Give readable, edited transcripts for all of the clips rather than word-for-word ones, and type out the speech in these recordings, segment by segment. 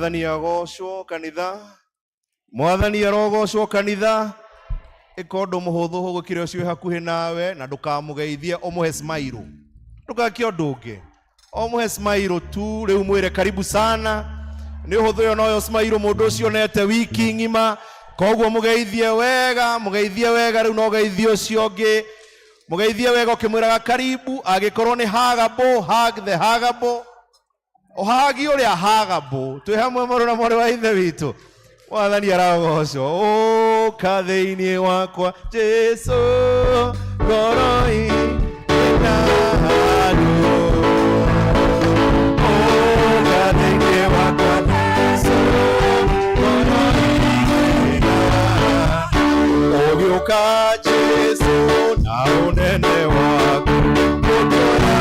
Mwathani agocwo kanitha. Mwathani arogocwo kanitha. Ikondo muhuthu hugukire ucio hakuhi nawe na ndukamugeithie umuhe smile. Ndugakio ndungi. Omuhe smile tu riu mwire karibu sana. Ni uhuthu yo noyo smile mundu ucio nete wiki ngima. Koguo mugeithie wega riu no geithio ucio ungi. Mugeithie wega ukimwiraga karibu agikorwo ni hagabo, hug the hagabo. Ohagi uria hagabo. Twi hamwe moro na mori wa ithe witu. Mwathani aragocwo. Kathini wakwa Jesu ngoroi inahadu. Kathini wakwa Jesu ngoroi inahadu. Ogiuka Jesu na unene waku kutora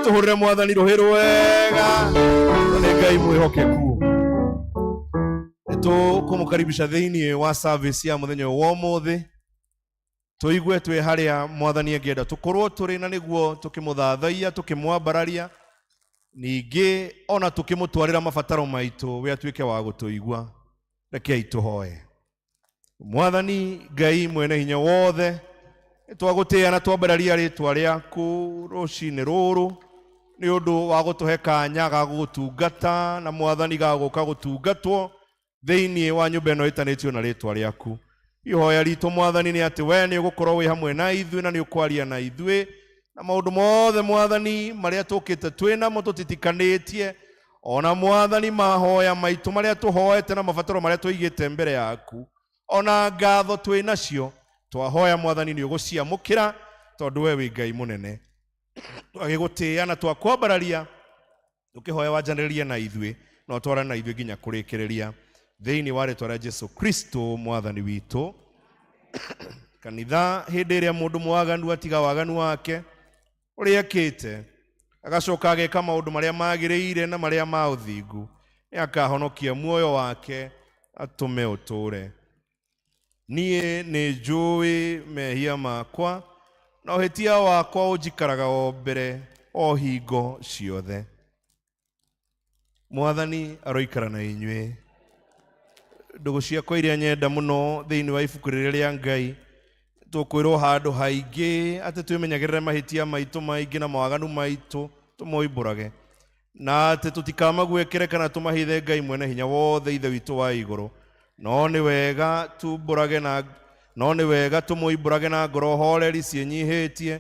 tuhurire Mwathani ruhi rwega ni Ngai mwihokeku. Nitũkũmũkaribisha thĩinĩ wa service ya mũthenya wa ũmũthĩ. Tũigue twĩ harĩa Mwathani angĩenda tũkorwo tũrĩ na nĩguo tũkĩmũthathaiya tũkĩmwambararia ningĩ ona tũkĩmũtwarĩra mabataro maitũ we atuĩke wa gũtũigua. Rekei tũhoe. Mwathani Ngai mwene hinya wothe, nĩtwagũtĩĩa na twambararia rĩĩtwa rĩaku rũcinĩ rũrũ nĩ ũndũ wa gũtũhe kanya ga gũgũtungata na Mwathani ga gũka gũtungatwo thĩinĩ wa nyũmba ĩno ĩtanĩtio na rĩĩtwa rĩaku. Ihoya ritũ Mwathani nĩ atĩ we nĩ ũgũkorwo wĩ hamwe na ithuĩ na nĩ ũkwaria na ithuĩ na maũndũ mothe Mwathani marĩa tũkĩte twĩ namo tũtitikanĩtie, ona Mwathani mahoya maitũ marĩa tũhoete na mabataro marĩa tũigĩte mbere yaku, ona ngatho twĩ nacio twahoya Mwathani nĩ ũgũciamũkĩra tondũ we wĩ Ngai mũnene. Twagĩgũtĩĩa na twakwambararia tũkĩhoya wanjanĩrĩrie na ithuĩ na ũtwarane na ithuĩ nginya kũrĩkĩrĩria thĩinĩ wa rĩĩtwa rĩa Jesu Kristo Mwathani witũ. Kanitha hĩndĩ ĩrĩa mũndũ mwaganu atiga waganu wake ũrĩa ekĩte agacoka ageka maũndũ marĩa magĩrĩire na marĩa ma ũthingu, nĩ akahonokia muoyo wake atũme ũtũre. Niĩ nĩ njũĩ mehia makwa na ũhĩtia wakwa ũnjikaraga o mbere o hingo ciothe. Mwathani aroikara na inyuĩ. Ndũgũ ciakwa iria nyenda mũno thĩinĩ wa ibuku rĩrĩa rĩa Ngai, tũkwĩrwo handũ haingĩ atĩ twĩmenyagĩrĩre mahĩtia maitũ maingĩ na mawaganu maitũ tũmoimbũrage, na atĩ tũtikamagwĩkĩre kana tũmahithe Ngai mwene hinya wothe ithe witũ wa igũrũ. No nĩ wega tũmoimbũrage na ngoro horeri ciĩnyihĩtie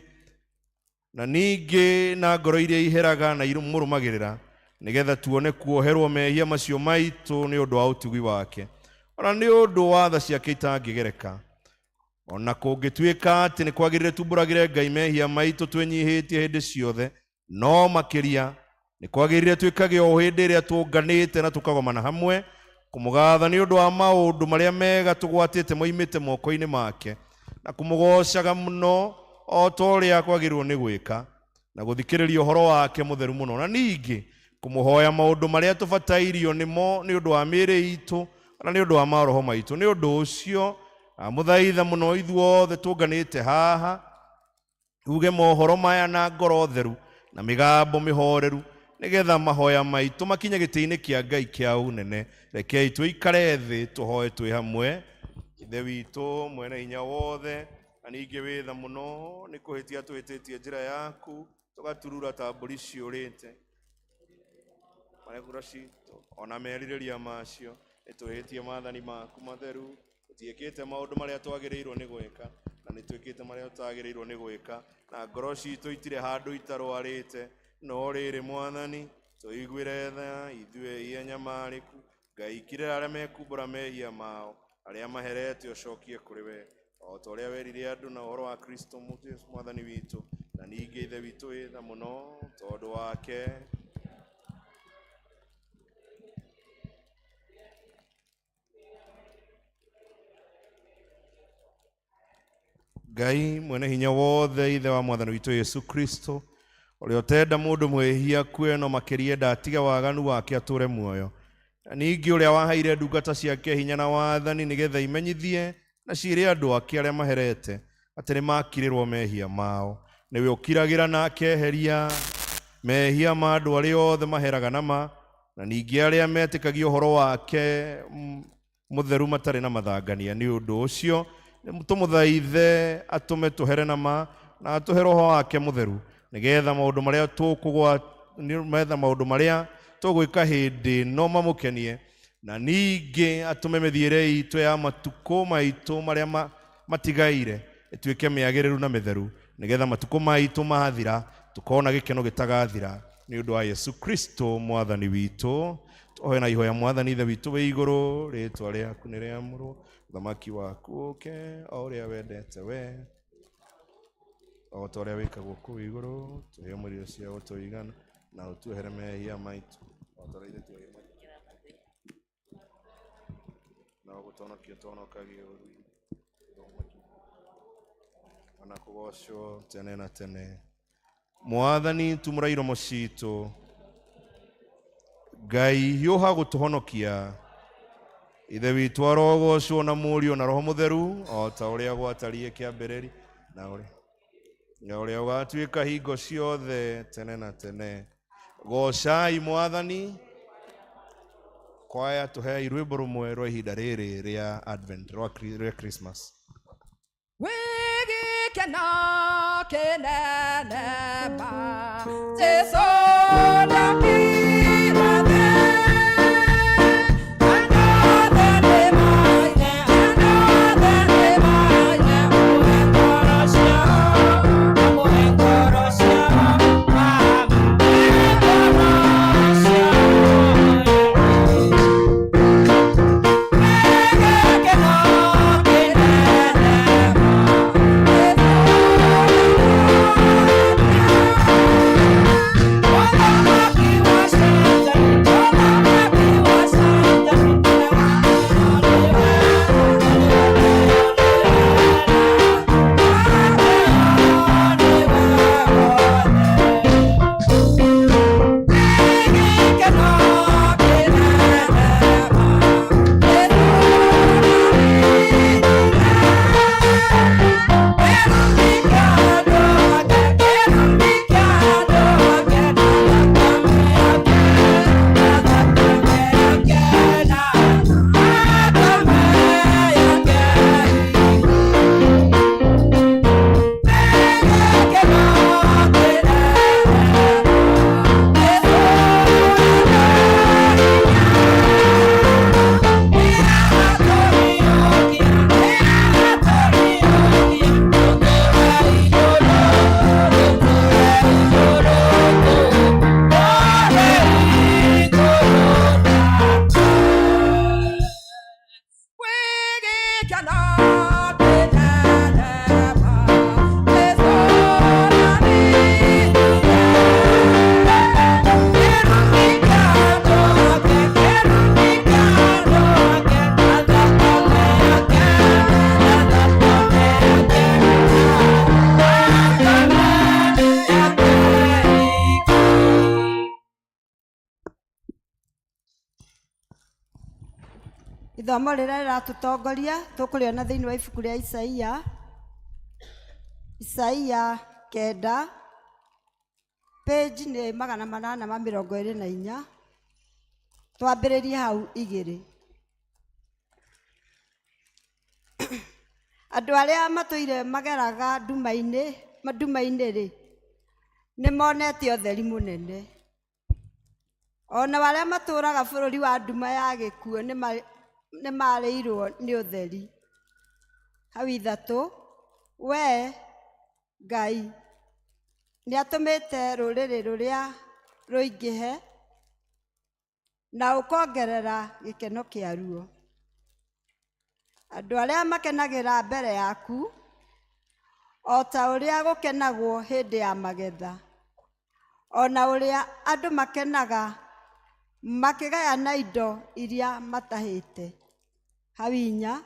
na ningĩ na ngoro iria iheraga na irũmũrũmagĩrĩra, nĩgetha tuone kuoherwo mehia macio maitũ nĩ ũndũ wa ũtugi wake, ona nĩ ũndũ wa tha ciake itangĩgereka. Ona kũngĩtuĩka atĩ nĩ kwagĩrĩire tumbũragĩre Ngai mehia maitũ twĩnyihĩtie hĩndĩ ciothe, no makĩria nĩ kwagĩrĩire twĩkage o hĩndĩ ĩrĩa tũnganĩte na tũkagomana hamwe kũmũgatha nĩ ũndũ wa maũndũ marĩa mega tũgwatĩte moimĩte moko-inĩ make, na kũmũgocaga mũno o ta ũrĩa kwagĩrĩirwo nĩ gwĩka, na gũthikĩrĩria ũhoro wake mũtheru mũno, na ningĩ kũmũhoya maũndũ marĩa tũbatairio nĩmo nĩ ũndũ wa mĩĩrĩ itũ na nĩ ũndũ wa maroho maitũ. Nĩ ũndũ ũcio mũthaitha mũno ithuothe tũnganĩte haha tuge mohoro maya na ngoro theru na mĩgambo mĩhoreru, nĩgetha mahoya maitũ makinye gĩtĩ-inĩ kĩa Ngai kĩa ũnene. Rekei tũikare thĩ tũhoe twĩ hamwe. Ithe witũ mwene hinya wothe, na ningĩ wĩ tha mũno nĩ kũhĩtia twĩtĩtie njĩra yaku tũgaturura ta mbũri ciũrĩte maregũra citũ ona merirĩria macio. Nĩtwĩhĩtie maathani maku matheru, tũtiĩkĩte maũndũ marĩa twagĩrĩirwo nĩ gwĩka na nĩtwĩkĩte marĩa tũtagĩrĩirwo nĩ gwĩka, na ngoro citũ itirĩ handũ itarwarĩte. No rĩrĩ Mwathani, tũiguĩre tha ithuĩ ianyamarĩku. Ngai ikirĩra arĩa mekumbũra mehia mao, arĩa maherete ũcokie kũrĩ we, o ta ũrĩa werire andũ na ũhoro wa Kristo Mwathani witũ, na ningĩ ithe witũ wĩ tha mũno tondũ wake. Ngai mwene hinya wothe ithe wa mwathani witũ Yesu Kristo ũrĩa ũtenda mũndũ mwĩhia kue no makĩria ndatiga waganu wake atũre muoyo. Na ningĩ ũrĩa waheire ndungata ciake hinya na wathani nĩgetha imenyithie na ciĩre andũ ake arĩa maherete atĩ nĩ makirĩrwo mehia mao. Nĩwe ũkiragĩra na akeheria mehia ma andũ arĩa othe maheraga nama, na ningĩ arĩa metĩkagia ũhoro wake mũtheru matarĩ na mathangania. Nĩ ũndũ ũcio tũmũthaithe atũme tũhere nama na atũhe roho wake mũtheru nĩgetha maũndũ marĩa tũgwĩka hĩndĩ no mamũkenie, na ningĩ atũme mĩthiĩre itũ ya matukũ maitũ marĩa matigaire ĩtuĩke mĩagĩrĩru na mĩtheru, nĩgetha matukũ maitũ mathira tũkona gĩkeno gĩtagathira. Nĩ ũndũ wa Yesu Kristo mwathani witũ, tũhoe na ihoya mwathani ithe witũ wĩ igũrũ, rĩĩtwa rĩaku nĩ rĩamũrwo, ũthamaki waku ũke, o ũrĩa wendete we, o ta ũrĩa wĩkagwo kũu igũrũ. Tũhe mũrĩo cia gũtũigana na ũtuohere mehia maitũ o ta ũrĩa ithuĩ tuohire na gũtũhonokia tũhonokagie ũũru-inĩ, ona kũgocwo tene na tene. Mwathani tumũra iromo citũ, Ngai hiũha gũtũhonokia, ithe witũ arogocwo na mũriũ na roho mũtheru o ta ũrĩa gwatariĩ kĩambĩrĩria na ũrĩa ũgatuĩka hingo ciothe tene na tene. Gocai Mwathani. Kwaya tũheai rwĩmbo rũmwe rwa ihinda rĩrĩ rĩa Advent rwa Christmas. Wĩgĩkeno kĩnene ma Jesũ ndakĩrathe. Ithomo rĩrĩa rĩratũtongoria tũkũrĩona thĩinĩ wa ibuku rĩa Isaia 9 page nĩ 824. Twambĩrĩrie hau 2. Andũ arĩa matũire mageraga nduma-inĩ rĩ nĩ monete ũtheri mũnene. Ona arĩa matũraga bũrũri wa nduma ya gĩkuũ nĩ marĩirwo nĩ ũtheri. Hau 3. We Ngai nĩ atũmĩte rũrĩrĩ rũrĩa rũingĩhe na ũkongerera gĩkeno kĩa ruo. Andũ arĩa makenagĩra mbere yaku o ta ũrĩa gũkenagwo hĩndĩ ya magetha, ona ũrĩa andũ makenaga makĩgayana indo iria matahĩte. Hau 4.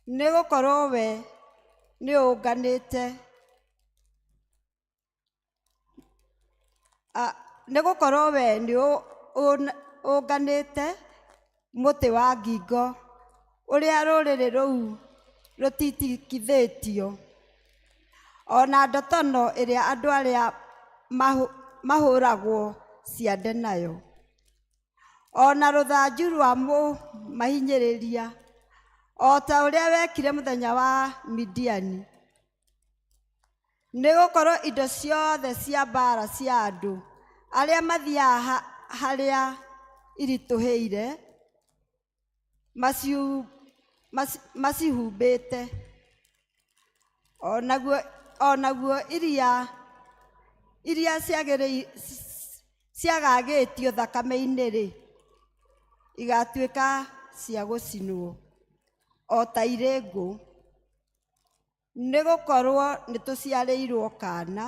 Nĩ gũkorwo we nĩ ũnganĩte nĩ gũkorwo we nĩ ũnganĩte mũtĩ wa ngingo ũrĩa rũrĩrĩ rũu rũtitikithĩtio, ona ndotono ĩrĩa andũ arĩa mahũragwo ciande nayo, ona rũthanju rwa mahinyĩrĩria, o ta ũrĩa wekire mũthenya wa Midiani. Nĩ gũkorwo indo ciothe cia mbara cia andũ arĩa mathiaga harĩa iritũhĩire macihumbĩte, onaguo iria ciagagĩtio thakame-inĩ-rĩ igatuĩka cia gũcinwo o ta irĩ ngũ, nĩ gũkorwo nĩ tũciarĩirwo kana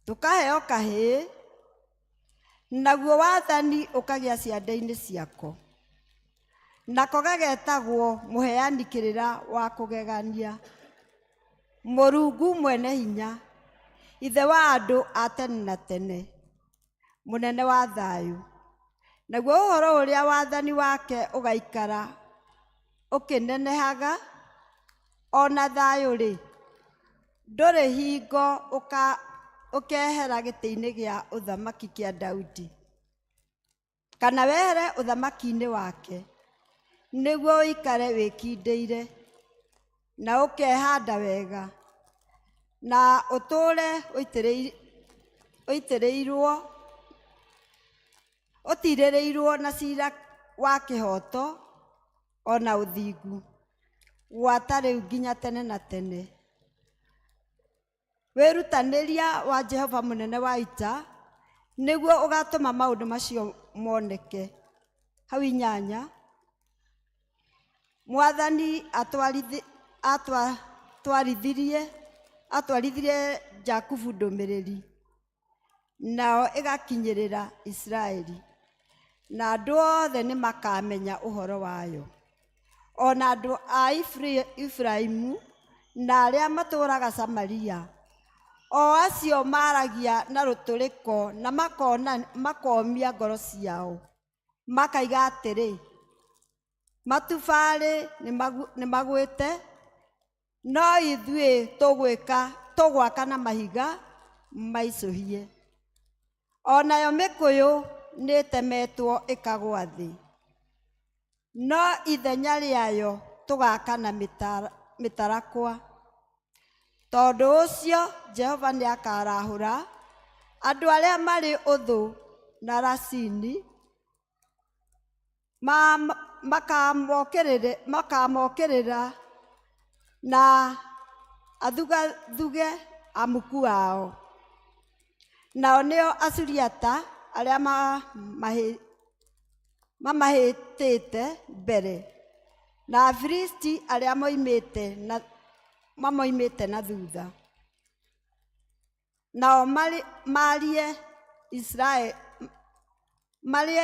tũkaheo kahĩĩ, naguo wathani ũkagĩa ciande-inĩ ciako, nako gagetagwo mũheani kĩrĩra wa kũgegania, Mũrungu mwene hinya, ithe wa andũ a tene na tene, mũnene wa thayũ. Naguo ũhoro ũrĩa wathani wake ũgaikara ũkĩnenehaga ona thayũ-rĩ, ndũrĩ hingo ũkehera gĩtĩ-inĩ gĩa ũthamaki kĩa Daudi, kana wehere ũthamaki-inĩ wake, nĩguo ũikare wĩkindĩire na ũkehanda wega na ũtũũre ũtirĩrĩirwo na ciira wa kĩhoto ona ũthingu gwata rĩu nginya tene na tene. Wĩrutanĩria wa Jehova mũnene wa ita nĩguo ũgatũma maũndũ macio moneke. Hau 8, Mwathani atwarithirie Jakubu ndũmĩrĩri, nao ĩgakinyĩrĩra Isiraeli, na andũ othe nĩ makamenya ũhoro wayo, ona andũ a Efiraimu na arĩa matũũraga Samaria, o acio maragia na rũtũrĩko na makomia ngoro ciao, makaiga atĩrĩ, matubarĩ nĩ magwĩte, no ithuĩ tũgwaka na mahiga maicũhie. Onayo mĩkũyũ nĩ ĩtemetwo ĩkagwa thĩ, no ithenya rĩayo tũgaka na mĩtarakwa. Tondũ ũcio Jehova nĩakarahũra andũ arĩa marĩ ũthũ na Rasini, makamokĩrĩra na athugathuge amuku ao. Nao nĩo Asuriata arĩa mamahĩtĩte mbere, na Afilisti arĩa mamoimĩte na thutha. Nao marĩe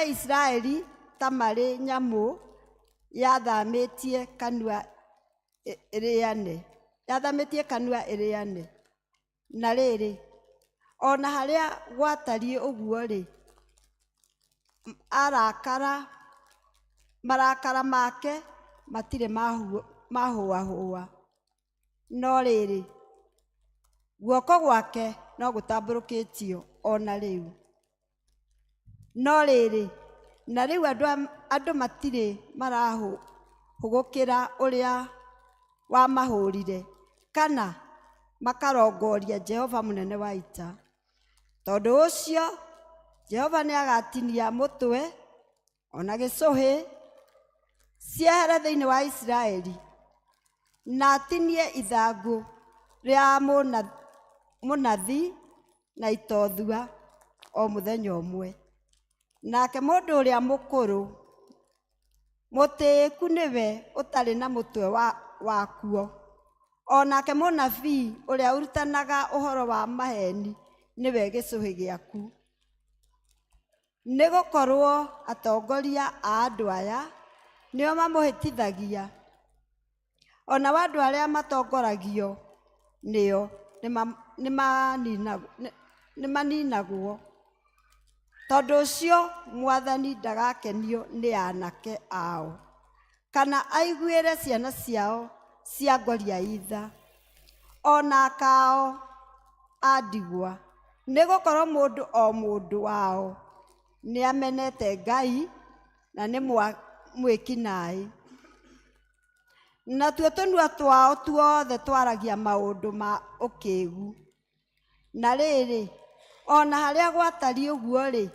Isiraeli ta marĩ nyamũ yathamĩtie kanua ĩrĩane. Na rĩrĩ, ona harĩa gwatariĩ ũguo-rĩ, marakara make matirĩ mahũahũa, no rĩrĩ, guoko gwake no gũtambũrũkĩtio ona rĩu. No rĩrĩ, na rĩu andũ matirĩ marahũgũkĩra ũrĩa wamahũrire, kana makarongoria Jehova mũnene wa ita. Tondũ ũcio Jehova nĩagatinia mũtwe ona gĩcũhĩ ciehere thĩinĩ wa Isiraeli, na atinie ithangũ rĩa mũnathi na itothua o mũthenya ũmwe. Nake mũndũ ũrĩa mũkũrũ mũtĩĩku nĩwe ũtarĩ na mũtwe wakuo, onake mũnabii ũrĩa ũrutanaga ũhoro wa maheni nĩwe gĩcũhĩ gĩaku. Nĩ gũkorwo atongoria a andũ aya nĩo mamũhĩtithagia, ona wa andũ arĩa matongoragio nĩo nĩ maninagwo. Tondũ ũcio Mwathani ndagakenio nĩ aanake ao, kana aiguĩre ciana ciao cia ngoria itha, ona akao a ndigwa, nĩgũkorwo mũndũ o mũndũ wao nĩ amenete Ngai na nĩ mwĩkinaĩ. Natuo tũnua twao tuothe twaragia maũndũ ma ũkĩĩgu. Na rĩrĩ, ona harĩa gwatariĩ ũguo-rĩ,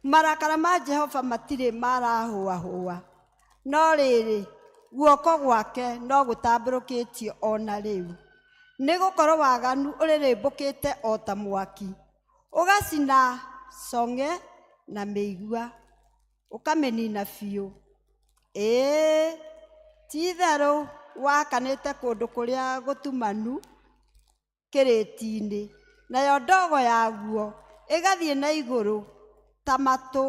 marakara ma Jehova matirĩ marahũahũa, no rĩrĩ, guoko gwake no gũtambũrũkĩtio ona rĩu. Nĩgũkorwo waganu ũrĩrĩmbũkĩte o ta mwaki, ũgacina cong'e na mĩigua, ũkamĩnina biũ. Ĩĩ, ti-itherũ wakanĩte kũndũ kũrĩa gũtumanu kĩrĩti-inĩ, nayo ndogo yaguo ĩgathiĩ na igũrũ ta matũ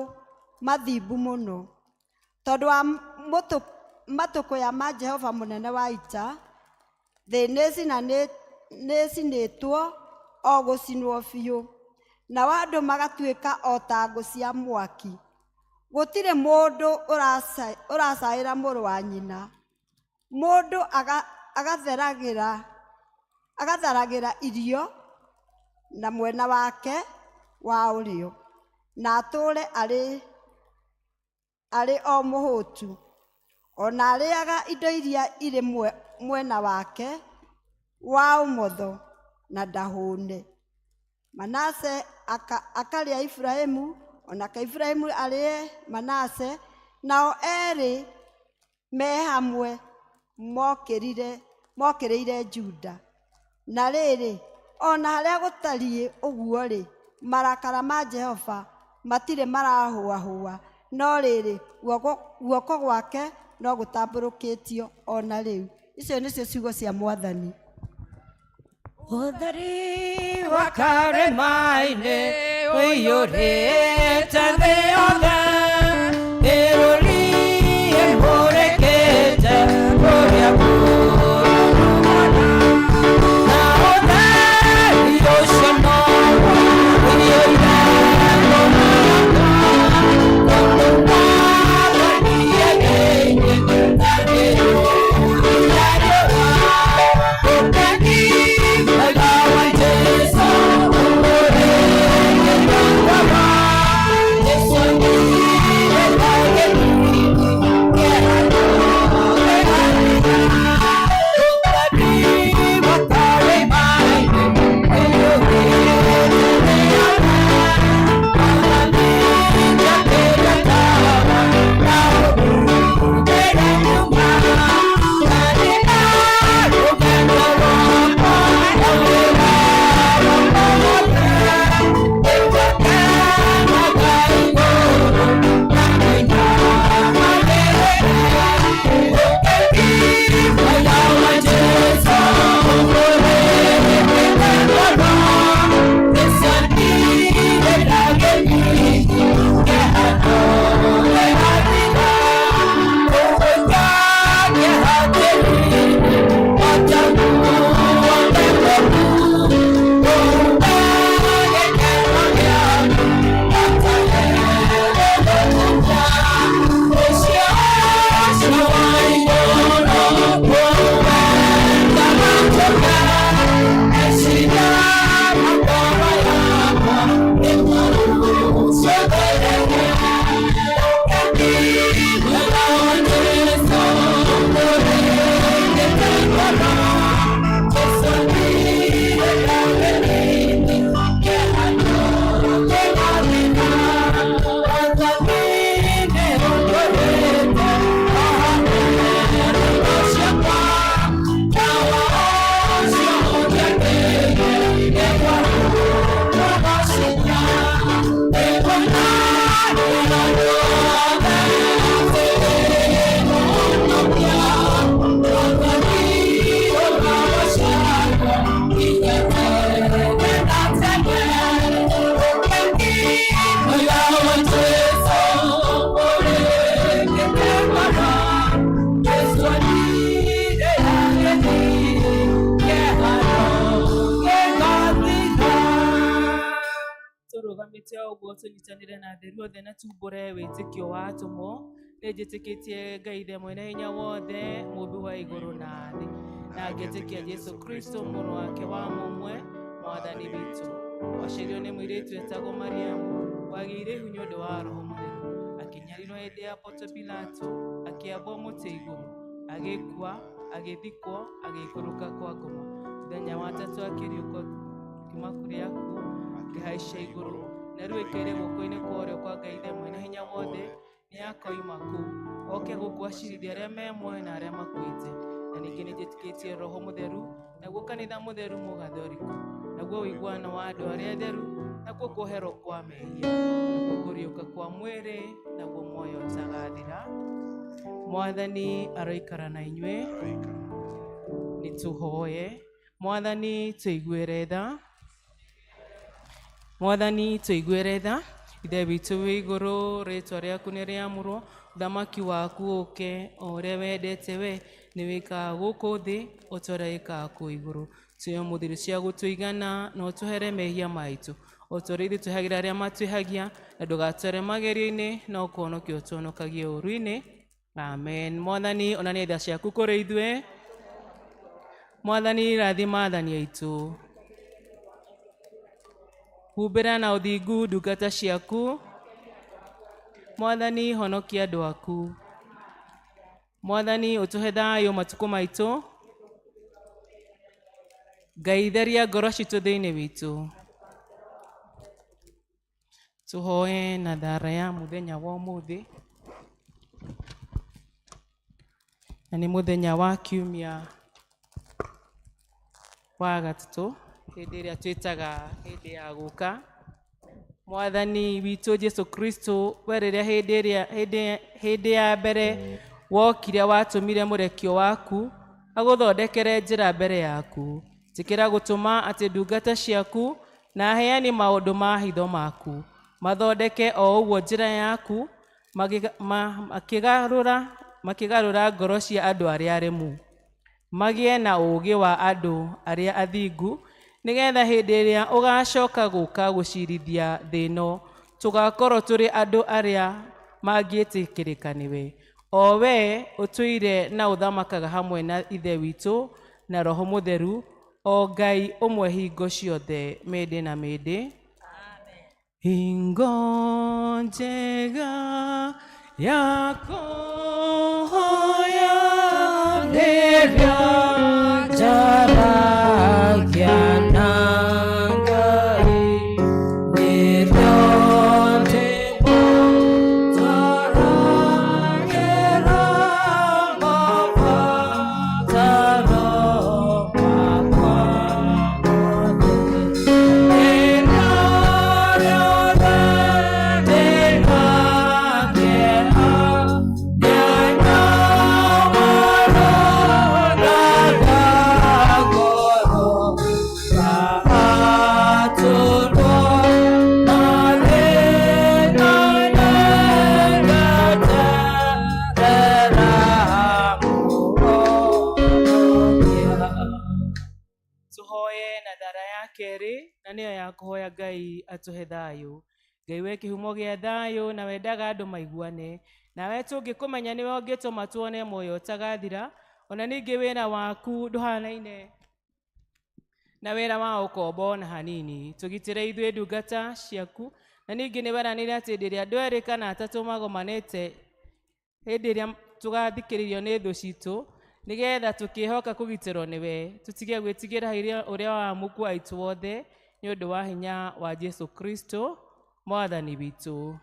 mathimbu mũno. Tondũ wa matũkũya ma Jehova mũnene wa ita, thĩ nĩcinĩtwo o gũcinwo biũ, na andũ magatuĩka o ta ngũ cia mwaki. Gũtirĩ mũndũ ũracaĩra mũrũ wa nyina, mũndũ agatharagĩra irio na mwena wake wa ũrĩo, na atũũre arĩ o mũhũtu, ona arĩaga indo iria irĩ mwena wake wa ũmotho na ndahũne. Manase akarĩa Ibrahimu, onake Ibrahimu arĩe Manase, nao erĩ me hamwe mokĩrĩire Juda. Na rĩrĩ, ona harĩa gũtariĩ ũguo-rĩ, marakara ma Jehova matirĩ marahũahũa, no rĩrĩ, guoko gwake no gũtambũrũkĩtio ona rĩu. Icio nĩcio ciugo cia Mwathani. Ũtheri wa karĩma-inĩ ũiyũrĩte thĩ yothe, ĩrũriĩ mũrĩkĩte kũrĩa na ũtheri ũcio no ũiyũire Yes, tũrĩkĩtie ũguo tũnyitanĩre na atheru othe na tumbũre wĩtĩkio wa atũmwo. Nĩ njĩtĩkĩtie Ngai ithe mwene hinya wothe, mũmbi wa igũrũ na thĩ, na ngĩtĩkia Jesu Kristo mũrũ wake wa mũmwe, mwathani witũ, waciarirwo nĩ mũirĩtu wetagwo Mariamu, wagĩire ihu nĩ ũndũ wa Roho Mũtheru, akĩnyarirwo hĩndĩ ya Ponto Pilato, akĩambwo mũtĩ igũrũ, agĩkua, agĩthikwo, agĩikũrũka kwa ngoma. Mũthenya wa tatũ akĩriũka kiuma kũrĩ akuũ, akĩhaica igũrũ, na rĩu aikare guoko-inĩ kwa ũrĩo kwa Ngai ithe mwene hinya wothe. Nĩ akoima kũu, oke gũkũ acirithia arĩa me muoyo na arĩa makuĩte. Na ningĩ nĩ njĩtĩkĩtie Roho Mũtheru, naguo kanitha mũtheru mũgathoriku, naguo ũiguano wa andũ arĩa atheru, naguo kuoherwo kwa mehia, naguo kũriũka kwa mwĩrĩ, naguo muoyo ũtagathira. Mwathani aroikara na inyuĩ. Nĩ tũhoye. Mwathani tũiguĩre tha. Mwathani tũiguĩre tha. Ithe witũ wĩ igũrũ, rĩĩtwa rĩaku nĩ rĩamũrwo, ũthamaki waku ũke, o ũrĩa wendete we nĩ wĩkaga gũkũ thĩ, o ta ũrĩa wĩkaga kũu igũrũ. Tuoe mũthithũ cia gũtũigana, na ũtũhere mehia maitũ, o ta ũrĩa ithuĩ twĩhagĩra arĩa matwĩhagia, na ndũgatware magerio-inĩ, no ũkũhonokia ũtũhonokagie ũũru-inĩ. Amen. Mwathani onania tha ciaku kũrĩ ithuĩ. Mwathani rathima athani aitũ. Humbĩra na ũthingu ndungata ciaku. Mwathani honokia andũ aku. Mwathani ũtũhe thayũ matukũ maitũ. Ngai theria ngoro citũ thĩinĩ witũ. Tũhoe na thara ya mũthenya wa ũmũthĩ. Na nĩ mũthenya wa kiumia wa gatatũ, hĩndĩ ĩrĩa twĩtaga hĩndĩ ya gũka. Mwathani witũ Jesu Kristo, we rĩrĩa hĩndĩ ya mbere wokire watũmire mũrekio waku agũthondekere njĩra mbere yaku. Njĩkĩra gũtũma atĩ ndungata ciaku na aheani maũndũ ma hitho maku mathondeke o ũguo njĩra yaku, makĩgarũra ngoro cia andũ arĩa aremu, magĩe na ũũgĩ wa andũ arĩa athingu, nĩgetha hĩndĩ ĩrĩa ũgacoka gũka gũcirithia thĩ ĩno, tũgakorwo tũrĩ andũ arĩa mangĩtĩkĩrĩka nĩwe. O we ũtũire na ũthamakaga hamwe na ithe witũ na Roho Mũtheru, o Ngai ũmwe hingo ciothe mĩndĩ na mĩndĩ. Hingo njega ya kũhoya rĩrĩa njaragia na Ngai, nĩrĩo ndĩmũ njaragĩra mabataro makwa mothe. Rĩrĩa rĩothe ndĩna kĩeha, ndĩna maroraga ngoro, ngaatũrwo mathĩna nĩngaterera mũhonokia. Tũhoye na thara ya kerĩ, na nĩyo ya kũhoya Ngai atũhe thayũ. Ngai we kĩhumo gĩa thayũ, na wendaga andũ maiguane, nawe tũngĩkũmenya nĩwe ũngĩtũma tuone muoyo ũtagathira. Ona ningĩ wĩra waku ndũhanaine na wĩra wa ũkombo na hanini. Tũgitĩre ithuĩ ndungata ciaku, na ningĩ nĩweranĩre atĩ hĩndĩ ĩrĩa andũ erĩ kana atatũ magomanĩte, hĩndĩ ĩrĩa tũgathikĩrĩrio nĩ thũ citũ, nĩgetha tũkĩhoka kũgitĩrwo nĩwe, tũtige gwĩtigĩra ũrĩa wa muku aitũ wothe, nĩ ũndũ wa hinya wa Jesu Kristo mwathani witũ.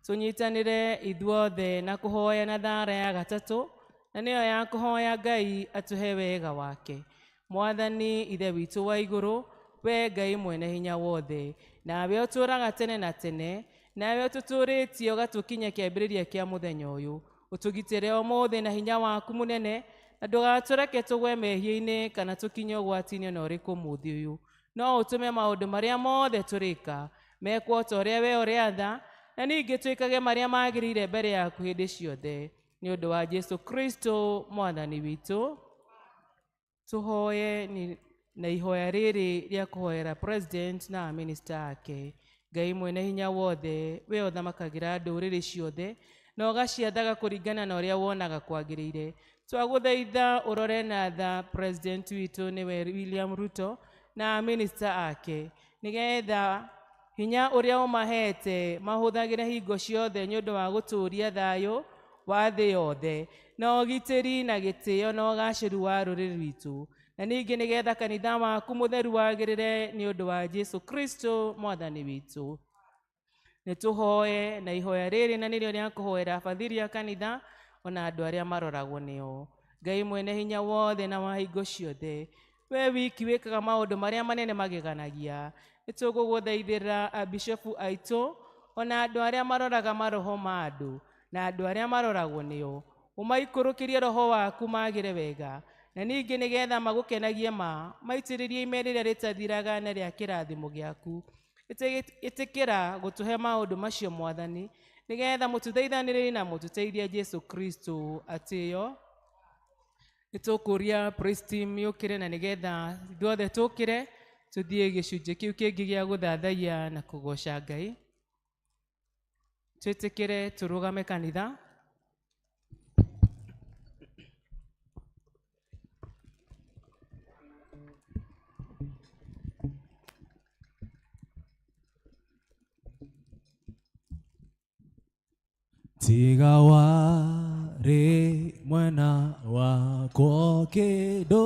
Tũnyitanĩre ithuothe na kũhoya na thara ya gatatũ, na nĩyo ya kũhoya Ngai atũhe wega wake. Mwathani ithe witũ wa igũrũ, we Ngai mwene hinya wothe, nawe ũtũũraga tene na tene, nawe ũtũtũrĩtie ũgatũkinya kĩambĩrĩria kĩa mũthenya ũyũ. Ũtũgitĩre ũmũthĩ na hinya waku mũnene, na ndũgatũreke tũgwe mehia-inĩ kana tũkinye ũgwati-inĩ ona ũrĩkũ mũthĩ ũyũ. No ũtũme maũndũ marĩa mothe tũrĩka mekwo ta ũrĩa we ũrĩa tha, na ningĩ twĩkage marĩa magĩrĩire mbere yaku hĩndĩ ciothe, nĩ ũndũ wa Jesu Kristo mwathani witũ. Tũhoye na ihoya rĩrĩ rĩa kũhoera president na minister ake. Ngai mwene hinya wothe we ũthamakagira ndũrĩrĩ ciothe na ũgaciathaga kũringana na ũrĩa wonaga kwagĩrĩire. Twagũthaitha ũrore na tha president witũ nĩwe William Ruto na minister ake, nĩgetha hinya ũrĩa ũmahete mahũthagĩre hingo ciothe nĩ ũndũ wa gũtũũria thayũ wa thĩ yothe na ũgitĩri na gĩtĩo na ũgacĩru wa rũrĩrĩ rwitũ, na ningĩ nĩgetha kanitha waku mũtheru wagĩrĩre nĩ ũndũ wa Jesu Kristo mwathani witũ. Nĩtũhoe na ihoya rĩrĩ na nĩrĩo rĩa kũhoera abathiri a kanitha ona andũ arĩa maroragwo nĩo. Ngai mwene hinya wothe na wa hingo ciothe, we wiki wĩkaga maũndũ marĩa manene mageganagia. Nĩtũgũgũthaithĩra abishopu aitũ ona andũ arĩa maroraga maroho ma andũ na andũ arĩa maroragwo nĩo, ũmaikũrũkĩrie roho waku magĩre wega, na ningĩ nĩgetha magũkenagie maitĩrĩrie ime rĩrĩa rĩtathiraga na rĩa kĩrathimo gĩaku. Ĩtĩkĩra gũtũhe maũndũ macio Mwathani, nĩgetha mũtũthaithanĩrĩrie na mũtũteithie Jesu Kristo atĩyo. Nĩtũkũria praise team yũkĩre na nĩgetha ithuothe tũkĩre tũthiĩ gĩcunjĩ kĩu kĩngĩ gĩa gũthathaiya na kũgoca Ngai. Twĩtĩkĩre tũrũgame kanitha. Tiga warĩ mwena wakwa kĩndũ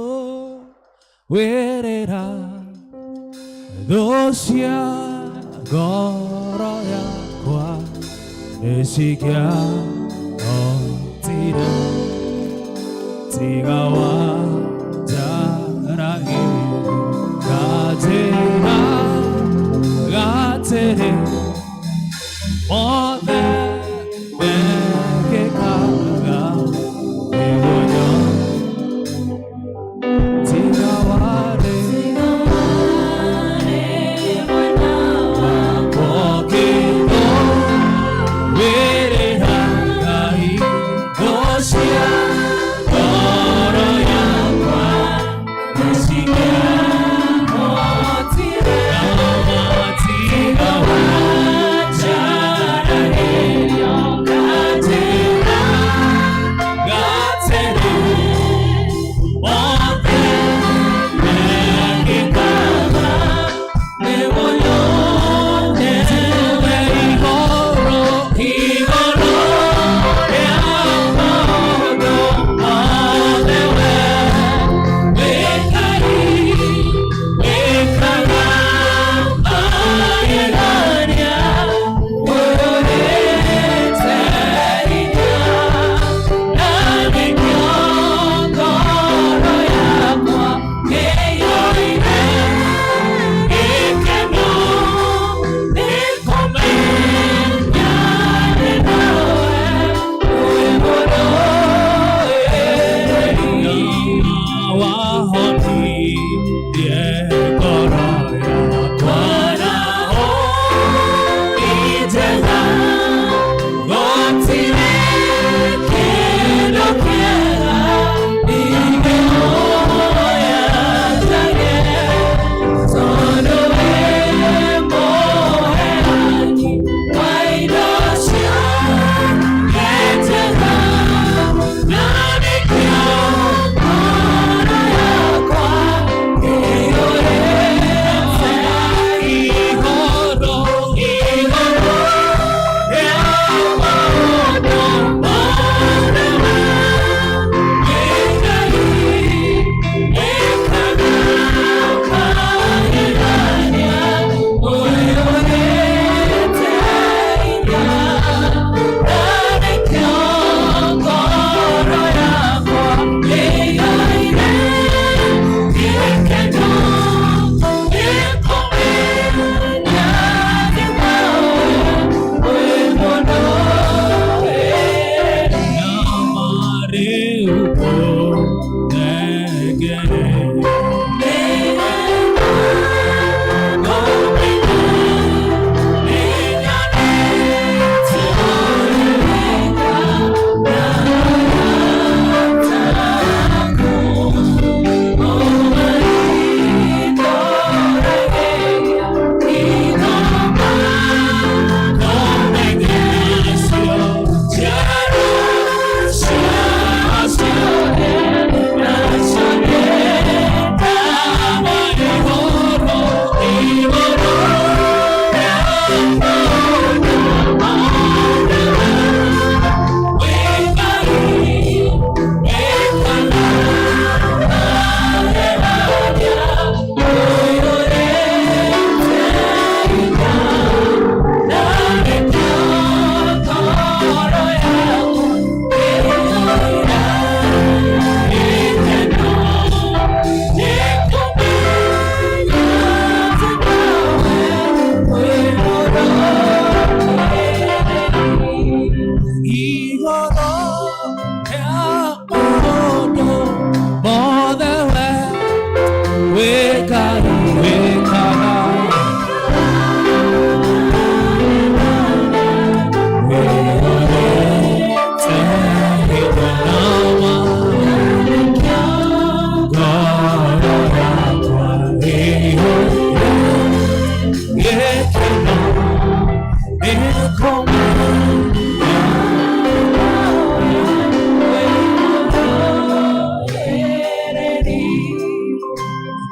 wĩrĩra thũ cia ngoro yakwa nĩcingĩahotire. Tiga wanjaragĩra njĩra gatĩrĩ mothe mekĩkaga nĩguo. Tiga warĩ mwena wakwa kĩndũ wĩrĩra Ngai thũ cia ngoro yakwa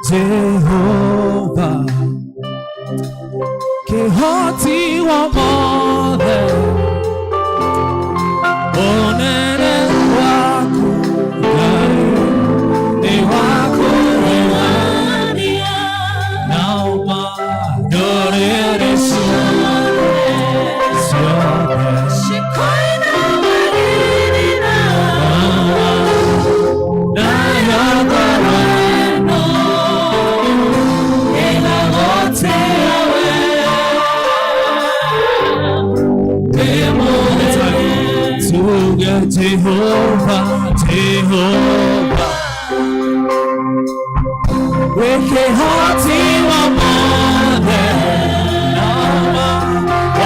Jehovah, kihoti wa mothe, onene waku Ngai, ni wako wewania, nauma dorere Jehovah, Jehovah, weke hoti wa mothe, nauma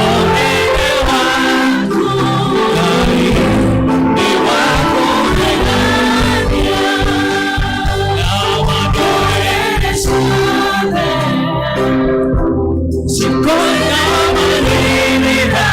onene waku Ngai, ni wako wewania, nauma dorere shale, shikoina marinira.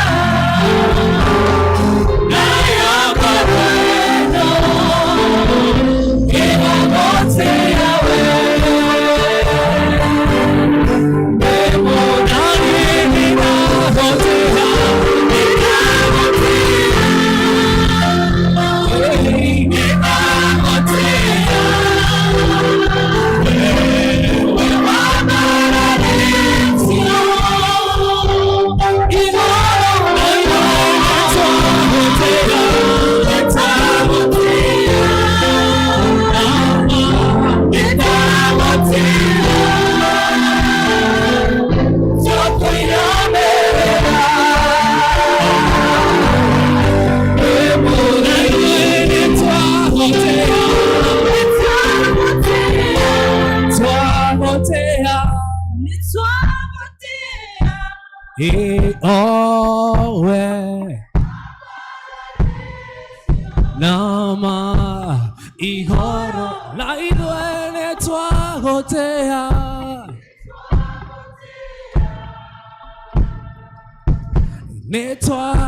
Nama ihoro la idwene twagotea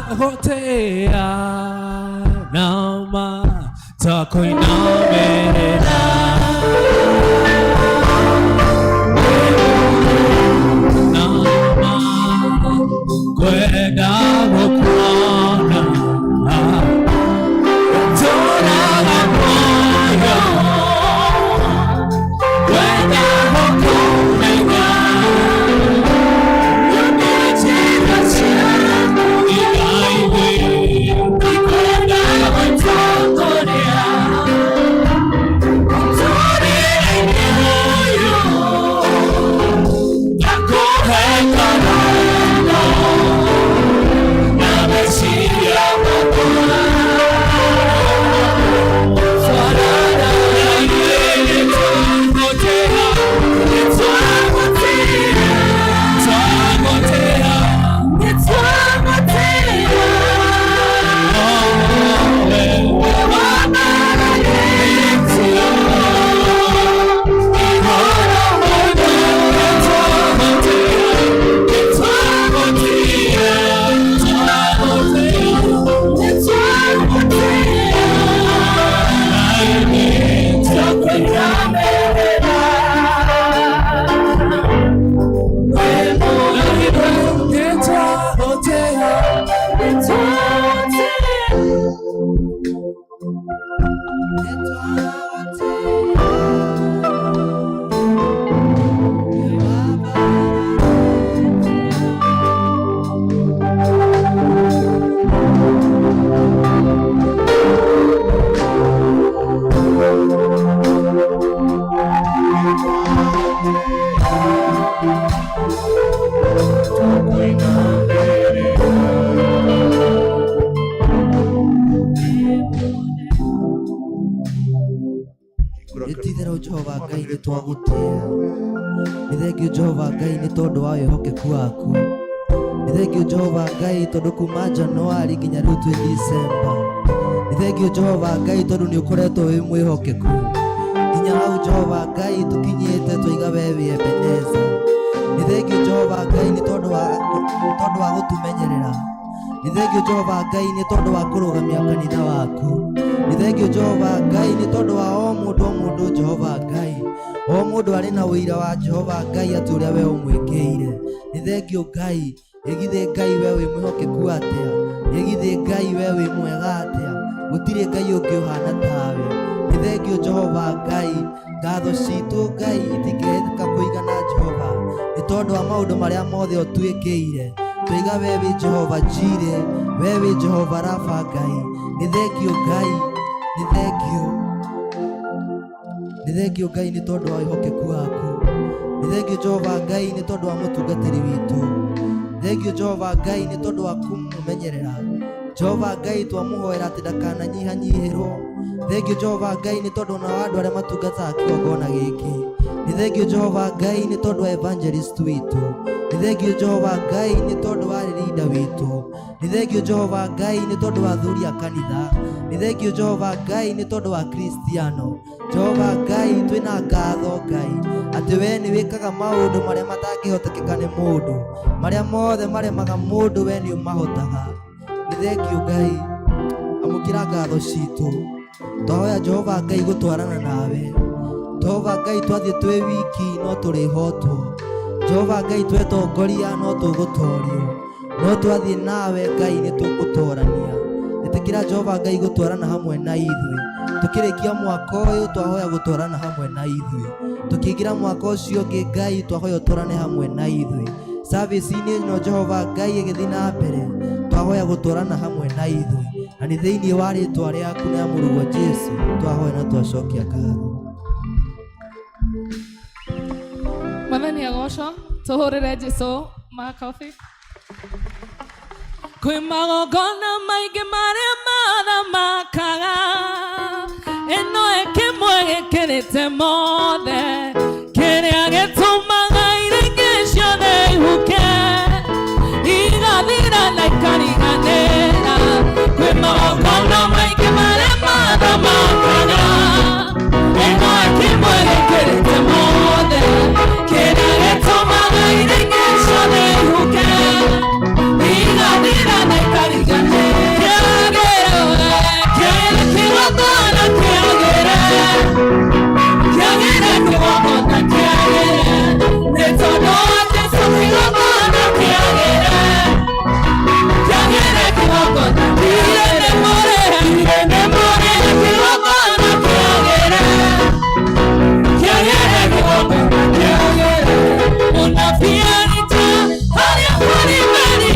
netwagotea nama takoinamerera nama kwenda gukwana Jehova Ngai nĩ twagũtĩĩa. Nĩ thengio Jehova Ngai nĩ tondũ wa wĩhokeku waku. Nĩ thengio Jehova Ngai tondũ kuma Januari nginya rĩu twĩ December. Nĩ thengio Jehova Ngai tondũ nĩ ũkoretwo wĩ mwĩhokeku. Nginya hau Jehova Ngai tũkinyĩte twaiga wee wĩ Ebeneza. Nĩ thengio Jehova Ngai nĩ tondũ wa gũtũmenyerera. Nĩ thengio Jehova Ngai nĩ tondũ wa kũrũgamia kanitha waku. Nĩ thengio Jehova Ngai nĩ tondũ wa o mũndũ Jehova Ngai. O mũndũ arĩ na ũira wa Jehova Ngai atĩ ũrĩa we ũmwĩkĩire. Nĩ thengio Ngai, ĩgithĩ Ngai we wĩ mwĩhokeku atĩa, ĩgithĩ Ngai we wĩ mwega atĩa, gũtirĩ Ngai ũngĩ ũhana tawe. Nĩ thengio Jehova Ngai, ngatho citũ Ngai itingĩhĩtũka kũigana Jehova, nĩ tondũ wa maũndũ marĩa mothe ũtwĩkĩire. Twiga we wĩ Jehova Jireh, we wĩ Jehova Rafa Ngai. Nĩ thengio Ngai, nĩ thengio, nĩ thengio Ngai nĩ tondũ wa wĩhokeku waku. Nĩ thengio Jehova Ngai nĩ tondũ wa mũtungatĩri witũ. Thengio Jehova Ngai nĩ tondũ wa kũmũmenyerera. Jehova Ngai twamũhoera atĩ ndakananyihanyihĩrwo. Thengio Jehova Ngai nĩ tondũ na andũ arĩa matungataga kĩgongona gĩkĩ. Nĩ thengio Jehova Ngai nĩ tondũ wa evangelist witũ. Nĩ thengio Jehova Ngai nĩ tondũ wa leader witũ. Nĩ thengio Jehova Ngai nĩ tondũ wa athuri a kanitha. Nĩ thengio Jehova Ngai nĩ tondũ wa Kristiano. Jehova Ngai twĩna ngatho Ngai atĩ we nĩ wĩkaga maũndũ marĩa matangĩhotekeka nĩ mũndũ, marĩa mothe maremaga mũndũ we nĩ ũmahotaga. Nĩ thengio Ngai, amũkĩra ngatho citũ. Twahoya Jehova Ngai gũtwarana nawe. Jehova Ngai twathiĩ twĩ wiki no tũrĩhotwo. Jehova Ngai twetongoria no tũgũtorio, no twathiĩ nawe Ngai nĩ tũgũtorania. Ĩtĩkĩra Jehova Ngai gũtwarana hamwe na ithuĩ. Tũkĩrĩkia mwaka ũyũ twahoya gũtwarana hamwe na ithuĩ. Tũkĩingĩra mwaka ũcio ũngĩ Ngai twahoya ũtwarane hamwe na ithuĩ. Service-inĩ ĩno Jehova Ngai ĩgĩthiĩ na mbere twahoya gũtwarana hamwe na ithuĩ. Na nĩ thĩinĩ wa rĩĩtwa rĩaku na mũrũgwo Jesu twahoya na twacokia ngatho. Mwathani agocwo, tũhũrĩre Jesũ makobi. Kwĩ magongona maingĩ marĩa mathamakaga, ĩno ĩkĩmwe gĩkĩrĩte mothe, kĩrĩa gĩtũmaga irĩngĩ ciothe ihuke, igathira na ikariganĩra. Kwĩ magongona maingĩ marĩa mathamakaga, ĩno ĩkĩmwe gĩkĩrĩte mothe, kĩrĩa gĩtũmaga irĩngĩ ciothe ihuke, igathira na ikariganĩra. Kĩagĩre kĩgongona kĩagĩre, kĩagĩre kĩgongona kĩagĩre, nĩ tondũ wa Jesũ kĩgongona kĩagĩre, kĩagĩre kĩgongona kĩagĩre, nĩ mũrĩhe kĩgongona kĩagĩre, kĩagĩre kĩgongona kĩagĩre. Mũnabii arita harĩa kũrĩ meri,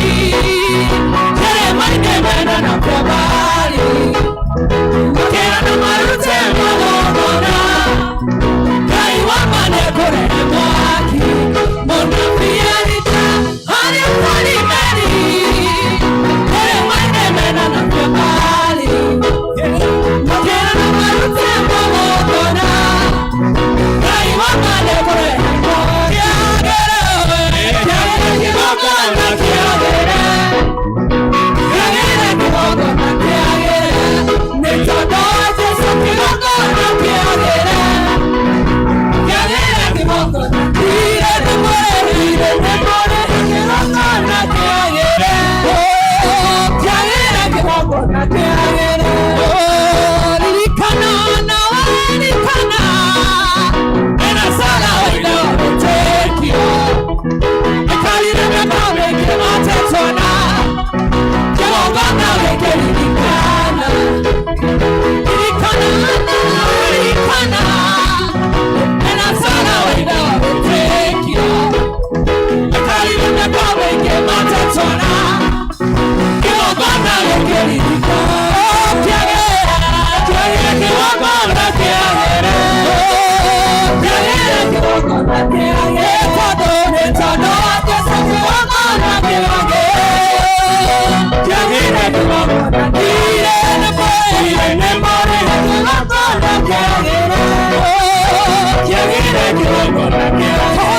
kĩrĩma-inĩ mena na kwa Baali, makĩra na marute magongona, Ngai wama nĩekũrehe mwaki. Mũnabii arita harĩa kũrĩ meri, kĩrĩma-inĩ mena na kwa Baali, makĩra na marute magongona, Ngai wama nĩekũrehe mwaki. Kĩagĩre kĩgongona kĩagĩre, kĩagĩre kĩgongona kĩagĩre, nĩ tondũ wa Jesũ kĩgongona kĩagĩre, kĩagĩre kĩgongona kĩagĩre, nĩ mũrĩhe kĩgongona kĩagĩre, kĩagĩre kĩgongona kĩagĩre. Ririkana nawe ririkana, ena sala wĩna wĩtĩkio, ĩkarire mĩaka mĩingĩ matetona, kĩgongona gĩkĩ ririkana. Ririkana nawe ririkana, ena sala wĩna wĩtĩkio, ĩkarire mĩaka mĩingĩ matetona, kĩgongona gĩkĩ ririkana. Kĩagĩre kĩgongona kĩagĩre, kĩagĩre kĩgongona kĩagĩre, nĩ tondũ wa Jesũ kĩgongona kĩagĩre, kĩagĩre kĩgongona kĩagĩre, nĩ mũrĩhe kĩgongona kĩagĩre, kĩagĩre kĩgongona kĩagĩre.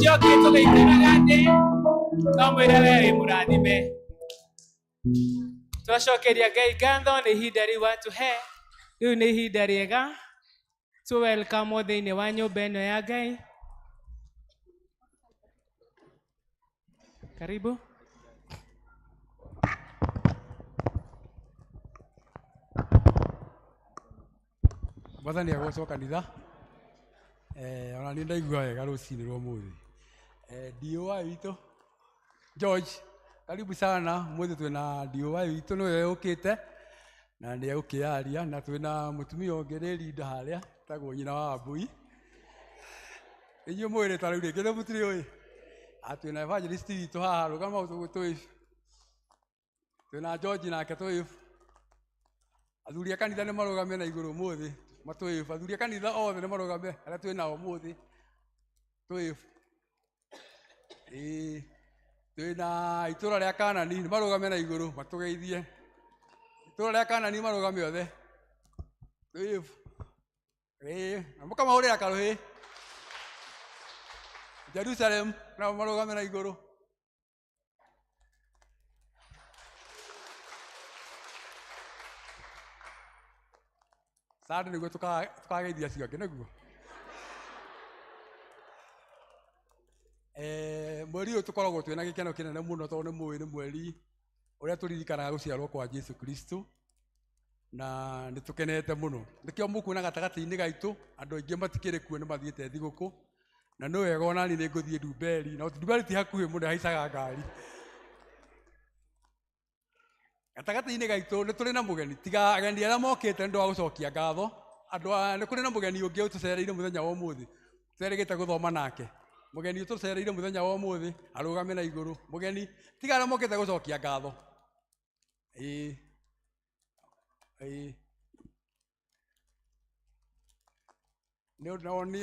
tucoke tũgĩikaraga thĩ no mwĩre we wĩ mũrathime. Twacokeria Ngai ngatho nĩ ihinda rĩu watũhe. Rĩu nĩ ihinda rĩega tũ welcome thĩinĩ wa nyũmba ĩno ya Ngai. Karibu. Mwathani agocwo kanitha. Ona nĩ ndaigua wega rũcinĩ rwa ũmũthĩ. DOI witũ George, karibu sana. Mũthĩ twĩna DOI witũ nĩwe ũkĩte na nĩ egũkĩaria, na twĩna mũtumia ũngĩ nĩ Linda harĩa tagwo nyina wa Wambui. Inyuĩ mwĩrĩ ta rĩu rĩngĩ nĩ mũtirĩ ũĩ. Twĩna evangelist witũ haha, rũgama tũĩ. Twĩna George nake tũĩ. Athuri a kanitha nĩ marũgame na igũrũ ũmũthĩ. Matũĩ. Athuri a kanitha othe nĩ marũgame arĩa twĩnao ũmũthĩ. Tũĩ. Twĩna itũũra rĩa Kanani nĩ marũgame na igũrũ matũgeithie. Itũũra rĩa Kanani marũgame othe. Tũĩ. Na mũkamahũrĩra karũhĩ. Jerusalem nao marũgame na igũrũ. Sade nĩguo tũkageithia acio angĩ nĩguo. Mweri ũyũ tũkoragwo twĩna gĩkeno kĩnene mũno tondũ nĩ mũĩ nĩ mweri ũrĩa tũririkanaga gũciarwo kwa Jesu Kristo, na nĩ tũkenete mũno. Nĩkĩo mũkuona gatagatĩ-inĩ gaitũ andũ aingĩ matikĩrĩ kuo nĩ mathiĩte thigũkũ, na nĩ wega ona niĩ nĩ ngũthiĩ Ndumberi, na Ndumberi ti hakuhĩ mũno haicaga ngari. Gatagatĩ-inĩ gaitũ nĩ tũrĩ na mũgeni, tiga ageni arĩa mokĩte nĩ ũndũ wa gũcokia ngatho. Nĩ kũrĩ na mũgeni ũngĩ ũtũcereire mũthenya wa ũmũthĩ, tũterĩgĩte gũthoma nake. Mũgeni ũtũcereire mũthenya wa ũmũthĩ arũgame na igũrũ. Mũgeni tiga arĩa mokĩte gũcokia ngatho.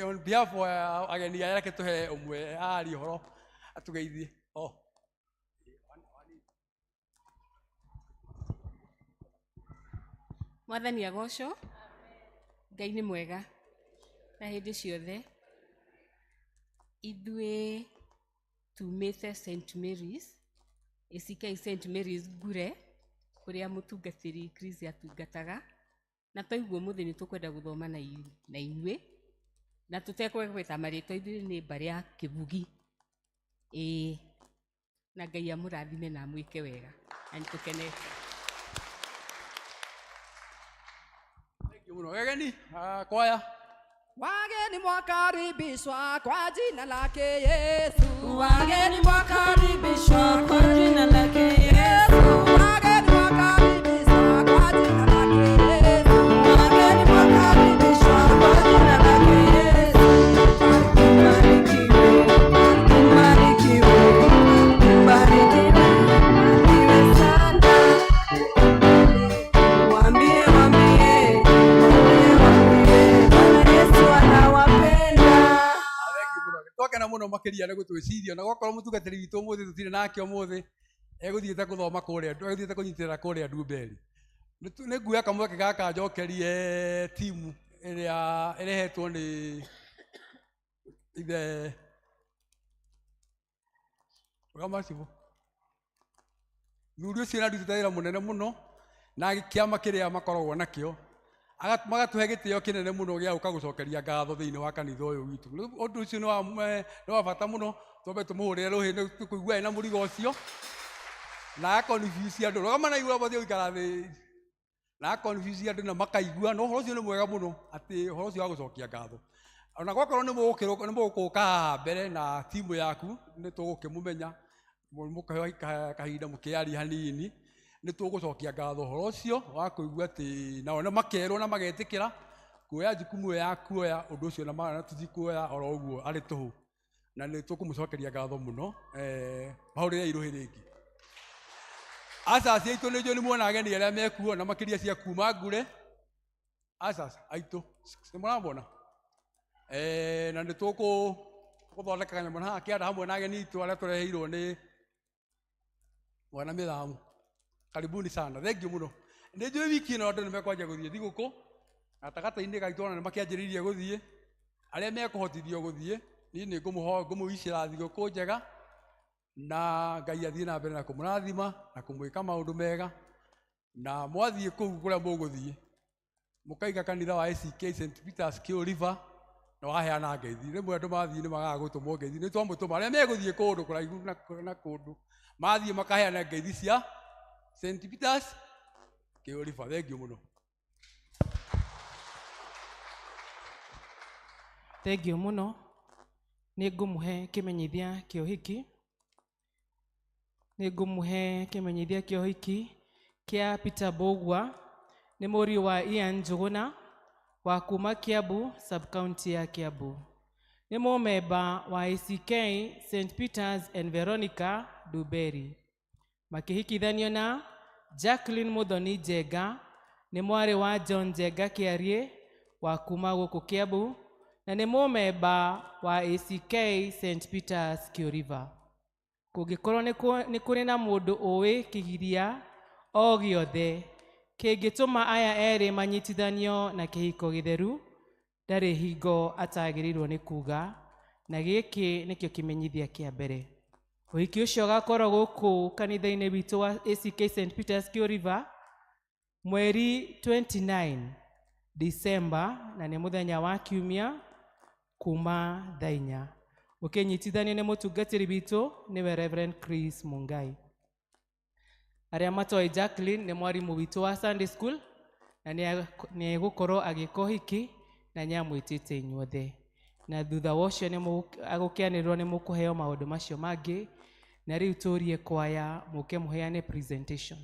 On behalf wa ageni aya reke tũhe ũmwe arie ũhoro atũgeithie. Mwathani agocwo. Ngai nĩ mwega na hĩndĩ ciothe. Ithuĩ tumĩte St Mary's, ACK St Mary's Ngure, kũrĩa mũtungatĩri Chris atungataga, na twaigua ũmũthĩ nĩ tũkwenda gũthoma na inyuĩ, na tũtekwenda marĩtwa ithuĩ nĩ mbarĩ ya Kĩbugi. Na Ngai amũrathime na mwĩke wega, na nĩ tũkenete. Wageni, kwaya. Wageni mwakaribishwa kwa jina lake Yesu. Wageni mwakaribishwa kwa jina lake Yesu. Wageni mwakaribishwa kwa jina lake Yesu. Wageni mwakaribishwa kwa jina lake Yesu. Mbarikiwe, mbarikiwe, mbarikiwe, mbarikiwe sana. Waambie, waambie, Bwana Yesu anawapenda. Twakena mũno makĩria nĩ gũtwĩciria, na gwakorwo mũtungatĩri witũ ũmũthĩ tũtirĩ nake ũmũthĩ, egũthiĩte gũthoma kũrĩa, egũthiĩte kũnyitĩrĩra kũrĩa Ndumberi. Nĩ nguoya kamweke gaka njokerie timu ĩrĩa ĩrehetwo nĩ ithe Rũgamacibo. Thuri ũcio ararutĩte wĩra mũnene mũno na kĩama kĩrĩa makoragwo nakĩo, magatũhe gĩtĩo kĩnene mũno gĩa gũka gũcokeria ngatho thĩinĩ wa kanitha ũyũ witũ. Ũndũ ũcio nĩ wa bata mũno, twambe tũmũhũrĩre rũhĩ nĩ tũkũigua ena mũrigo ũcio na akonfuse andũ. Rũgama na igũrũ abathiĩ gũikara thĩ na akonfuse andũ na makaigua, na ũhoro ũcio nĩ mwega mũno, atĩ ũhoro ũcio wa gũcokia ngatho. Ona gwakorwo nĩ mũgũka haha mbere na timu yaku nĩ tũgũkĩmũmenya, mũkaheo kahinda mũkĩaria hanini, nĩ tũgũcokia ngatho ũhoro ũcio wa kũigua atĩ nao nĩ makerwo na magetĩkĩra kuoya jukumu ya kuoya ũndũ ũcio na tũtikuoya oro ũguo arĩ tũhũ, na nĩ tũkũmũcokeria ngatho mũno. Mahũrĩre irũhĩ rĩngĩ. Acaci aitũ nĩ njũĩ nĩ muona ageni arĩa mekuo na makĩria cia kuma Ngure. Acaci aitũ nĩ mũramona, na nĩ tũgũthondeka kanyamũ haha kĩanda hamwe na ageni aitũ arĩa tũreheirwo nĩ mwana Mĩthamu. Karibuni sana, thengiũ mũno. Nĩ njũĩ wiki ĩno andũ nĩ mekwanjia gũthiĩ thigũkũ, gatagatĩ-inĩ gaitũ ona nĩ makĩanjĩrĩirie gũthiĩ, arĩa mekũhotithio gũthiĩ ni nä ngå må icä thigå kå njega na Ngai athiä na mbere na kå må rathima na kå mwä ka maå ndå mega na mwathiä kå u kå rä a må gå thiä må kaiga kanitha wa ACK St Peters Q River na waheana ngeithi rä mwe andå mathiä nä magaga gå tå mo ngeithi nä twamå tå ma arä a megå thiä kå ndå kå raihu na kå ndå mathiä makaheana ngeithi cia St Peters Q River. Thengiå må no. Thengio muno. Nĩ ngũmũhe kĩmenyithia kĩa ũhiki. Nĩ ngũmũhe kĩmenyithia kĩa ũhiki kĩa Peter Bogwa. Nĩ mũriũ wa Ian Njũgũna wa kuma Kiambu, sub-county ya Kiambu. Nĩ mũmemba wa ACK St Peters and Veronica Duberi. Makĩhikithanio na Jacqueline Muthoni Njenga. Nĩ mwarĩ wa John Njenga Kĩarie wa kuma gũkũ Kiambu. Na nĩ mũmemba wa ACK St Peters Q River. Kũngĩkorwo nĩ kũrĩ na mũndũ ũĩ kĩgiria o gĩothe kĩngĩtũma aya erĩ manyitithanio na kĩhiko gĩtheru, ndarĩ hingo atagĩrĩirwo nĩ kuga, na gĩkĩ nĩkĩo kĩmenyithia kĩa mbere. Ũhiki ũcio ũgakorwo gũkũ kanitha-inĩ witũ wa ACK St Peters Q River mweri 29 December, na nĩ mũthenya wa kiumia kuma thaa 4. Ũkĩnyitithanio nĩ mũtungatĩri witũ nĩwe Reverend Chris Mungai. Arĩa matoĩ Jacqueline nĩ mwarimũ witũ wa Sunday School na nĩ egũkorwo agĩka ũhiki na nĩamwĩtĩte inyuothe. Na thutha wocio agũkĩanĩrĩrwo nĩ mũkũheo maũndũ macio mangĩ, na rĩu tũrie kwaya mũke mũheane presentation.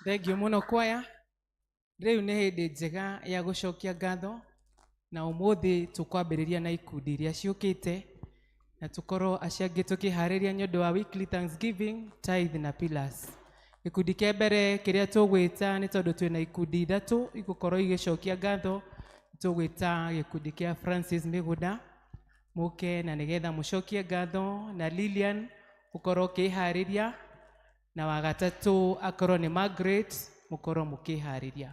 Thengio muno kwaya. Riu nĩ hĩndĩ njega ya gũcokia ngatho na ũmũthĩ tũkwambĩrĩria na ikundi iria ciũkĩte na tũkorwo acio angĩ tũkĩharĩria nĩ ũndũ wa weekly Thanksgiving, tithe na pillars. Gĩkundi kĩa mbere kĩrĩa tũgwĩta nĩ tondũ twĩna ikundi ithatũ igũkorwo igĩcokia ngatho, tũgwĩta gĩkundi kĩa Francis Mĩgũnda mũke na nĩgetha mũcokie ngatho, na Lilian ũkorwo ũkĩharĩria, na wa gatatũ akorwo nĩ Margaret mũkorwo mũkĩharĩria.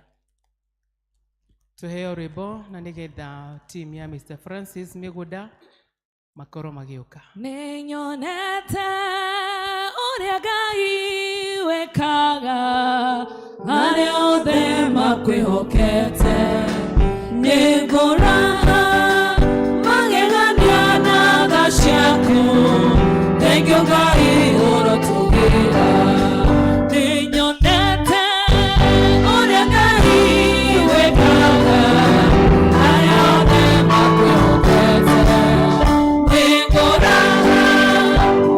Tuheo rwĩmbo na nĩgetha team ya Mr. Francis Mĩgũnda makorwo magĩũka. Nĩnyonete ũrĩa Ngai wekaga arĩa othe makwĩhokete, nĩngũraga magegania na tha ciaku, thengio Ngai ũrotũgĩra. Nĩnyonete ũrĩa Ngai wekaga arĩa othe makwĩhokete, nĩngũraga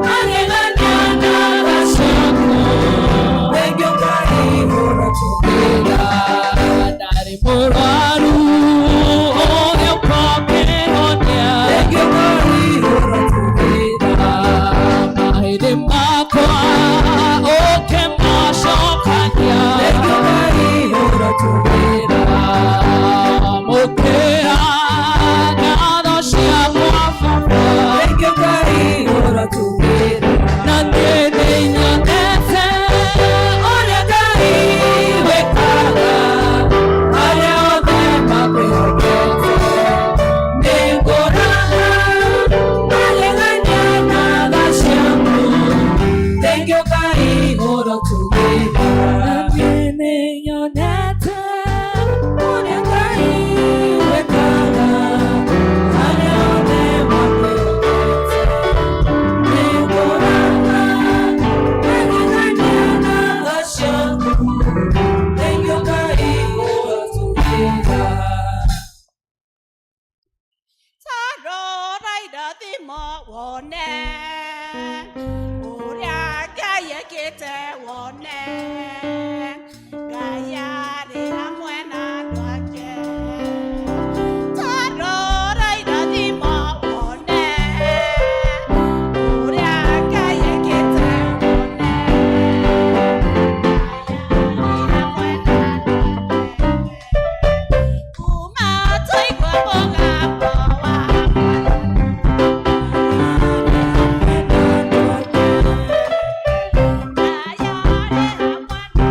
magegania na tha ciaku, thengio Ngai ũrotũgĩra. Ndarĩ mũrwaru ũgĩũka ũkĩhonia, thengio Ngai ũrotũgĩra. Mahĩndĩ makwa ũkĩmacokania, thengio Ngai ũrotũgĩra. Mũkĩra ngatho ciakwa Baba, thengio Ngai ũrotũgĩra. Na nĩnyonete ũrĩa Ngai wekaga arĩa othe makwĩhokete, nĩngũraga magegania na tha ciaku, thengio Ngai ũrotũgĩra. Nĩnyonete ũrĩa Ngai wekaga arĩa othe makwĩhokete, nĩngũraga magegania na tha ciaku, thengio Ngai ũrotũgĩra. Tarora irathimo wone ũrĩa Ngai ekĩte wone, Ngai arĩ hamwe na andũ ake. Tarora irathimo wone ũrĩa Ngai ekĩte wone, Ngai arĩ hamwe na andũ ake. Kuma tũigua mũgambo wa Ngai arĩ hamwe na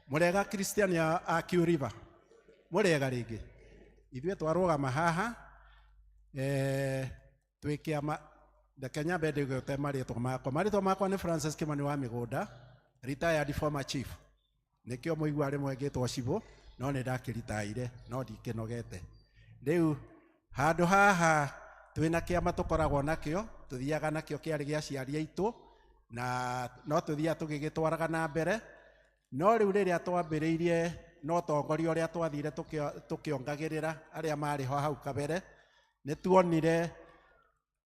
Murega Christian a Kiuriva. Murega rĩngĩ. Ithuĩ twarũgama haha twĩkĩama Kenya mbere gũte marĩtwa makwa nĩ Francis Kimani wa Mĩgũnda, retired former chief. Nĩkĩo mũigua rĩmwe ngĩtwo Cibũ, no nĩ ndakĩritaire, no ndikĩnogete. Rĩu handũ haha twĩna kĩama tũkoragwo nakĩo, tũthiaga nakĩo kĩarĩ gĩa aciari aitũ, na no tũthiaga tũgĩgĩtwaraga na mbere. No rĩu rĩrĩa twambĩrĩirie no tongoria ũrĩa twathire tũkĩongagĩrĩra arĩa marĩ ho hau kabere, nĩ tuonire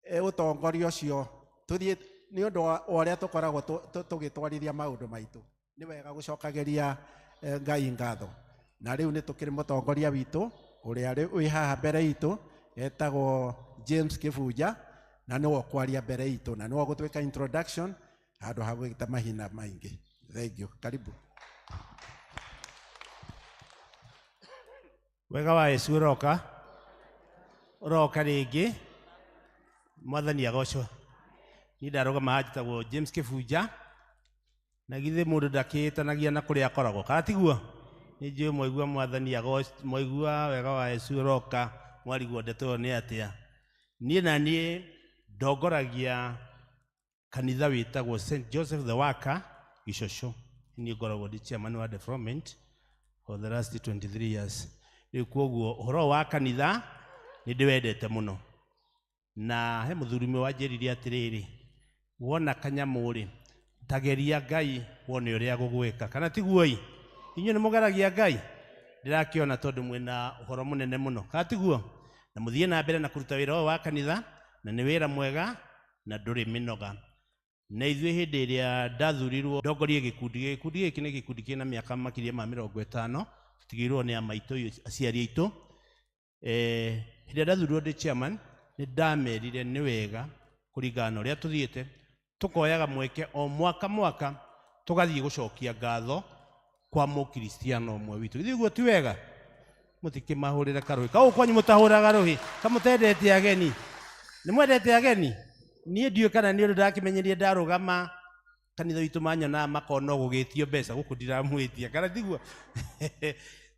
ũtongoria ũcio tũthiĩ nĩ ũndũ wa ũrĩa tũkoragwo tũgĩtwarithia maũndũ maitũ. Nĩ wega gũcokagĩria Ngai ngatho. Na rĩu nĩ tũkĩrĩ mũtongoria witũ ũrĩa wĩ haha mbere itũ etagwo James Kĩbunja, na nĩwe kwaria mbere itũ, na nĩwe gũtwĩka introduction handũ ha gwĩta mahina maingĩ. Thank you. Karibu. Wega wa Yesu uroka rĩngĩ, mwathani agocwo. Ni ndarũgama haha njĩtagwo James Kĩbunja, na githĩ mũndũ ndakĩĩtanagia na kũrĩa akoragwo, kana tiguo? Nĩ njũĩ mwaigua mwathani agocwo, mwaigua wega wa Yesu uroka, mwarigwo ndeto nĩ atĩa. Niĩ na niĩ ndongoragia kanitha wĩtagwo St. Joseph the Worker Gicũcũ. Niĩ ngoragwo ndĩ chairman wa development for the last 23 years. Rĩu kwoguo ũhoro wa kanitha nĩ ndĩwendete mũno. Na he mũthuri ũmwe wanjĩrire atĩrĩrĩ, wona kanyamũ rĩ, tageria Ngai wone ũrĩa gũgwĩka, kana tiguo-ĩ? Inyuĩ nĩ mũgeragia Ngai? Ndĩrakĩona tondũ mwĩna ũhoro mũnene mũno, kana tiguo? Na mũthiĩ na mbere na kũruta wĩra ũyũ wa kanitha, na nĩ wĩra mwega na ndũrĩ mĩnoga. Na ithuĩ hĩndĩ ĩrĩa ndathurirwo ndongorie gĩkundi gĩkĩ nĩ gĩkundi kĩna mĩaka makĩria ma 50, tũtigĩirwo nĩ amaitũ aciari aitũ. Hĩndĩ ĩrĩa ndathurirwo ndĩ chairman, nĩ ndamerire nĩ wega kũringana na ũrĩa tũthiĩte tũkoyaga mweke o mwaka tũgathiĩ gũcokia ngatho kwa mũkristiano ũmwe witũ. Githĩ ũguo ti wega? Mũtikĩmahũrĩre karũhi. Kau kwanyu mũtahũraga rũhi, kamũtendete ageni. Nĩ mwendete ageni? Niĩ ndiũĩ kana nĩ ũndũ ndakĩmenyerie ndarũgama kanitha witũ manyona makona gũgĩtio mbeca gũkũ ndiramwĩtia, kana tiguo?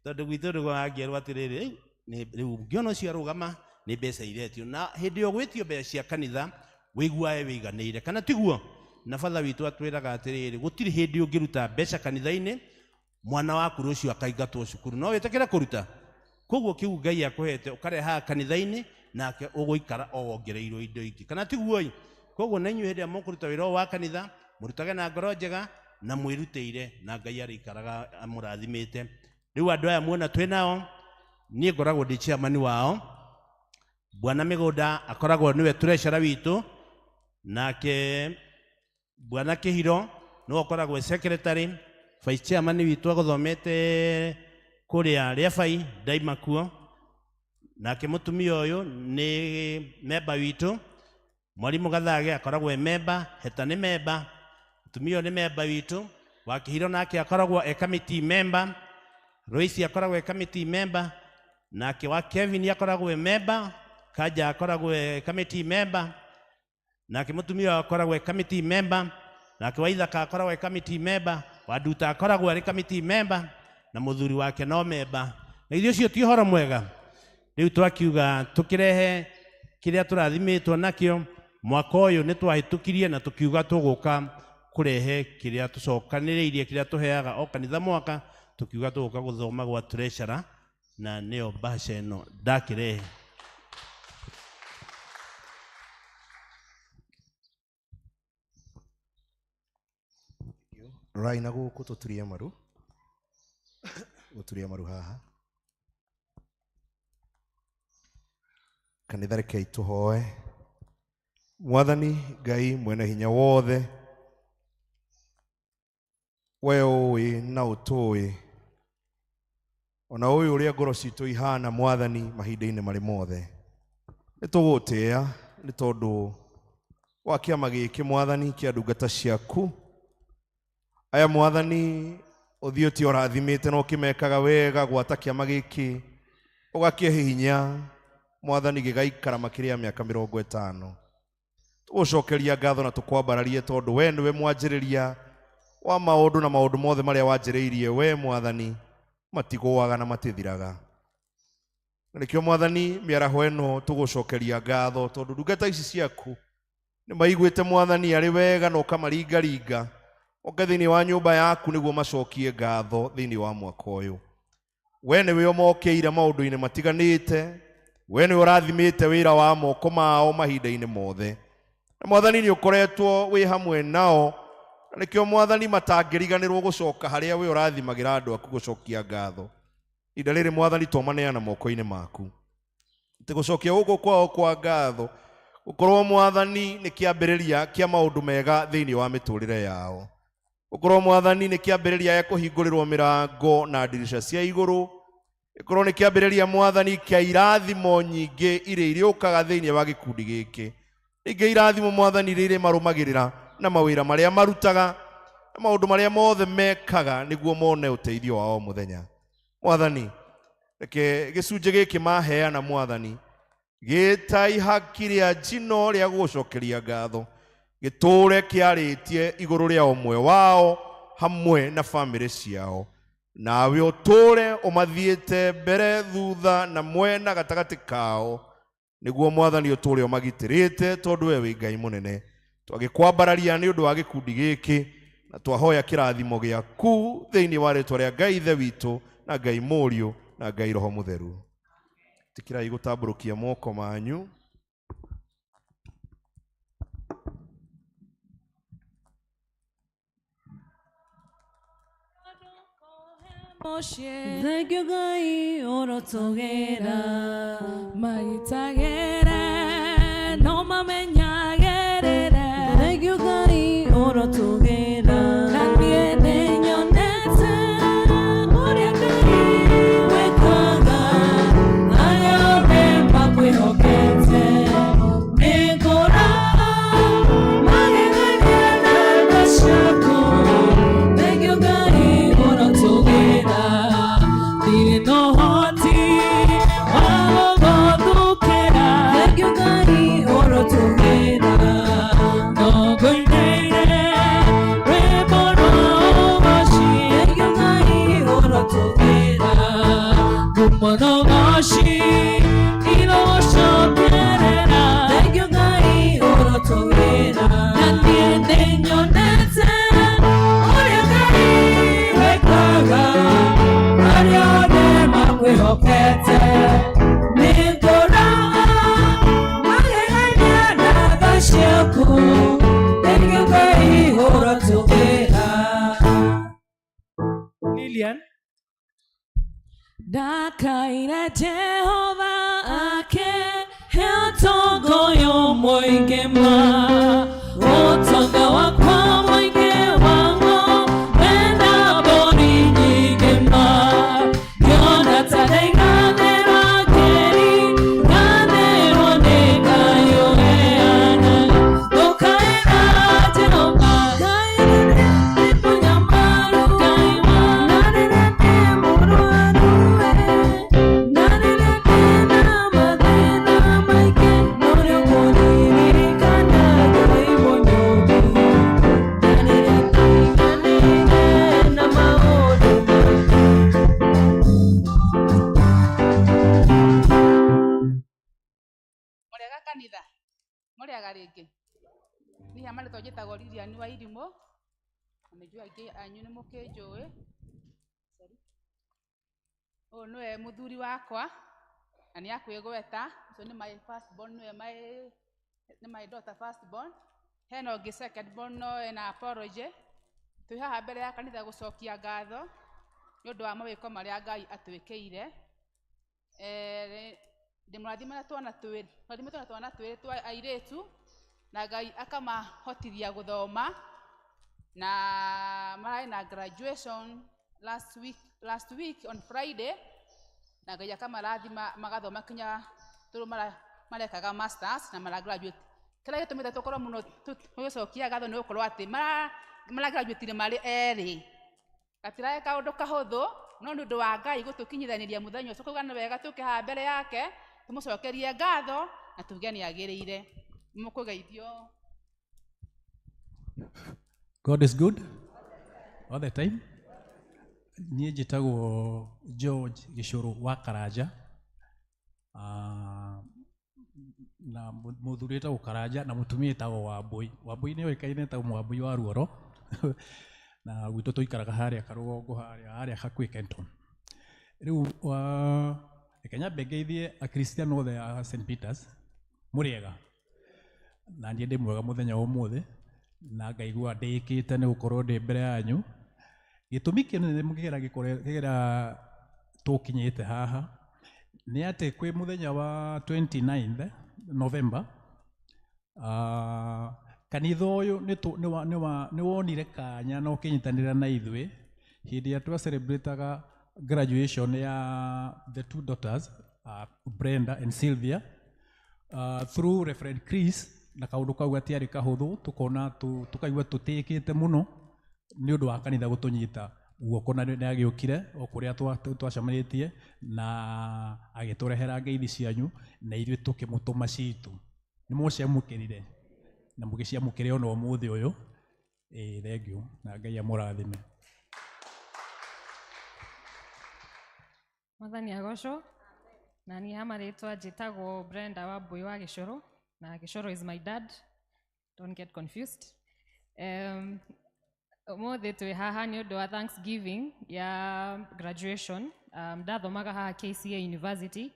Tondũ gwitũ nĩguo angĩerwo atĩrĩrĩ, rĩu ngĩona ũcio arũgama nĩ mbeca iretio, na hĩndĩ ĩyo gwĩtio mbeca cia kanitha wĩiguae wĩiganĩire, kana tiguo? Na batha witũ atwĩraga atĩrĩrĩ, gũtirĩ hĩndĩ ũngĩruta mbeca kanitha-inĩ mwana waku rũciũ akaingatwo cukuru, no wĩtĩkĩre kũruta? Koguo kĩu Ngai akũhete ũkareha kanitha-inĩ, nake ũgũikara o wongereirwo indo ingĩ, kana tiguo-ĩ? Koguo na inyuĩ hĩndĩ ĩrĩa mũkũruta wĩra ũyũ wa kanitha, mũrutage na ngoro njega na mwĩrutĩire, na Ngai arĩikaraga amũrathimĩte. Rĩu andũ aya muona twĩ nao, niĩ ngoragwo ndĩ chairman wao. Bwana Mĩgũnda akoragwo nĩwe treasurer witũ, nake Bwana Kĩhiro nĩwe akoragwo secretary. Vice chairman witũ agũthomete kũrĩa Rĩabai ndaima kuo, nake mũtumia ũyũ nĩ member witũ. Mwarimũ Gathage akoragwo member, Heta nĩ member, mũtumia ũyũ nĩ member witũ. Wa Kĩhiro nake akoragwo committee member, Royce akoragwo committee member, nake wa Kevin akoragwo member, Kaja akoragwo committee member, nake mũtumia akoragwo committee member, nake Waithaka akoragwo committee member, wa Nduta akoragwo arĩ committee member, na mũthuri wake no member. Na ithuĩ ũcio ti ũhoro mwega? Rĩu twakiuga tũkĩrehe kĩrĩa tũrathimĩtwo nakĩo mwaka ũyũ nĩ twahĩtũkirie, na tũkiuga tũgũka kũrehe kĩrĩa tũcokanĩrĩirie kĩrĩa tũheaga o kanitha mwaka, tũkiuga tũgũka gũthoma gwa treasurer, na nĩyo mbaca ĩno ndakĩrehe. Rai na gũkũ tũturie maru, gũturia maru haha. Kanitha rekei tũhoe. Mwathani Ngai mwene hinya wothe, we ũĩ na ũtũĩ ona ũyũ ũrĩa ngoro citũ ihana Mwathani mahinda-inĩ marĩ mothe. Nĩ tũgũtĩĩa nĩ tondũ wa kĩama gĩkĩ Mwathani kĩa ndungata ciaku. Aya Mwathani ũthiũti ũrathimĩte na ũkĩmekaga wega gwata kĩama gĩkĩ, ũgakĩhe hinya Mwathani gĩgaikara makĩria mĩaka 50. Tũgũcokeria ngatho na tũkwambararie tondũ we nĩwe mwanjĩrĩria wa maundu na maundu mothe maria wanjiriirie we Mwathani matigũaga na matithiraga. Nikio Mwathani miaraho eno tugucokeria ngatho tondu ndungata ici ciaku ni maiguite Mwathani ari wega na ukamaringaringa oke thiini wa nyumba yaku niguo macokie ngatho thiini wa mwaka uyu. We niwe omokeire maundu-ini matiganite, we niwe ũrathimĩte wĩra wa moko mao mahinda-inĩ mothe. Na Mwathani ni ukoretwo wi hamwe nao, na nikio Mwathani matangĩriganĩrwo gũcoka harĩa we ũrathimagira andũ aku gũcokia ngatho. Ihinda rĩrĩ Mwathani twamaneana moko-inĩ maku, atĩ gũcokia gũkũ kwao kwa ngatho gũkorwo Mwathani nĩ kĩambĩrĩria kĩa maũndũ mega thĩinĩ wa mĩtũrĩre yao. Gũkorwo Mwathani nĩ kĩambĩrĩria gĩa kũhingũrĩrwo mĩrango na ndirica cia igũrũ. Gũkorwo nĩ kĩambĩrĩria Mwathani kĩa irathimo nyingĩ iria irĩũkaga thĩinĩ wa gĩkundi gĩkĩ. Ningĩ irathimo Mwathani iria irĩmarũmagĩrĩra na mawĩra marĩa marutaga na maũndũ marĩa mothe mekaga nĩguo mone ũteithio wao mũthenya. Mwathani, reke gĩcunjĩ gĩkĩ maheana Mwathani gĩta ihaki rĩa njino rĩa gũcokeria ngatho gĩtũre kĩarĩtie igũrũ rĩa ũmwe wao hamwe na bamĩrĩ ciao. Nawe ũtũre ũmathiĩte mbere thutha na mwena gatagatĩ kao nĩguo Mwathani ũtũre ũmagitĩrĩte tondũ we wĩ Ngai mũnene. Twagĩkwambararia nĩ ũndũ wa gĩkundi gĩkĩ na twahoya kĩrathimo gĩaku thĩinĩ wa rĩĩtwa rĩa Ngai Ithe witũ na Ngai Mũriũ na Ngai Roho Mũtheru. Tikirai gũtambũrũkia moko manyu. Thank you, Ngai orotogera maitagere no mamenyagerere. Thank you, Ngai orotogera nandiene nyonete oria Ngai wekaga ayore makwihokete nikora magegania na mashako. Thank you, Ngai orotogera no hoti wagothukera. Thank you, Ngai orotogera no goineire reboro goshi. Thank you, Ngai orotogera gumono goshi iloshokerera. Thank you, Ngai orotogera nandiende nyonete oria Ngai wekaga arione makwihokete nikora magegania na gashiaku. Thank you, Ngai orotogera. Lilian. Ndakaire Jehova ake he ũtongoyo mũingĩ ma ũtonga wakwa mũingĩ wango wenda mbũri nyingĩ ma yona ta ndaiganĩrwo ngeri nganĩrwo nĩ Ngai ũheana ũkaĩra Jehova Ngai nĩ mũnyamaru Ngai wa nanene nĩ mũrũaru nanene na mathĩna maingĩ nũrĩ kũririkana Ngai mũnyũmbu nanene tũiganĩire na maũndũ Murega kanitha murega ringi ni hamwe twajitagwo Lilian wa Irimũ na nĩjua aingĩ anyu nĩ mũkĩnjũĩ. Ũyũ nĩwe mũthuri wakwa na nĩ akwĩgweta. Ũcio nĩ my first born, nĩ my daughter first born. Hena ũngĩ second born no ena apology. Twĩ haha mbere ya kanitha gũcokia ngatho nĩ ũndũ wa mawĩko marĩa Ngai atwĩkĩire. Ndĩmũrathime twana twĩrĩ twa airĩtu na Ngai akamahotithia gũthoma na mararĩ na graduation last week on Friday na Ngai akamarathima magathoma kinya tũrũ marekaga masters na mara graduate. Kĩrĩa gĩtũmĩte tũkorwo mũno tũgĩcokia ngatho nĩ gũkorwo atĩ mara graduate marĩ erĩ. Gatirarĩ kaũndũ kahũthũ no nĩ ũndũ wa Ngai gũtũkinyithanĩria mũthenya ũcio. Koguo nĩ wega tũke haha mbere yake tũmũcokerie ngatho na tuge nĩ agĩrĩire. Mũkũgeithio. God is good all the time. Niĩ njĩtagwo George Gĩcũrũ wa Karanja. Na mũthuri wĩtagwo Karanja na mũtumia wĩtagwo Wambui. Wambui nĩ oĩkaine ta Wambui wa Ruoro. Na gwitũ tũikaraga harĩa Karũgongo harĩa hakuhĩ Kenton. Rĩu reke nyambe ngeithie akristiano othe a St. Peters mũrĩega. Na niĩ ndĩ mwega mũthenya wa ũmũthĩ na ngaigua ndĩkĩte nĩ gũkorwo ndĩ mbere yanyu. Gĩtũmi kĩnene kĩgera tũkinyĩte haha nĩ atĩ kwĩ mũthenya wa 29 November kanitha ũyũ nĩ wonire kanya na ũkĩnyitanĩra na ithuĩ hĩndĩ ĩrĩa twa-celebrataga graduation ya the two daughters, Brenda and Sylvia, through Reverend Chris. Na kaundu kau gatiarĩ kahũthũ tukaigua tũtĩkĩte mũno nĩ ũndũ wa kanitha gũtũnyita guoko na nĩ agĩũkire o kũrĩa twacemanĩtie na agĩtũrehera ngeithi cianyu na ithuĩ tũkĩmũtũma citũ. Nĩ mũciamũkĩrire na mũgĩciamũkĩre ona ũmũthĩ ũyũ. Thengiũ na Ngai amũrathime. Mwathani agocwo. Na niĩ hamarĩtwa njĩtagwo Brenda Wambui wa Gĩcũrũ. Na Gĩcũrũ is my dad. Don't get confused. Ũmũthĩ twĩ haha nĩ ũndũ wa Thanksgiving ya graduation. Ndathomaga haha KCA University.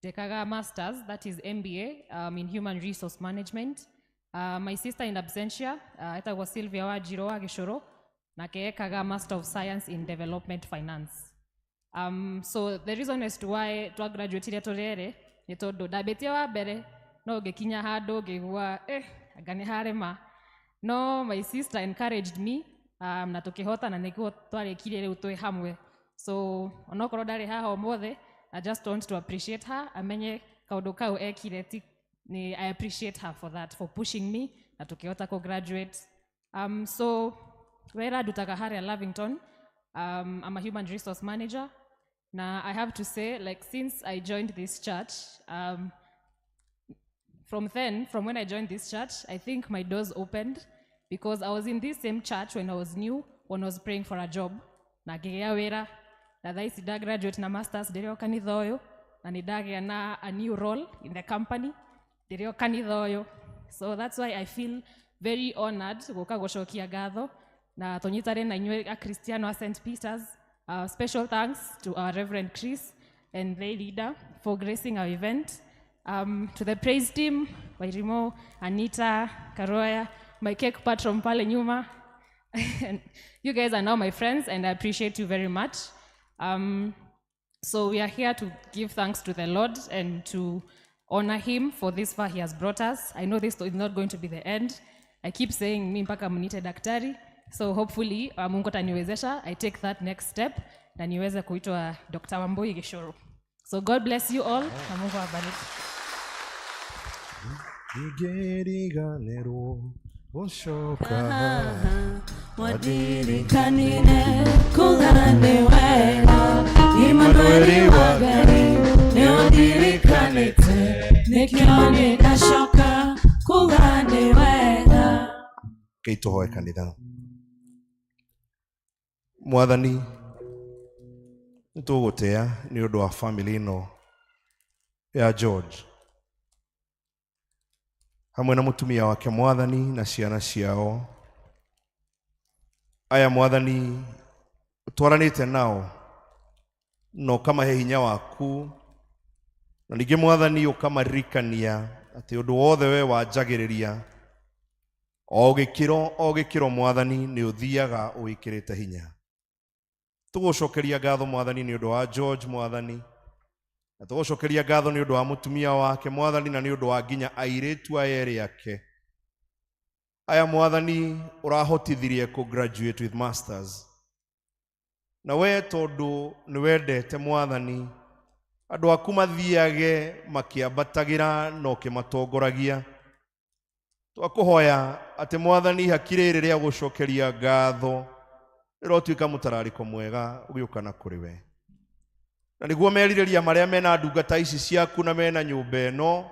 Ndekaga masters, that is MBA in Human Resource Management. My sister in absentia, etagwo Sylvia Wanjirũ wa Gĩcũrũ. Nake ekaga Master of Science in Development Finance. So the reason as to why twagraduatire tũrĩrĩ nĩ tondũ ndambĩtie wa mbere no ngĩkinya handũ ngĩigua anga nĩ harema. No my sister encouraged me na tũkĩhota na nĩguo twarĩkirie rĩu twĩ hamwe. So onokorwo ndarĩ haha ũmũthĩ, I just want to appreciate her. Amenye kaũndũ kau ekire I appreciate her for that, for pushing me na tũkĩhota kũ-graduate. So wĩra ndutaga harĩa Lavington. I'm a human resource manager. Now I have to say, like, since I joined this church, from when I joined this church, I think my doors opened because I was in this same church when I was new, when I was praying for a job. Na ngĩgĩa wĩra, na thaa ici graduate na masters ndĩrĩ o kanitha ũyũ, na nĩndagĩa na a new role in the company ndĩrĩ o kanitha ũyũ. So that's why I feel very honored gũka gũcokia ngatho na tũnyitane na inyuĩ akristiano a St. Peters. Special thanks to our Reverend Chris and lay leader for gracing our event. To the praise team, Wairimo, Anita, Karoya, my cake patron pale nyuma. You guys are now my friends and I appreciate you very much. So we are here to give thanks to the Lord and to honor him for this far he has brought us. I know this is not going to be the end. I keep saying mi mpaka mnite daktari. So hopefully Mungu ataniwezesha I take that next step na niweze kuitwa Dr. Wambui Gĩcũrũ. So God bless you all na Mungu awabariki. Igeriganĩrwo gũcoka Wadirikanine kugane wega Imanueli wa Ngai nĩũndirikanĩte nĩkĩo nĩndacoka kugane wega. Kei tũhoe kanitha. Mwathani nĩtũgũtĩa nĩ ũndũ wa family ĩno ya George hamwe na mũtumia wake Mwathani na ciana ciao. Aya Mwathani twaranĩte nao no kamahe hinya waku na ningĩ Mwathani ũkamaririkania atĩ ũndũ wothe we wanjagĩrĩria o gĩkĩro Mwathani nĩ ũthiaga ũwĩkĩrĩte hinya. Tũgũcokeria ngatho Mwathani nĩ ũndũ wa George Mwathani, na tũgũcokeria ngatho nĩ ũndũ wa mũtumia wake Mwathani na nĩ ũndũ wa nginya airĩtu aya erĩ ake. Aya Mwathani ũrahotithirie graduate with masters. Na we tondũ nĩ wendete Mwathani andũ aku mathiage makĩambatagĩra na ũkĩmatongoragia. Twakuhoya atĩ Mwathani hakiri rĩrĩa gũcokeria ngatho rĩrotuĩka mũtararĩko mwega ũgĩũkana kũrĩ we. Na nĩguo merirĩria marĩa mena ndungata ici ciaku na mena nyũmba ĩno,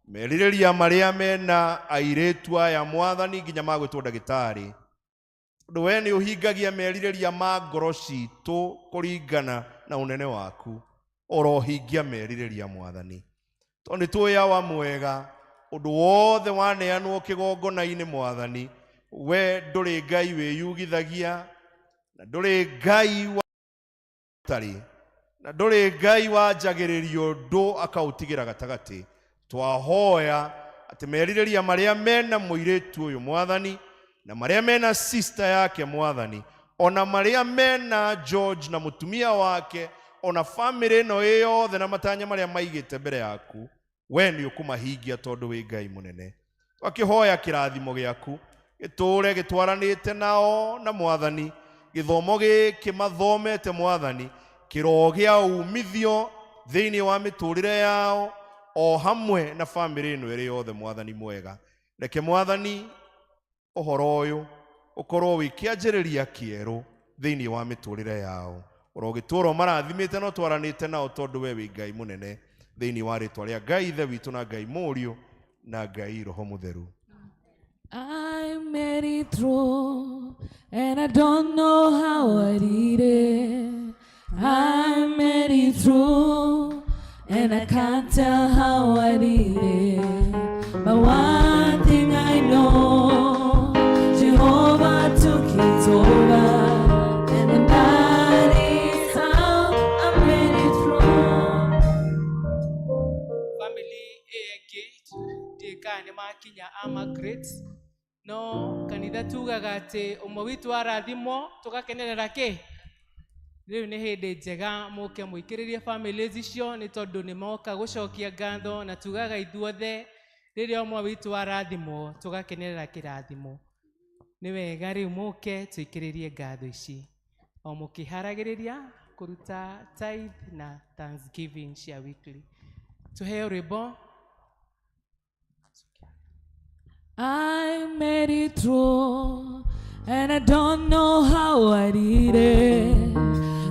merirĩria marĩa mena airĩtu aya Mwathani nginya magwĩtwo ndagĩtarĩ, Ũndũ we nĩ ũhingagia merirĩria ma ngoro citũ kũringana na ũnene waku. Orohingia merirĩria Mwathani. Tondũ nĩtũĩ awa mwega, ũndũ wothe waneanwo kĩgongona-inĩ Mwathani, we ndũrĩ Ngai wĩyugithagia, na ndũrĩ Ngai wa tari, na ndũrĩ Ngai wanjagĩrĩrio ũndũ akaũtigĩra gatagatĩ. Twahoya atĩ merirĩria marĩa mena mũirĩtu ũyũ Mwathani, na marĩa mena sister yake Mwathani, ona marĩa mena George na mũtumia wake, ona family ĩno yothe na matanya marĩa maigĩte mbere yaku, we nĩ ũkũmahingia tondũ wĩ Ngai mũnene. Twakĩhoya kĩrathimo gĩaku gĩtũũre gĩtwaranĩte nao na Mwathani, gĩthomo gĩkĩ mathomete Mwathani kĩrogĩa umithio thĩinĩ wa mĩtũrĩre yao, o hamwe na family ĩno ĩrĩ yothe Mwathani mwega. Reke Mwathani ũhoro ũyũ ũkorwo wĩ kĩanjĩrĩria kĩerũ thĩinĩ wa mĩtũrĩre yao. Ũrogĩtũũra marathimĩte na ũtwaranĩte nao tondũ we wĩ Ngai mũnene, thĩinĩ wa rĩtwa rĩa Ngai Ithe witũ na Ngai Mũriũ na Ngai Roho Mũtheru. I made it through, and I don't know how I did it. I made it through, and I can't tell how I did it. But one thing I know, Jehovah took it over, and that is how I made it through. Family AG, Dekani Makinya Margaret. No, kanitha tugaga atĩ ũmwe witũ arathimo tũgakenerera kĩ? Rĩu nĩ hĩndĩ njega mũke mũikĩrĩrie families icio nĩ tondũ nĩ moka gũcokia ngatho, na tugaga ithuothe rĩrĩa ũmwe witũ arathimo tũgakenerera kĩrathimo. Nĩ wega rĩu mũke tũikĩrĩrie ngatho ici, o mũkĩharagĩrĩria kũruta tithe na thanksgiving cia weekly. Tuheo rwĩmbo. I made it through, and I don't know how I did it.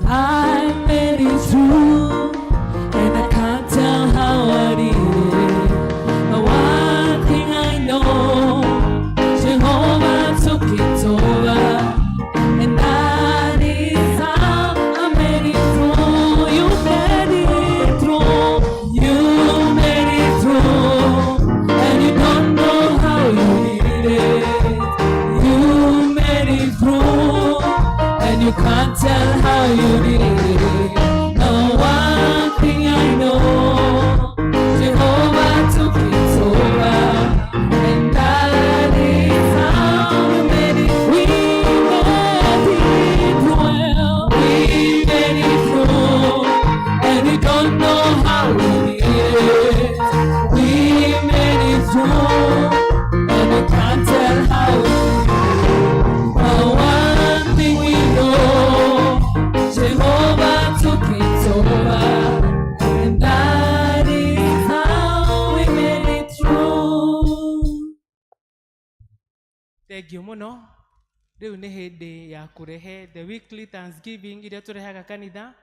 I made it through, and I can't tell how I did it. But one thing I know, Jehovah took it over, and that is how I made it through. You made it through, you made it through, and you don't know how you did it. You made it through, and you can't tell how you did it. Now one thing I know, Jehovah took it over, and that is how we made it. We made it through, we made it through, and we don't know how we did it. We made it through, and we can't tell how we did it. But one thing we know, Jehovah took it over, and that is how we made it through. Thank you muno. Rĩu nĩ hĩndĩ ya kũrehe the weekly thanksgiving iria tũrehaga kanitha,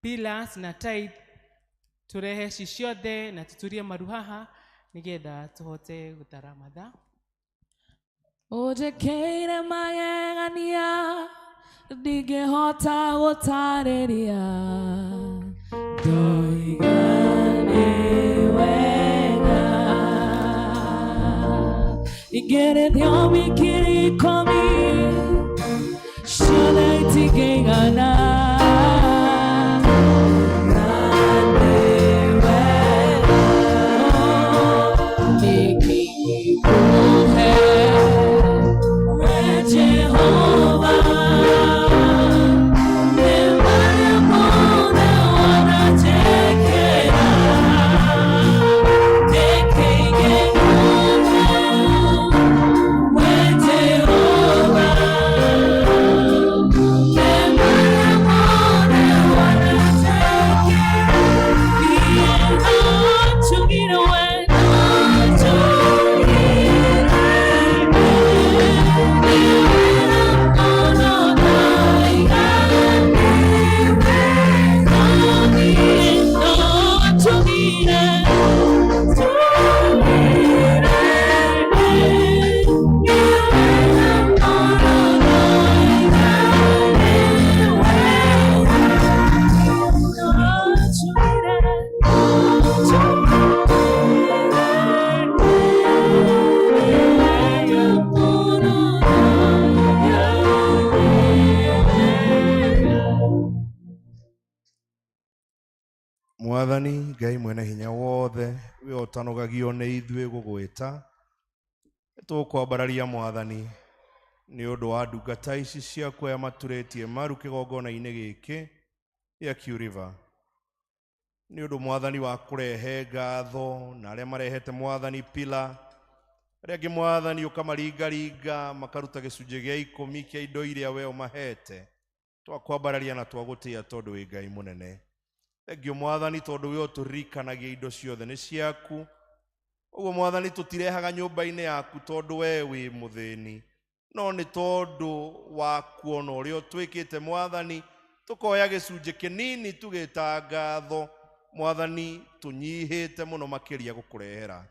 pillars na tithe tũrehe ci ciothe na tũturie maru haha nĩgetha tũhote gũtara mathaa. Ũnjĩkĩire magegania ndingĩhota gũtarĩria, ndoiga nĩ wega. Igererio mikirikomi ciothe itingĩigana. Jehovah Mwathani Ngai mwene hinya wothe we otanogagio nĩ ithuĩ gũgwĩta tũkwambararia Mwathani nĩ ũndũ wa ndungata ici ciaku aya maturĩtie maru kĩgongona-inĩ gĩkĩ gĩa Q River. Nĩ ũndũ Mwathani wa kũrehe ngatho na arĩa marehete Mwathani pila, arĩa angĩ Mwathani ũkamaringaringa makaruta gĩcunjĩ gĩa 10 kĩa indo iria we ũmahete. Twakwambararia na twagũtĩĩa tondũ wĩ Ngai mũnene. Thengio Mwathani tondũ we ũtũririkanagia indo ciothe nĩ ciaku. Ũguo Mwathani tũtirehaga nyũmba-inĩ yaku tondũ we wĩ mũthĩni, no nĩ tondũ wa kuona ũrĩa ũtwĩkĩte Mwathani, tũkoya gĩcunjĩ kĩnini tũgĩta ngatho. Mwathani tũnyihĩte mũno makĩria gũkũrehera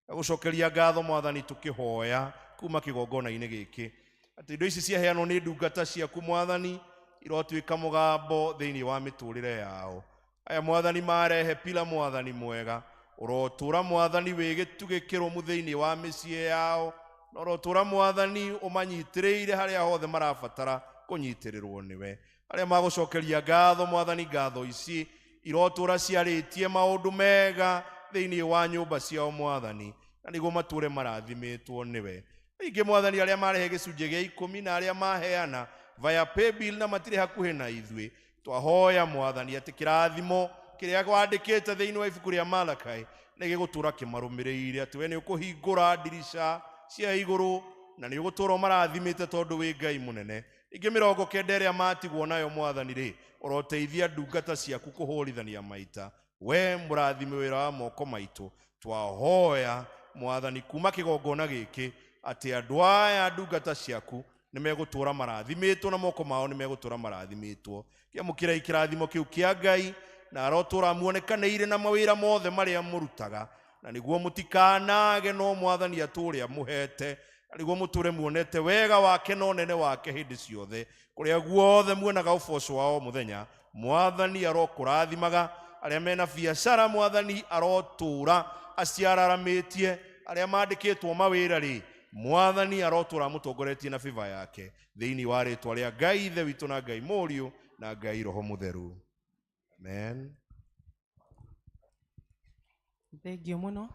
gũcokeria ngatho Mwathani tũkĩhoya kuma kĩgongona-inĩ gĩkĩ atĩ indo ici ciaheanwo nĩ ndungata ciaku Mwathani irotwĩka mũgambo thĩinĩ wa mĩtũrĩre yao. Aya Mwathani marehe pila Mwathani mwega, ũrotũra Mwathani wĩ gĩtugĩ kĩrũmu thĩinĩ wa mĩciĩ yao, na ũrotũra Mwathani ũmanyitĩrĩire harĩa hothe marabatara kũnyitĩrĩrwo nĩwe. Arĩa magũcokeria ngatho Mwathani, ngatho ici irotũra ciarĩtie maũndũ mega thĩinĩ wa nyũmba ciao Mwathani, na nĩguo matũre marathimĩtwo nĩwe. Ningĩ Mwathani arĩa marehe gĩcunjĩ gĩa 10 na arĩa maheana via paybill na matirĩ hakuhĩ na ithuĩ, twahoya Mwathani atĩ kĩrathimo kĩrĩa wandĩkĩte thĩinĩ wa ibuku rĩa Malakai nĩ gĩgũtũra kĩmarũmĩrĩire, atĩ we nĩ ũkũhingũra ndirica cia igũrũ na nĩ ũgũtũra ũmarathimĩte tondũ wĩ Ngai mũnene. Ingĩ 90 ĩrĩa matigwo nayo Mwathani rĩ, ũroteithia ndungata ciaku kũhũrithania maita. We mũrathime wĩra wa moko maitũ, twahoya Mwathani kuma kĩgongona gĩkĩ atĩ andũ aya ndungata ciaku nĩ megũtũra marathimĩtwo na moko mao nĩ megũtũra marathimĩtwo. Kĩamũkĩrai kĩrathimo kĩu kĩa Ngai na arotũra muonekanĩire na mawĩra mothe marĩa mũrutaga, na nĩguo mũtikanage no Mwathani atũre amũhete, na nĩguo mũtũre muonete wega wake na ũnene wake hĩndĩ ciothe kũrĩa guothe muonaga ũboco wao mũthenya. Mwathani arokũrathimaga arĩa mena biacara, Mwathani arotũra aciararamĩtie arĩa mandĩkĩtwo mawĩra rĩ, Mwathani arotũra mũtongoretie na favor yake thĩinĩ wa rĩtwa rĩa Ngai Ithe witũ na Ngai Mũriũ na Ngai Roho Mũtheru. Amen. Thengio mũno.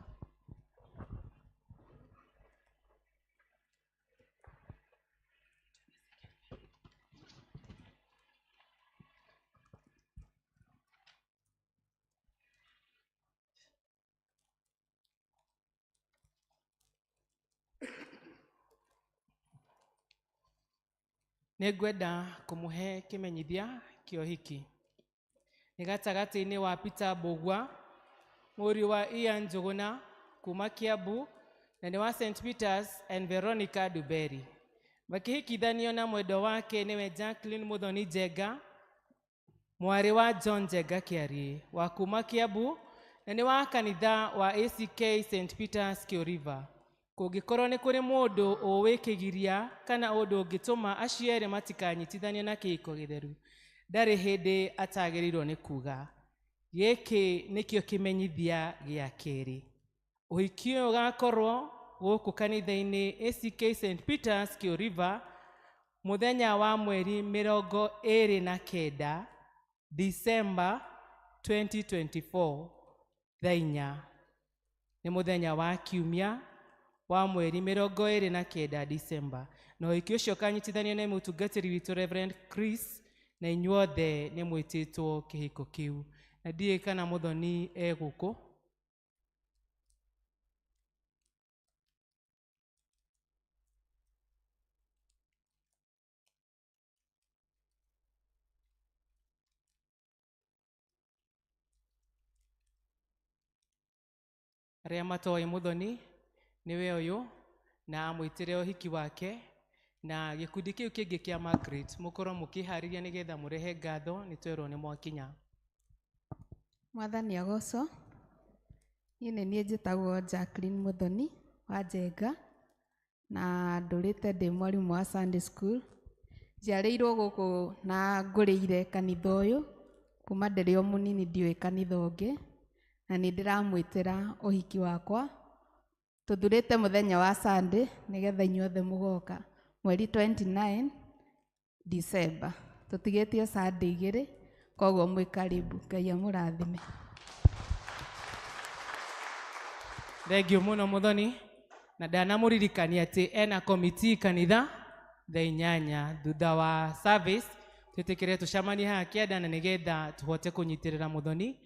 Nĩngwenda kũmũhe kĩmenyithia kĩa ũhiki. Nĩ gatagatĩ-inĩ wa Peter Mbũgua, mũriũ wa Ian Njũgũna kuma Kiambu, na nĩ wa St. Peters and Veronica Duberi. Makĩhikithanio na mwendwa wake nĩwe Jacqueline Muthoni Njenga, mwarĩ wa John Njenga Kĩarĩ wa kuma Kiambu, na nĩ wa kanitha wa ACK St. Peters Q River. Kũngĩkorwo nĩ kũrĩ mũndũ ũĩ kĩgiria kana ũndũ ũngĩtũma aciere matikanyitithanio na kĩhiko gĩtheru, ndarĩ hĩndĩ atagĩrĩirwo nĩ kuga. Gĩkĩ nĩkĩo kĩmenyithia gĩa kerĩ. Ũhiki ũyũ ũgakorwo gũkũ kanitha-inĩ ACK St. Peters Q River mũthenya wa mweri 29 December 2024 thaa 4. Nĩ mũthenya wa kiumia wa mweri 29 December. Na ũhiki ũcio ũkanyitithanio nĩ mũtungatĩri witũ Reverend Chris, na inyuothe nĩ mwĩtĩtwo kĩhiko kĩu. Na ndiĩ kana Muthoni gũkũ. Arĩa matoĩ Muthoni nĩwe ũyũ na amwĩtĩre ũhiki wake, na gĩkundi kĩu kĩngĩ kĩa Margaret mũkorwo mũkĩharĩria nĩgetha mũrehe ngatho, nĩ twerwo nĩ mwakinya. Mwathani agocwo. Niĩ nĩ niĩ njĩtagwo Jacqueline Muthoni wa Njenga, na ndũrĩte ndĩ mwarimũ wa Sunday school. Njiarĩirwo gũkũ na ngũrĩire kanitha ũyũ kuma ndĩrĩ o mũnini, ndiũĩ kanitha ũngĩ, na nĩ ndĩramwĩtĩra ũhiki wakwa. Tũthurĩte mũthenya wa Sunday nĩgetha inyuothe mũgoka mweri 29 December. Tũtigĩtie Sunday 2, koguo mwĩ karibu. Ngai amũrathime. Thengio muno muthoni na ndanamũririkania atĩ ena komiti kanitha thaa 8 thutha wa service twĩtĩkĩre tũcemanie haha kĩanda na nĩgetha tũhote kũnyitĩrĩra muthoni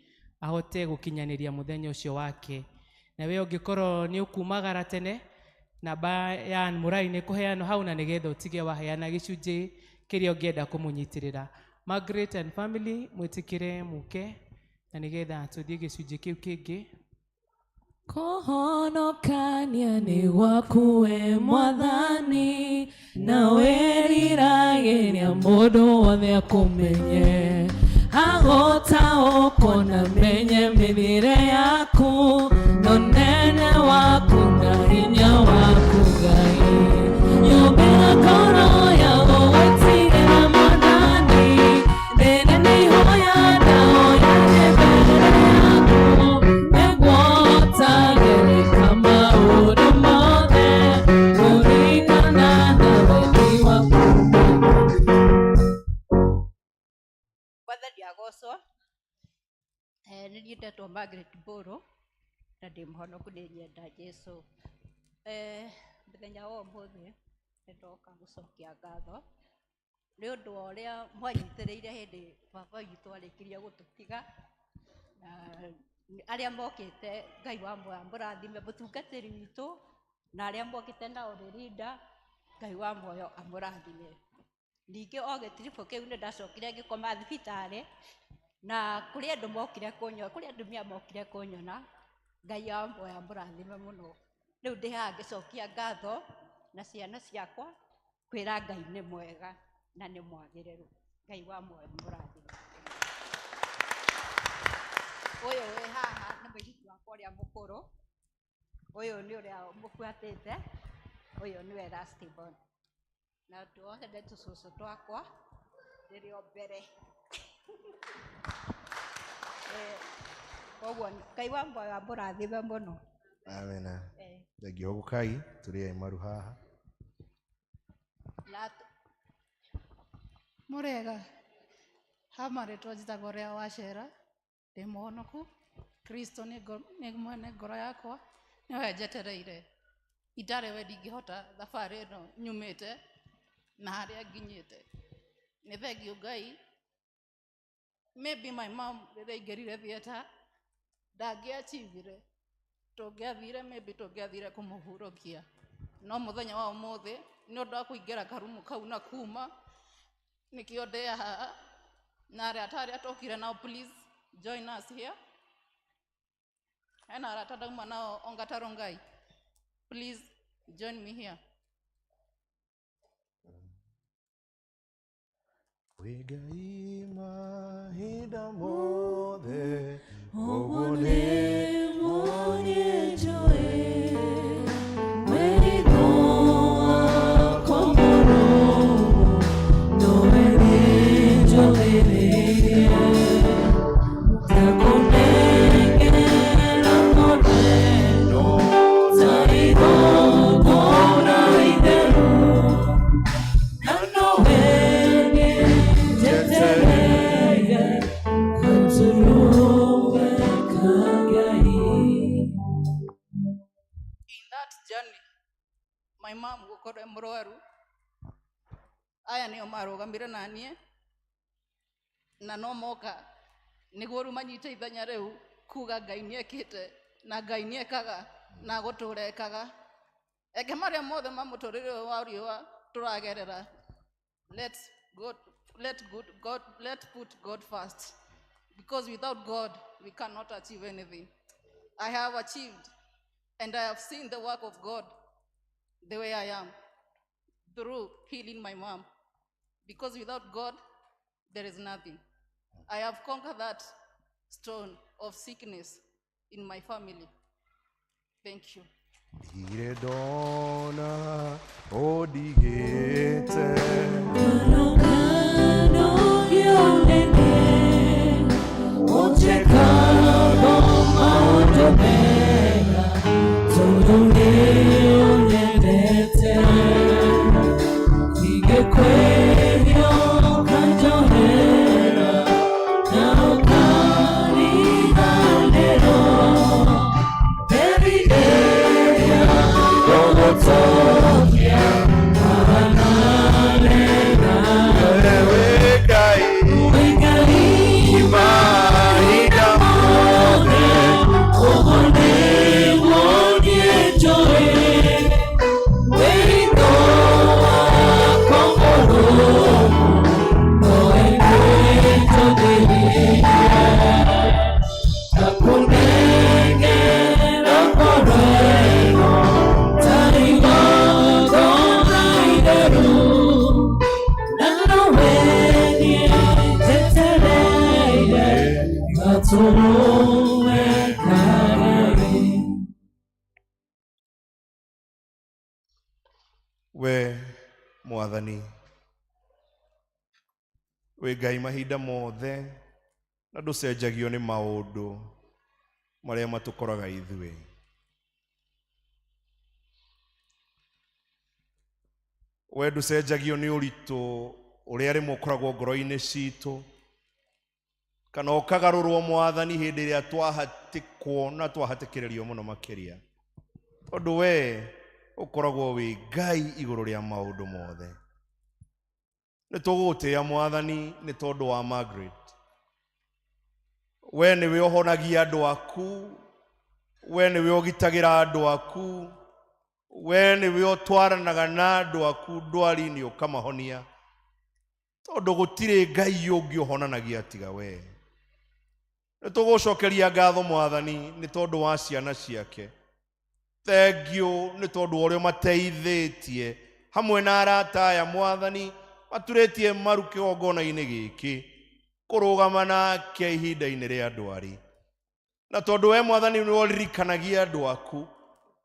ahote gũkinyanĩria mũthenya ũcio wake. Na we ũngĩkorwo nĩ ũkumagara tene namba ya Mũrai nĩ kũheanwo hau na nĩgetha ũtige waheana gĩcunjĩ kĩrĩa ũngĩenda kũmũnyitĩrĩra. Margaret and family mwĩtĩkĩre mũke na nĩgetha tũthiĩ gĩcunjĩ kĩu kĩngĩ. Kũhonokania nĩ gwaku we Mwathani, na wĩriragĩria mũndũ wothe akũmenye, agũtaũkwo na menye mĩthiĩre yaku, na ũnene waku na hinya waku Ngai. Nyũmbĩra ngoro ya gũgwĩtigĩra Mwathani, ndĩrĩ nĩ ihoya ndahoya mbere yaku, nĩguotagĩrĩka maũndũ mothe, kũringana na wendi waku. Mwathani agocwo. Nĩ niĩ ndetwo Margaret Mbũrũ na ndĩ mũhonoku nĩ nyenda Jesũ. Mũthenya wa ũmũthĩ nĩndoka gũcokia ngatho nĩ ũndũ wa ũrĩa mwanyitĩrĩire hĩndĩ baba witũ arĩkĩrie gũtũtiga, na arĩa mokĩte Ngai wa muoyo amũrathime, mũtungatĩri witũ na arĩa mokĩte na ũrĩrinda Ngai wa muoyo amũrathime. Ningĩ o gĩtiribũ kĩu nĩ ndacokire ngĩkoma thibitarĩ, na kũrĩ andũ mokire kũnyona, kũrĩ andumia mokire kũnyona, Ngai wa muoyo amũrathime mũno. Rĩu ndĩ haha ngĩcokia ngatho na ciana ciakwa kwĩra Ngai nĩ mwega na nĩ mwagĩrĩru. Ngai wa muoyo amũrathime. Ũyũ wĩ haha nĩ mũirĩtu wakwa ũrĩa mũkũrũ, ũyũ nĩ ũrĩa mũbuatĩte, ũyũ nĩwe last born, na tuothe nĩ tũcũcũ twakwa ndĩrĩ o mbere. Koguo Ngai wa muoyo amũrathime mũno. Amena. Thengio gũkai tũrĩ maru haha. Mũrega hamarĩtwo njĩtagwo Rĩa Wacera, ndĩ mũhonoku. Kristo nĩ mwene ngoro yakwa, nĩwe njetereire. Itarĩ we ndingĩhota thabarĩ ĩno nyumĩte na harĩa nginyĩte. Nĩ thengio Ngai. Maybe my mom rĩrĩa ingĩrire theater ndangĩachivire, tũngĩathire maybe tũngĩathire kũmũhurũkia, no mũthenya wa ũmũthĩ nĩ ũndũ wa kũingĩra karumu kau na kuma nĩkĩo ndĩ haha, na arĩa atarĩ atokire nao please join us here. Hena arata ndauma nao Ongata Rongai, please join me here. Wĩ Ngai mahinda mothe, ũguo nĩguo niĩ njũĩ, wĩrĩtwo wakwa mũrũmu, nowe nĩnjũthĩrĩirie, ta kũnengera mũtheno, ta igongona itheru, na nowe my mom gũkorwo mũrwaru, aya nĩo marũgamire na niĩ na no moka nĩguo rĩu manyite ithenya rĩu kuga Ngai nĩekĩte na Ngai nĩekaga na gũtũũra ekaga. Eke marĩa mothe ma mũtũrĩre ũyũ wa riũa tũragerera, let's put God first, because without God we cannot achieve anything. I have achieved and I have seen the work of God the way I am through healing my mom, because without God there is nothing. I have conquered that stone of sickness in my family. Thank you. Ire dona odigete Kano yonene Ochekabo maondo mega Todone onedete Igekweyo kanjohera Na okari galero Every day we Mwathani we Ngai mahinda mothe na nducenjagio nĩ maũndũ marĩa matũkoraga ithuĩ. We nducenjagio nĩ ũritũ ũrĩa rĩmwe ũkoragwo ngoro-inĩ citũ, kana ũkagarũrwo Mwathani hĩndĩ ĩrĩa twahatĩkwo na twahatĩkĩrĩrio mũno makĩria, tondũ we ũkoragwo wĩ Ngai igũrũ rĩa maũndũ mothe. Nĩ tũgũgũtĩĩa Mwathani nĩ tondũ wa Margaret. We nĩwe ũhonagia andũ aku, we nĩwe ũgitagĩra andũ aku, we nĩwe ũtwaranaga na andũ aku ndwari-inĩ ũkamahonia, tondũ gũtirĩ Ngai ũngĩ ũhonanagia tiga we. Nĩ tũgũcokeria ngatho Mwathani nĩ tondũ wa ciana ciake. Thengiũ nĩ tondũ wa ũrĩa mateithĩtie hamwe na arata aya Mwathani maturĩtie maru kĩgongona-inĩ gĩkĩ kũrũgama nake ihinda-inĩ rĩa ndwari. Na tondũ we Mwathani nĩ ũririkanagia andũ aku,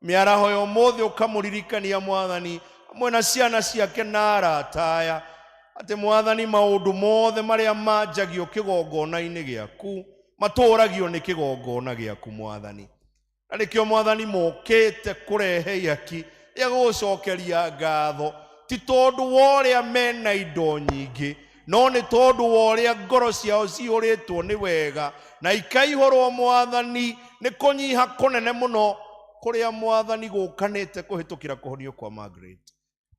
mĩaraho ya ũmũthĩ ũkamũririkania Mwathani hamwe na ciana ciake na arata aya, atĩ Mwathani maũndũ mothe marĩa manjagio kĩgongona-inĩ gĩaku matũragio nĩ kĩgongona gĩaku Mwathani. Na nĩkĩo Mwathani mokĩte kũrehe ihaki rĩa gũgũcokeria ngatho, ti tondũ wa ũrĩa mena indo nyingĩ, no nĩ tondũ wa ũrĩa ngoro ciao cihũrĩtwo nĩ wega na ikaihũrwo Mwathani nĩ kũnyiha kũnene mũno kũrĩa Mwathani gũkanĩte kũhĩtũkĩra kũhonio kwa Margaret.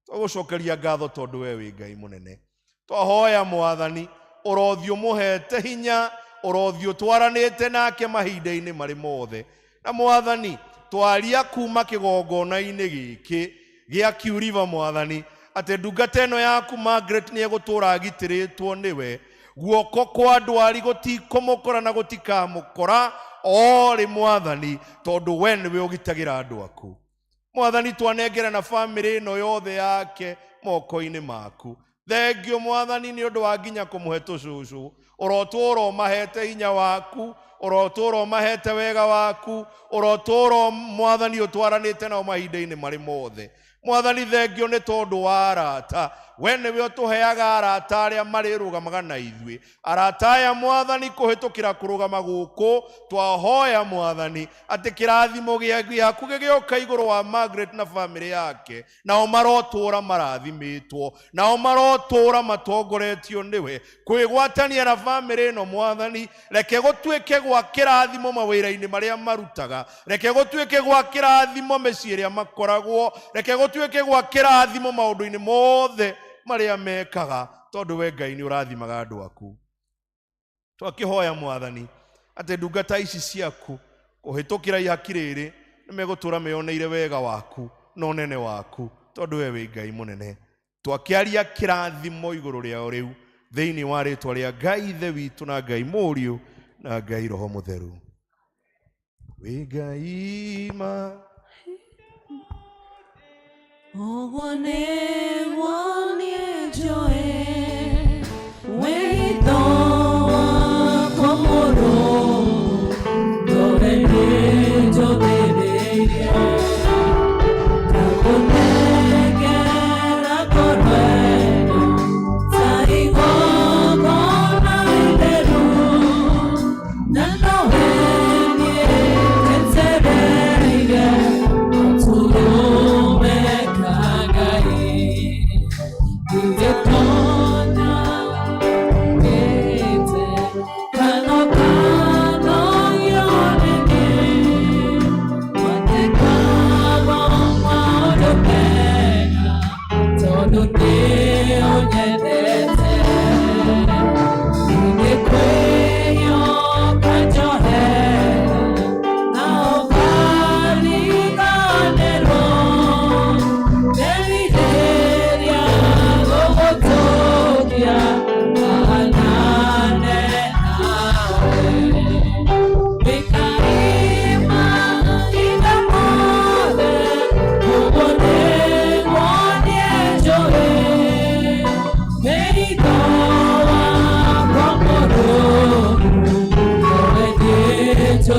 Tũgũcokeria ngatho tondũ we wĩ Ngai mũnene. Twahoya Mwathani ũrothi ũmũhete hinya, ũrothi ũtwaranĩte nake mahinda-inĩ marĩ mothe. Na Mwathani twaria kuma kĩgongona-inĩ gĩkĩ gĩa Kiu River Mwathani, atĩ ndungata ĩno yaku Margaret nĩ egũtũra agitĩrĩtwo nĩwe, guoko kwa ndwari gũtikũmũkora na gũtikamũkora orĩ Mwathani, tondũ we nĩwe ũgitagĩra andũ aku. Mwathani twanengera na bamĩrĩ ĩno yothe yake moko-inĩ maku. Thengiũ Mwathani nĩ ũndũ wa nginya kũmũhe tũcũcũ, ũrotũra ũmahete hinya waku, ũrotũra ũmahete wega waku, ũrotũra Mwathani ũtwaranĩte nao mahinda-inĩ marĩ mothe. Mwathani thengiũ nĩ tondũ wa arata, we nĩwe ũtũheaga arata arĩa marĩrũgamaga na ithuĩ. Arata aya Mwathani kũhĩtũkĩra kũrũgama gũkũ twahoya Mwathani atĩ kĩrathimo gĩaku gĩgĩũka igũrũ wa Margaret na bamĩrĩ yake, nao marotũra marathimĩtwo, nao marotũra matongoretio nĩwe. Kwĩgwatania na bamĩrĩ ĩno Mwathani, reke gũtuĩke gwa kĩrathimo mawĩra-inĩ marĩa marutaga, reke gũtuĩke gwa kĩrathimo mĩciĩ ĩrĩa makoragwo, reke gũtuĩke gwa kĩrathimo maũndũ-inĩ mothe marĩa mekaga, tondũ we Ngai nĩ ũrathimaga andũ aku. Twakĩhoya Mwathani atĩ ndungata ici ciaku kũhĩtũkĩra ihaki rĩrĩ nĩ megũtũra meyoneire wega waku na ũnene waku, tondũ we wĩ Ngai mũnene. Twakĩaria kĩrathimo igũrũ rĩao rĩu thĩinĩ wa rĩtwa rĩa Ngai Ithe witũ na Ngai Mũriũ na Ngai Roho Mũtheru. Wĩ Ngai May God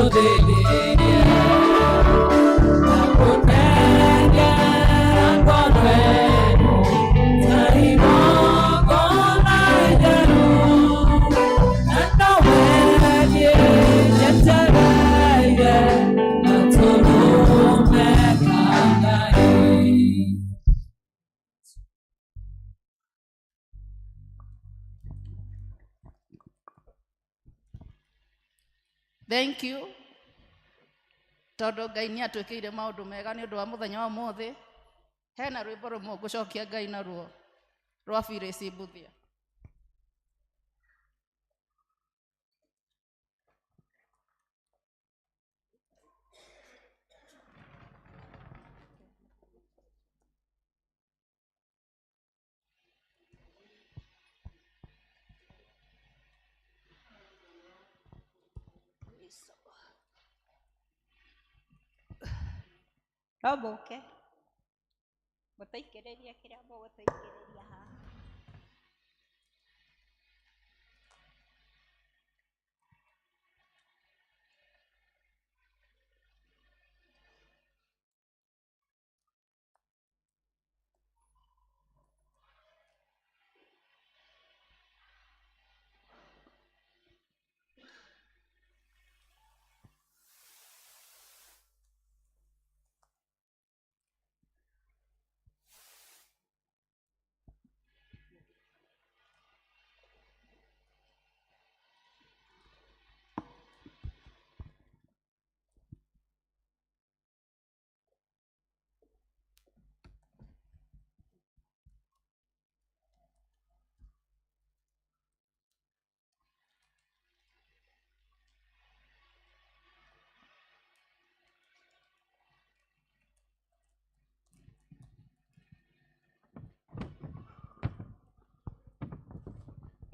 gũthĩrĩrie na kũnengera ngoro ĩno ta igongona itheru na no wendie njetereire matũrũme ka Ngai. Thank you. Tondũ Ngai nĩ atwĩkĩire maũndũ mega nĩ ũndũ wa mũthenya wa ũmũthĩ. Hena rwĩmbo rũmwe ngũcokia Ngai naruo rwa Phyllis Mbuthia. No mũke mũtaikĩrĩria kĩrĩa mũgũtaikĩrĩria haha.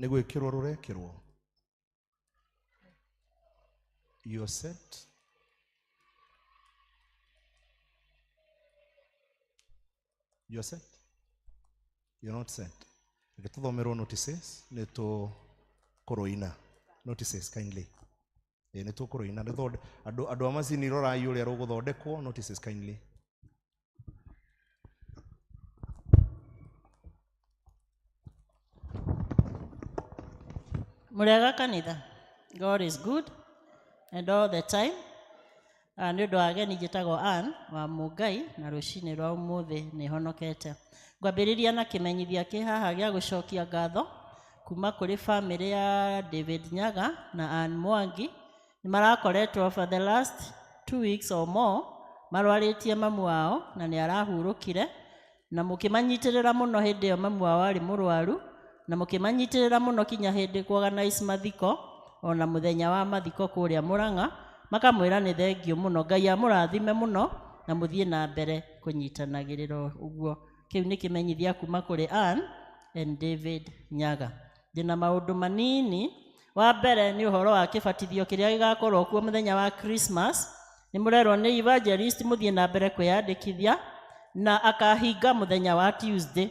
nĩ gwĩkĩrwo rũrekĩrwo. You're set. You're set. You're not set. Reke tũthomerwo notices nĩ tũkũrũina. Notices kindly. Nĩ tũkũrũina. Andũ a macini rorai ũrĩa rũgũthondekwo. Notices kindly. Murega kanitha. God is good and all the time. Nĩ ũndũ wa ageni njĩtagwo Ann wa Mũngai na rũcinĩ rwa ũmũthĩ nĩ honokete. Ngwambĩrĩria na kĩmenyithia kĩ haha gĩa gũcokia ngatho kuma kũrĩ family ya David Nyaga na Ann Mwangi. Nĩ marakoretwo for the last 2 weeks or more marwarĩtie mamu wao na nĩ arahurũkire na mũkĩmanyitĩrĩra mũno hĩndĩ ĩyo mamu wao arĩ mũrwaru na mũkĩmanyitĩrĩra mũno kinya hĩndĩ kuorganize mathiko ona mũthenya wa mathiko kũrĩa Mũrang'a makamwĩra nĩ thengio mũno. Ngai amũrathime mũno na mũthiĩ na mbere kũnyitanagĩrĩra ũguo. Kĩu nĩ kĩmenyithia kuma kũrĩ Ann and David Nyaga. Ndĩna maũndũ manini. Wa mbere nĩ ũhoro wa kĩbatithio kĩrĩa gĩgakorwo kuo mũthenya wa Christmas. Nĩ mũrerwo nĩ evangelist mũthiĩ na mbere kwĩyandĩkithia na akahinga mũthenya wa Tuesday.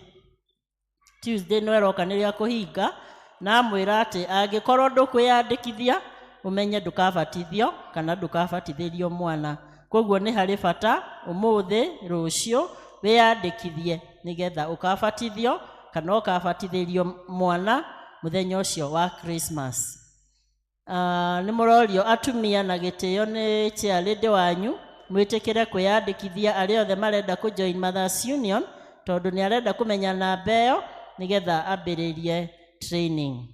Tuesday no eroka nĩ rĩa kũhinga na amwĩra atĩ angĩkorwo ndũkwĩyandĩkithia umenye ndũkabatithio kana ndũkabatithĩrio mwana. Koguo nĩ harĩ bata ũmũthĩ rũciũ wĩyandĩkithie nĩgetha ũkabatithio kana ũkabatithĩrio mwana mũthenya ũcio wa Christmas. Nĩ mũrorio atumia na gĩtĩo nĩ chairlady wanyu mwĩtĩkĩre kwĩyandĩkithia arĩa othe marenda kũjoin Mothers Union tondũ nĩ arenda kũmenya namba ĩyo nĩgetha ambĩrĩrie training.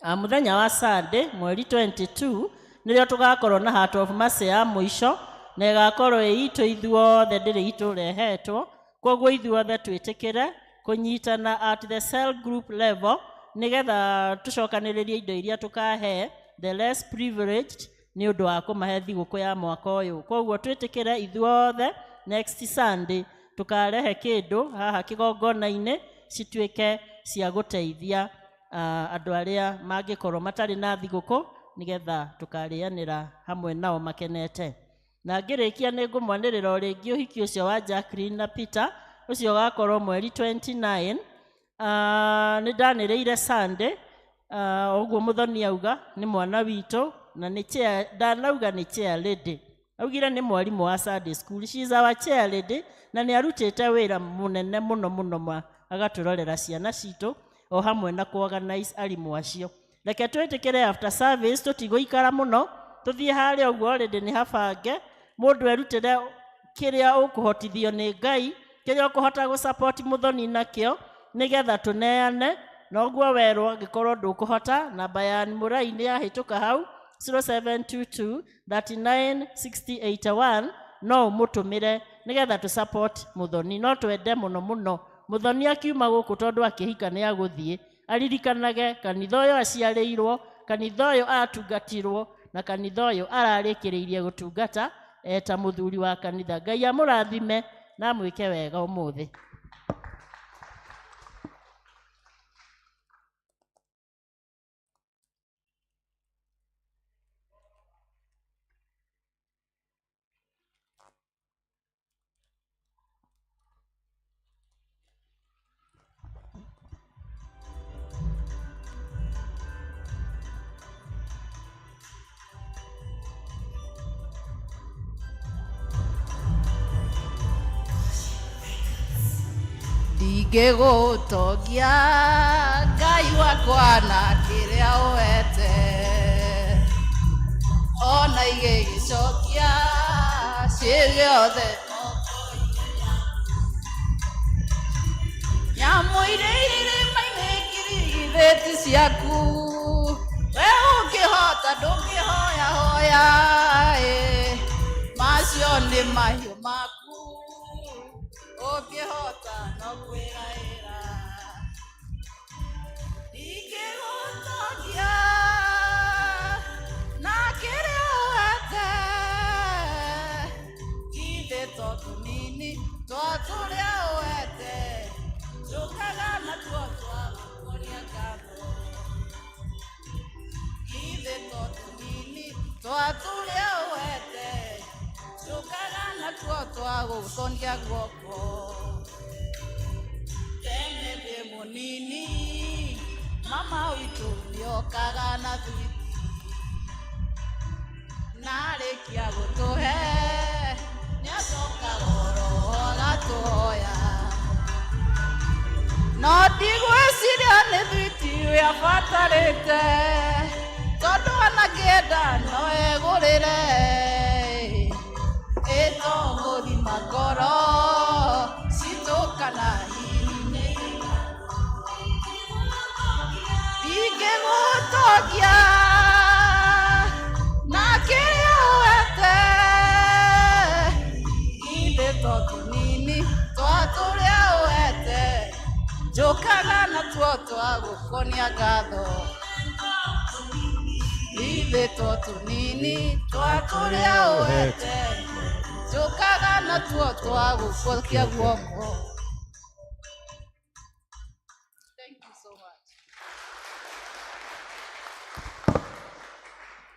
Mũthenya wa Sunday mweri 22 nĩrĩo tũgakorwo na heart of mercy ya mũico na ĩgakorwo itũ ithuothe ndĩrĩ itũrehetwo. Koguo ithuothe twĩtĩkĩre kũnyitana at the cell group level nĩgetha tũcokanĩrĩrie indo iria tũkahe the less privileged nĩ ũndũ wa kũmahe thigũkũ ya mwaka ũyũ. Koguo twĩtĩkĩre ithuothe next Sunday tũkarehe kĩndũ haha kĩgongona-inĩ cituĩke cia gũteithia andũ arĩa mangĩkorwo matarĩ na thigũkũ nĩgetha tũkarĩanĩra hamwe nao makenete. Na ngĩrĩkia nĩ ngũmwanĩrĩra o rĩngĩ ũhiki ũcio wa Jacqueline na Peter ũcio ũgakorwo mweri 29. Nĩ ndanĩrĩire Sunday ũguo mũthoni auga nĩ mwana witũ na nĩ chair ndanauga nĩ chair lady augire nĩ mwarimu wa Sunday school. She is our chair lady na nĩ arutĩte wĩra mũnene mũno agatũrorera ciana citũ o hamwe na kuorganize arimũ acio. Reke twĩtĩkĩre after service tũtigũikara mũno, tũthiĩ harĩa ũguo already nĩ habange, mũndũ erutĩre kĩrĩa ũkũhotithio nĩ Ngai, kĩrĩa ũkũhota gũsupport mũthoni nakĩo nĩgetha tũneane. Na ũguo werwo angĩkorwo ndũkũhota, namba ya Mũrai nĩ yahĩtũka hau 0722 39 6081 no mũtũmĩre nĩgetha tũsupport mũthoni. No twende mũno mũthoni akiuma gũkũ tondũ akĩhika nĩ agũthiĩ aririkanage kanitha ũyũ aciarĩirwo, kanitha ũyũ atungatirwo na kanitha ũyũ ararĩkĩrĩirie gũtungata eta mũthuri wa kanitha. Ngai amũrathime na mwĩke wega ũmũthĩ. Ndingĩgũtongia Ngai wakwa na kĩrĩa wete, ona igĩgĩcokia ciothe nyamũ iria irĩma-inĩ ngirigithĩti ciaku, we ũngĩhota ndũngĩhoya macio nĩ mahiũ maku, ũngĩhota no kwĩraĩra. Ndingĩgũtongia na kĩrĩa wete, githĩ to tũnini twa tũrĩa wete, njũkaga natuo twa gũkũria ngatho. Githĩ to tũnini twa tũrĩa wete, njũkaga natuo twa gũconia guoko. Tene ndĩ mũnini mama witũ nĩokaga na thwiti, narĩkia gũtũhe nĩacokaga oro agatũhoya. No ndigwĩciria nĩ thwiti yabatarĩte, tondũ anakĩenda no egũrĩre ĩto gũthima ngoro citũ kana hihi-inĩ. Ndingĩgũtongia na kĩrĩa wete, githĩ to tũnini twa tũrĩa wete, njũkaga natuo twa gũkũnia ngatho. Githĩ to tũnini twa tũrĩa wete, njũkaga natuo twa gũcokia guoko. Thank you so much.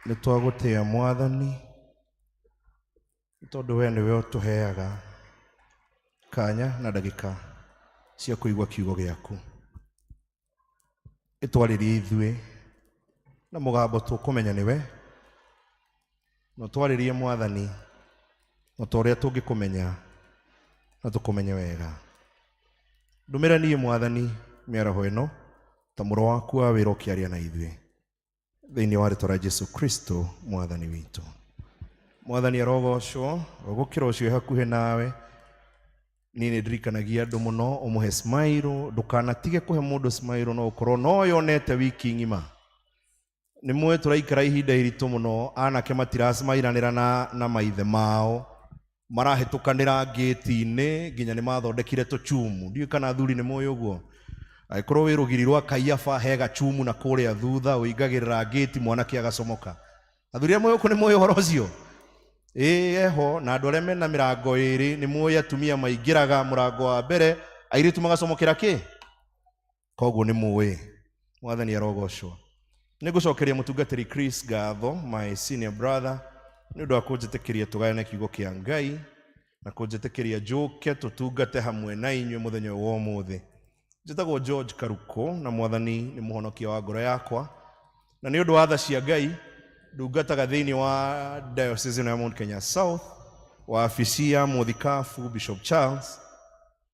Nĩ twagũtĩa Mwathani tondũ we nĩwe ũtũheaga kanya na ndagĩka cia kũigua kiugo gĩaku. Ĩtwarĩrie ithuĩ na mũgambo tũkũmenya nĩwe, na twarĩrie Mwathani na torĩa tũngĩkũmenya na tũkũmenye wega. Ndũmĩra niĩ Mwathani mĩaraho ĩno ta mũro waku wa wĩra ũkĩaria na ithuĩ, thĩinĩ wa rĩĩtwa rĩa Jesũ Kristo Mwathani witũ. Mwathani arogocwo, gũkĩra ũcio hakuhĩ nawe. Niĩ nĩ ndirikanagia andũ mũno ũmũhe smile, ndũkanatige kũhe mũndũ smile no ũkorwo no yonete wiki ng'ima. Nĩ mũĩ tũraikara ihinda iritũ mũno, anake matiracemairanĩra na maithe mao, marahĩtũkanĩra ngĩti-inĩ nginya nĩ mathondekire tũchumu. Ndiũĩ kana athuri nĩ mũĩ ũguo. Angĩkorwo wĩ rũgiri rwa Kaiafa he gachumu na kũrĩa thutha ũingagĩrĩra ngĩti mwanake agacomoka. Athuri amwe ũkũ nĩ mũĩ ũhoro ũcio? Eho, na andũ arĩa mena mĩrango ĩrĩ nĩ mũĩ atumia maingĩraga mũrango wa mbere, airĩtu magacomokera kĩ? Koguo nĩ mũĩ. Mwathani arogocwo. Nĩ ngũcokeria mũtungatĩri Chris ngatho, my senior brother, nĩ ũndũ wa kũnjĩtĩkĩria tũgayane kiugo kĩa Ngai na kũnjĩtĩkĩria njũke tũtungate hamwe na inyuĩ mũthenya wa ũmũthĩ. Njĩtagwo George Karuko na Mwathani nĩ mũhonokia wa ngoro yakwa, na nĩ ũndũ wa tha cia Ngai ndungataga thiini wa diocese ya Mount Kenya South, wabici ya muthikabu Bishop Charles,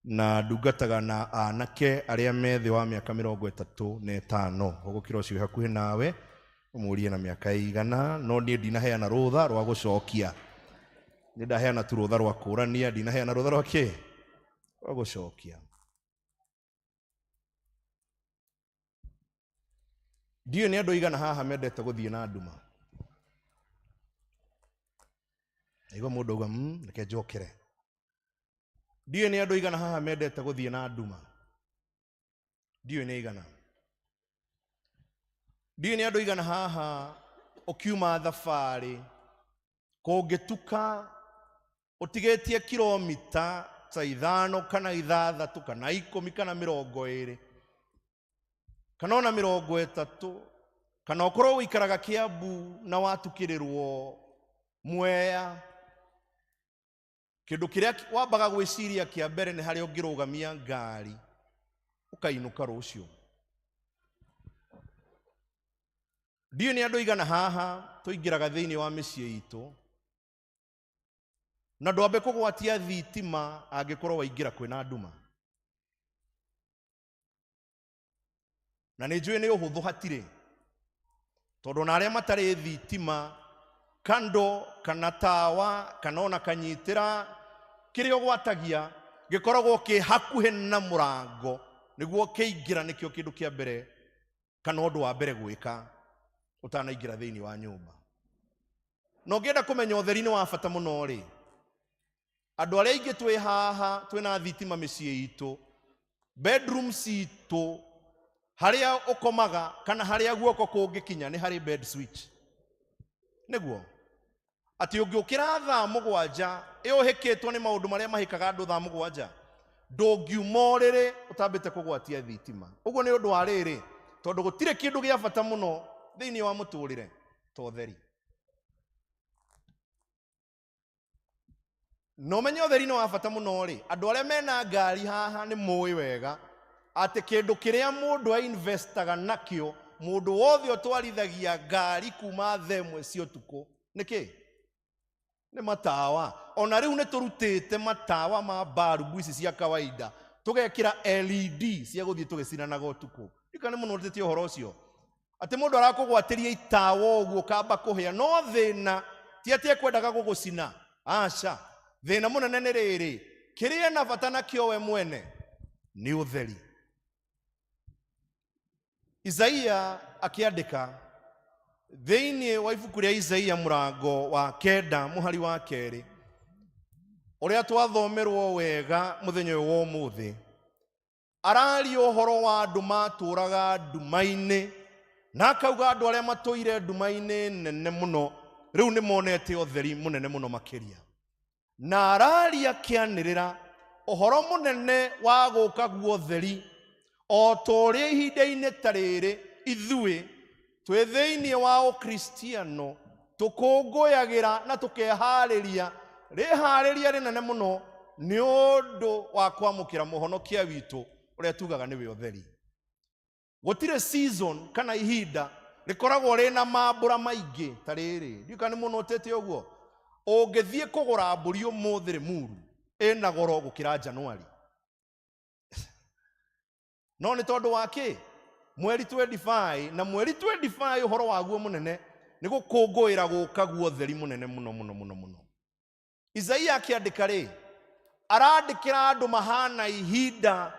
na ndungataga na anake aria me thi wa miaka 35 ugukira ucio hakuhi nawe umurie na miaka igana, no nie ndinaheana rutha rwa gucokia, ni ndaheana tu rutha rwa kurania, ndinaheana rutha rwa ki rwa gucokia. Ndiyo ni andu igana haha mendete guthie na nduma. Igo mundu uga reke njokere. Ndiyo ni andu igana haha mendete guthie na nduma. Ndiyo ni igana. Ndiyo ni andu igana haha ukiuma thabari kungituka utigetie kilomita ta 5 kana 6 kana 10 kana 20 kana ona 30 kana okorwo wikaraga Kiambu na watukirirwo Mwea, kindu kiria wambaga gwiciria kia mbere ni haria ungirugamia ngari ukainuka rucio. Ndiyo ni andu igana haha tuingiraga thiini wa micii itu na ndwambe kugwatia thitima angikorwo waingira kwina nduma. Na ni njui ni uhuthu hatire, tondu na aria matari thitima kando kana tawa kana ona kanyitira kiri ogwatagia gikoragwo ki hakuhe na murango niguo kiingira nikio kindu kia mbere kana undu wa mbere gwika utanaingira thiini wa nyumba. No ngenda kumenya utheri ni wa bata muno ri, andu aria ingi twi haha twina thitima micii itu, bedrooms itu haria ukomaga kana haria guoko kungikinya ni hari bed switch niguo ati ungiukira thaa 7 iuhikitwo ni maundu maria mahikaga andu thaa 7 ndungiumorere utambite kugwatia thitima. Uguo ni undu wa riri, tondu gutire kindu gia bata muno thiini wa muturire to utheri. No menye utheri ni wa bata muno ri, andu aria mena ngari haha ni mui wega ati kindu kiria mundu a investaga nakio, mundu wothe otwarithagia ngari kuma themwe cia utuku niki ni matawa. Ona riu ni turutite matawa ma barubu ici cia kawaida tugekira LED cia guthie tugiciranaga utuku. Ikane muno rutite uhoro ucio ati mundu arakugwatiria itawa uguo kamba kuhia, no thina ti ati ekwendaga gugucina. Aca, thina munene ni riri, kiria na bata nakio we mwene ni utheri. Isaia akiandika thiini wa ibuku ria Isaia murango wa 9 muhari wa 2 uria twathomerwo wega muthenya wa umuthi, arari uhoro wa andu maturaga ndumaini na akauga andu aria matuire ndumaini nene muno riu ni monete utheri munene muno makiria, na arari akianirira uhoro munene wa guka guo utheri o tore ihinda-ini ta riri ithui twi thiini wa ukristiano tukunguyagira na tukehariria rihariria rinene muno ni undu wa kwamukira muhonokia witu uria tugaga niwe utheri. Gutire season kana ihinda rikoragwo rina mambura maingi ta riri, ndikani muno tete uguo ungithie kugura mburi umuthi rimuru ina goro gukira Januari. No ni tondu wake mweri 25 na mweri 25 uhoro waguo munene ni gukunguira guka guo theri munene muno muno muno muno. Isaia akiandika ri, arandikira andu mahana ihinda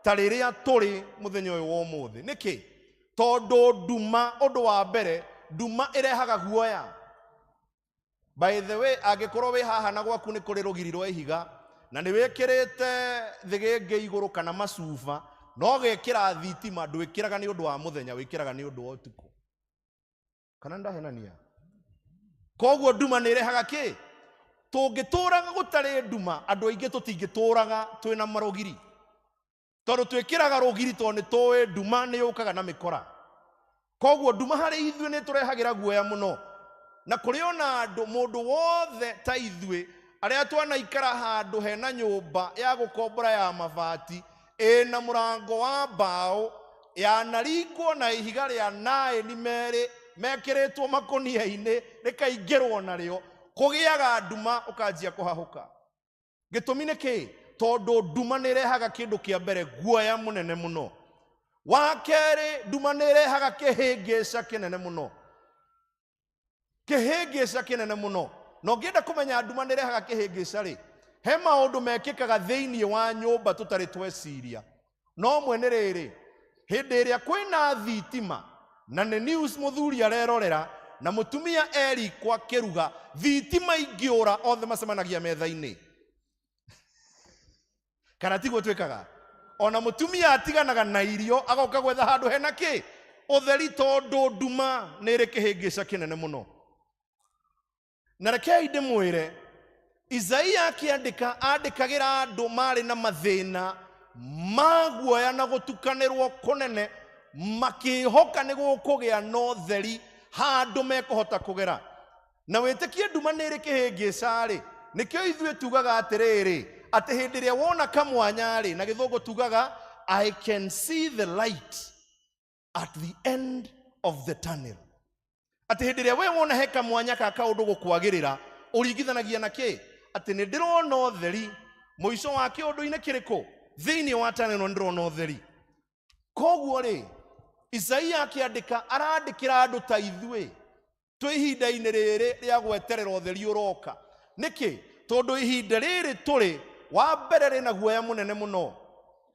ta riria turi muthenya uyu wa umuthi. Niki? Tondu nduma, undu wa mbere nduma irehaga guoya. By the way, angikorwo wi haha na gwaku ni kuri rugiri rwa ihiga na ni wikirite thigenge iguru kana macuba, no gekira thitima ndwikiraga ni undu wa muthenya, wikiraga ni undu wa utuku. Kana ndahenania? Koguo nduma ni irehaga ki? Tungituraga gutari nduma, andu aingi tutingituraga twina marugiri, tondu twikiraga rugiri tondu ni tuwi nduma ni yukaga na mikora. Koguo nduma hari ithui ni turehagira guoya muno, na kuri ona andu mundu wothe ta ithui aria twanaikara handu hena nyumba ya gukombora ya mabati ina murango wa mbao yanaringwo na ihiga ria nae ni mere mekeretwo makonia-inĩ rĩkaingĩrwo narĩo kũgĩaga nduma ũkanjia kũhahũka. Gĩtũmi nĩ kĩ? Tondũ nduma nĩ ĩrehaga kĩndũ kĩa mbere guoya mũnene mũno. Wa kerĩ, nduma nĩ ĩrehaga kĩhĩngĩca kĩnene mũno. Kĩhĩngĩca kĩnene mũno. Na ũngĩenda kũmenya nduma nĩ ĩrehaga kĩhĩngĩca rĩ, he maũndũ mekĩkaga thĩinĩ wa nyũmba tũtarĩ tweciria. No mwene rĩrĩ, hĩndĩ ĩrĩa kwĩna thitima na nĩ news mũthuri arerorera na mũtumia erikwa kĩruga, thitima ingĩũra othe macemanagia metha-inĩ. Kana tiguo twĩkaga? Ona mũtumia atiganaga na irio agoka gwetha handũ hena kĩ? Ũtheri, tondũ nduma nĩ ĩrĩ kĩhĩngĩca kĩnene mũno. Na rekei ndĩmwĩre, Isaia akĩandĩka andĩkagĩra andũ marĩ na mathĩna ma guoya na gũtukanĩrwo kũnene, makĩhoka nĩ gũkũgĩa na ũtheri handũ mekũhota kũgera. Na wĩtĩkie nduma nĩ ĩrĩ kĩhĩngĩca rĩ, nĩkĩo ithuĩ tugaga atĩrĩrĩ, atĩ hĩndĩ ĩrĩa wona kamwanya rĩ, na gĩthũngũ tugaga I can see the light at the end of the tunnel. Atĩ hĩndĩ ĩrĩa we wona he kamwanya ka kaũndũ gũkwagĩrĩra, ũringithanagia na kĩ? Atĩ nĩ ndĩrona ũtheri mũico wa kĩũndũ-inĩ kĩrĩkũ? Thĩinĩ wa tunnel no ndĩrona ũtheri. Koguo rĩ, Isaia akĩandĩka arandĩkĩra andũ ta ithuĩ twĩ ihinda-inĩ rĩrĩ rĩa gweterera ũtheri ũroka. Nĩkĩ? Tondũ ihinda rĩrĩ tũrĩ, wa mbere rĩna guoya mũnene mũno.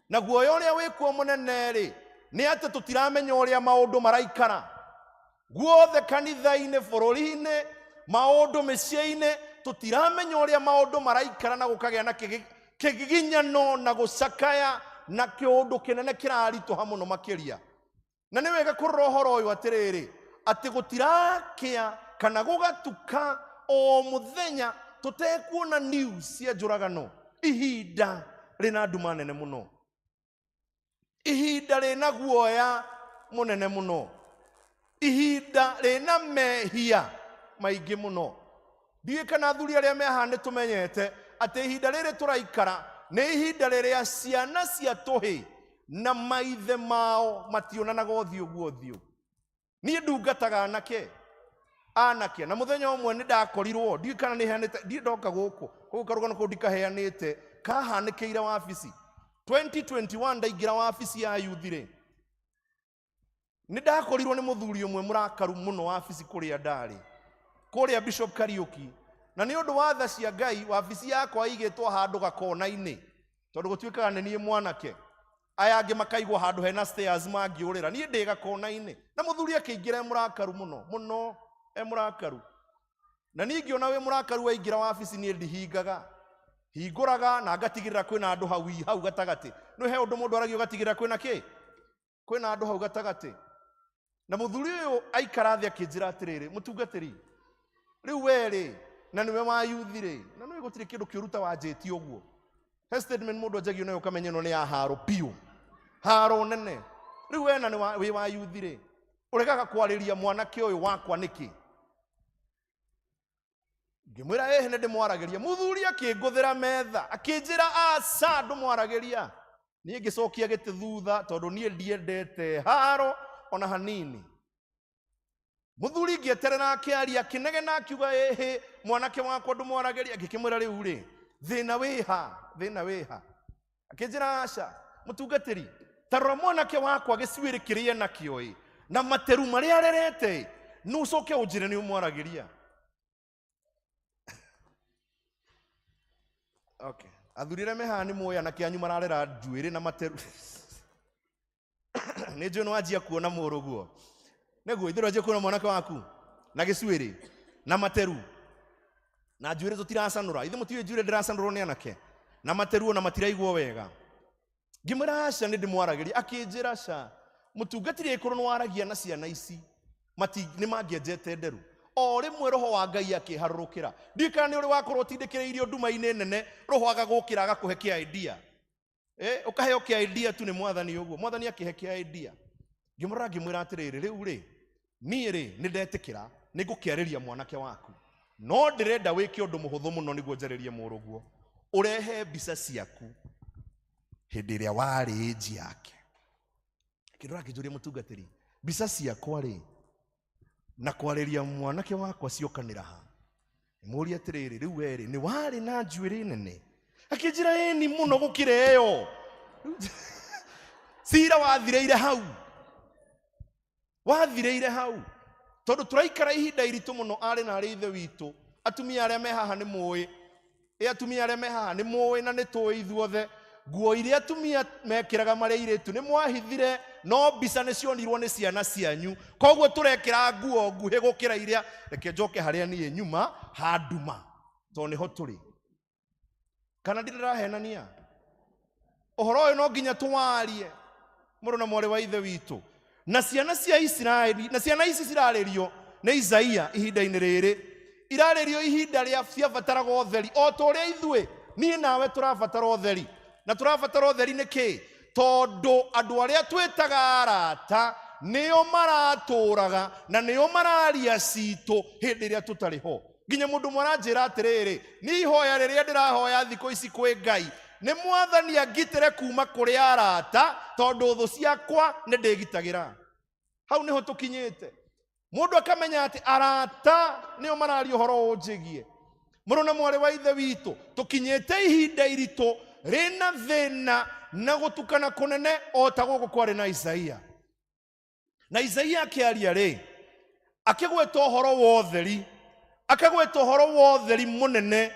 Na guoya ũrĩa wĩkuo mũnene rĩ, nĩ atĩ tũtiramenya ũrĩa maũndũ maraikara. Guothe kanitha-inĩ, bũrũri-inĩ, maũndũ mĩciĩ-inĩ, tũtiramenya ũrĩa maũndũ maraikara, na gũkagĩa na kĩgiginyano na gũcakaya na kĩũndũ kĩnene kĩraritũha mũno makĩria. Na nĩ wega kũrora ũhoro ũyũ atĩrĩrĩ, atĩ gũtirakĩa kana gũgatuka o mũthenya tũtekuona news cia njũragano. Ihinda rĩna nduma nene mũno. Ihinda rĩna guoya mũnene mũno. Ihinda rĩna mehia maingĩ mũno. Ndiũĩ kana athuri arĩa me haha nĩ tũmenyete atĩ ihinda rĩrĩ tũraikara nĩ ihinda rĩrĩa ciana cia tũhĩ na maithe mao mationanaga ũthiũ gwa ũthiũ. Niĩ ndungataga anake na mũthenya ũmwe nĩ ndakorirwo, ndiũĩ kana nĩ heanĩte, ndiĩ ndoka gũkũ karũgano kũu ndikaheanĩte, kahanĩkĩire wabici 2021 ndaingĩra wabici ya yuthi rĩ, nĩ ndakorirwo nĩ mũthuri ũmwe mũrakaru mũno wabici kũrĩa ndarĩ kũrĩa Bishop Kariuki. Na nĩ ũndũ wa tha cia Ngai, wabici yakwa ĩigĩtwo handũ gakona-inĩ, tondũ gũtuĩkaga nĩ niĩ mwanake, aya angĩ makaigwo handũ hena stairs mangĩũrĩra, niĩ ndĩ gakona-inĩ. Na mũthuri akĩingĩra mũrakaru mũno mũrakaru. Na niĩ ngĩona wĩ mũrakaru waingĩra wabici niĩ ndihingaga, hingũraga na ngatigĩrĩra kwĩna andũ hau gatagatĩ. Nĩ he ũndũ mũndũ aragio gatigĩrĩra kwĩna kĩ? Kwĩna andũ hau gatagatĩ. Na mũthuri ũyũ aikara thĩ akĩnjĩra atĩrĩrĩ, mũtungatĩri, rĩu we rĩ, na nĩwe wa yuthi rĩ, na nĩwe gũtirĩ kĩndũ kĩũruta wanjĩtie ũguo. He statement mũndũ anjagio nayo ũkamenya ĩno nĩ ya haro piũ, haro nene. Rĩu we na wĩ wa yuthi rĩ, ũregaga kwarĩria mwanake ũyũ wakwa nĩkĩ? Ngĩmwĩra ĩhĩ nĩ ndĩmwaragĩria. Mũthuri akĩngũthĩra metha akĩnjĩra aca ndũmwaragĩria. Niĩ ngĩcokia gĩtĩ thutha tondũ niĩ ndiendete haro ona hanini. Mũthuri ngĩeterera akĩaria akĩnegena akiuga ĩhĩ mwanake wakwa ndũmwaragĩria. Ngĩkĩmwĩra rĩu rĩ, thĩna wĩ ha? Akĩnjĩra aca mũtungatĩri, ta rora mwanake wakwa gĩcuĩrĩ kĩrĩa nakĩo ĩ, na materu marĩa arerete, nĩ ũcoke ũnjĩre nĩ ũmwaragĩria. Okay, athuri arĩa me haha nĩ mũĩ anake anyu mararera njuĩrĩ na materu. Nĩ njũĩ nĩ wanjia kuona mũrũguo. Nĩguo ithuĩ wanjia kuona mwanake waku na gĩcuĩrĩ na materu na njuĩrĩ tũtiracanũra. Ithuĩ mũtiũĩ njuĩrĩ ndĩracanũrwo nĩ anake na materu ona matiraigwo wega. Ngĩmwĩra aca nĩ ndĩmwaragĩria. Akĩnjĩra aca mũtungatĩri angĩkorwo nĩ waragia na ciana ici nĩ mangĩenjete nderu. O rĩmwe roho wa Ngai akĩharũrũkĩra. Ndiũĩ kana nĩ ũrĩ wakorwo ũtindĩkĩrĩirio nduma-inĩ nene, roho agagũkĩra agakũhe kĩ idea. Ũkaheo kĩ idea tu nĩ mwathani ũguo. Mwathani akĩhe kĩ idea. Ngĩmwĩra atĩrĩrĩ, rĩu rĩ, niĩ rĩ nĩ ndetĩkĩra nĩ ngũkĩarĩria mwanake waku, no ndĩrenda wĩke ũndũ mũhũthũ mũno nĩguo njarĩrie mũrũguo. Ũrehe mbica ciaku hĩndĩ ĩrĩa warĩ ĩnji yake. Kĩndũ akĩnjũria mũtungatĩri, mbica ciakwa rĩ, na kwarĩria mwanake wakwa ciokanĩra ha. Mũria atĩrĩrĩ, rĩu werĩ nĩ warĩ na njuĩrĩ nene? Akĩnjĩra ĩni mũno gũkĩra ĩyo. Cira wathireire hau. Wathireire hau. Tondũ tũraikara ihinda iritũ mũno arĩ na arĩ ithe witũ. Atumia arĩa me haha nĩ mũĩ. Atumia arĩa me haha nĩ mũĩ na nĩ tũĩ ithuothe. Nguo iria atumia mekĩraga marĩ airĩtu nĩ mwahithire, no mbica nĩ cionirwo nĩ ciana cianyu. Koguo tũrekĩra nguo nguhĩ gũkĩra iria. Reke njoke harĩa niĩ nyuma handuma. Tondũ nĩho tũrĩ. Kana ndĩrahenania? Ũhoro ũyũ no nginya tũwarie. Mũrũ na mwarĩ wa ithe witũ. Na ciana cia Isiraeli, na ciana ici cirarĩrio nĩ Isaia ihinda-inĩ rĩrĩ. Irarĩrio ihinda rĩa ciabataraga ũtheri. O ta ũrĩa ithuĩ, niĩ nawe tũrabatara ũtheri. Na tũrabatara ũtheri nĩkĩ? Tondũ andũ arĩa twĩtaga arata nĩo maratũraga na nĩo mararia citũ hĩndĩ ĩrĩa tũtarĩ ho. Nginya mũndũ mwaranjĩra atĩrĩrĩ, niĩ ihoya rĩrĩa ndĩrahoya thikũ ici kwĩ Ngai nĩ Mwathani angitĩre kuma kũrĩ arata, tondũ thũ ciakwa nĩ ndĩgitagĩra. Hau nĩho tũkinyĩte. Mũndũ akamenya atĩ arata nĩo mararia ũhoro ũnjĩgie. Mũrũ na mwarĩ wa ithe witũ, tũkinyĩte ihinda iritũ rĩna thĩna na gũtukana kũnene o ta gũkũ kwarĩ na Isaia. Na Isaia akĩaria rĩ, akĩgweta ũhoro wa ũtheri, akagweta ũhoro wa ũtheri mũnene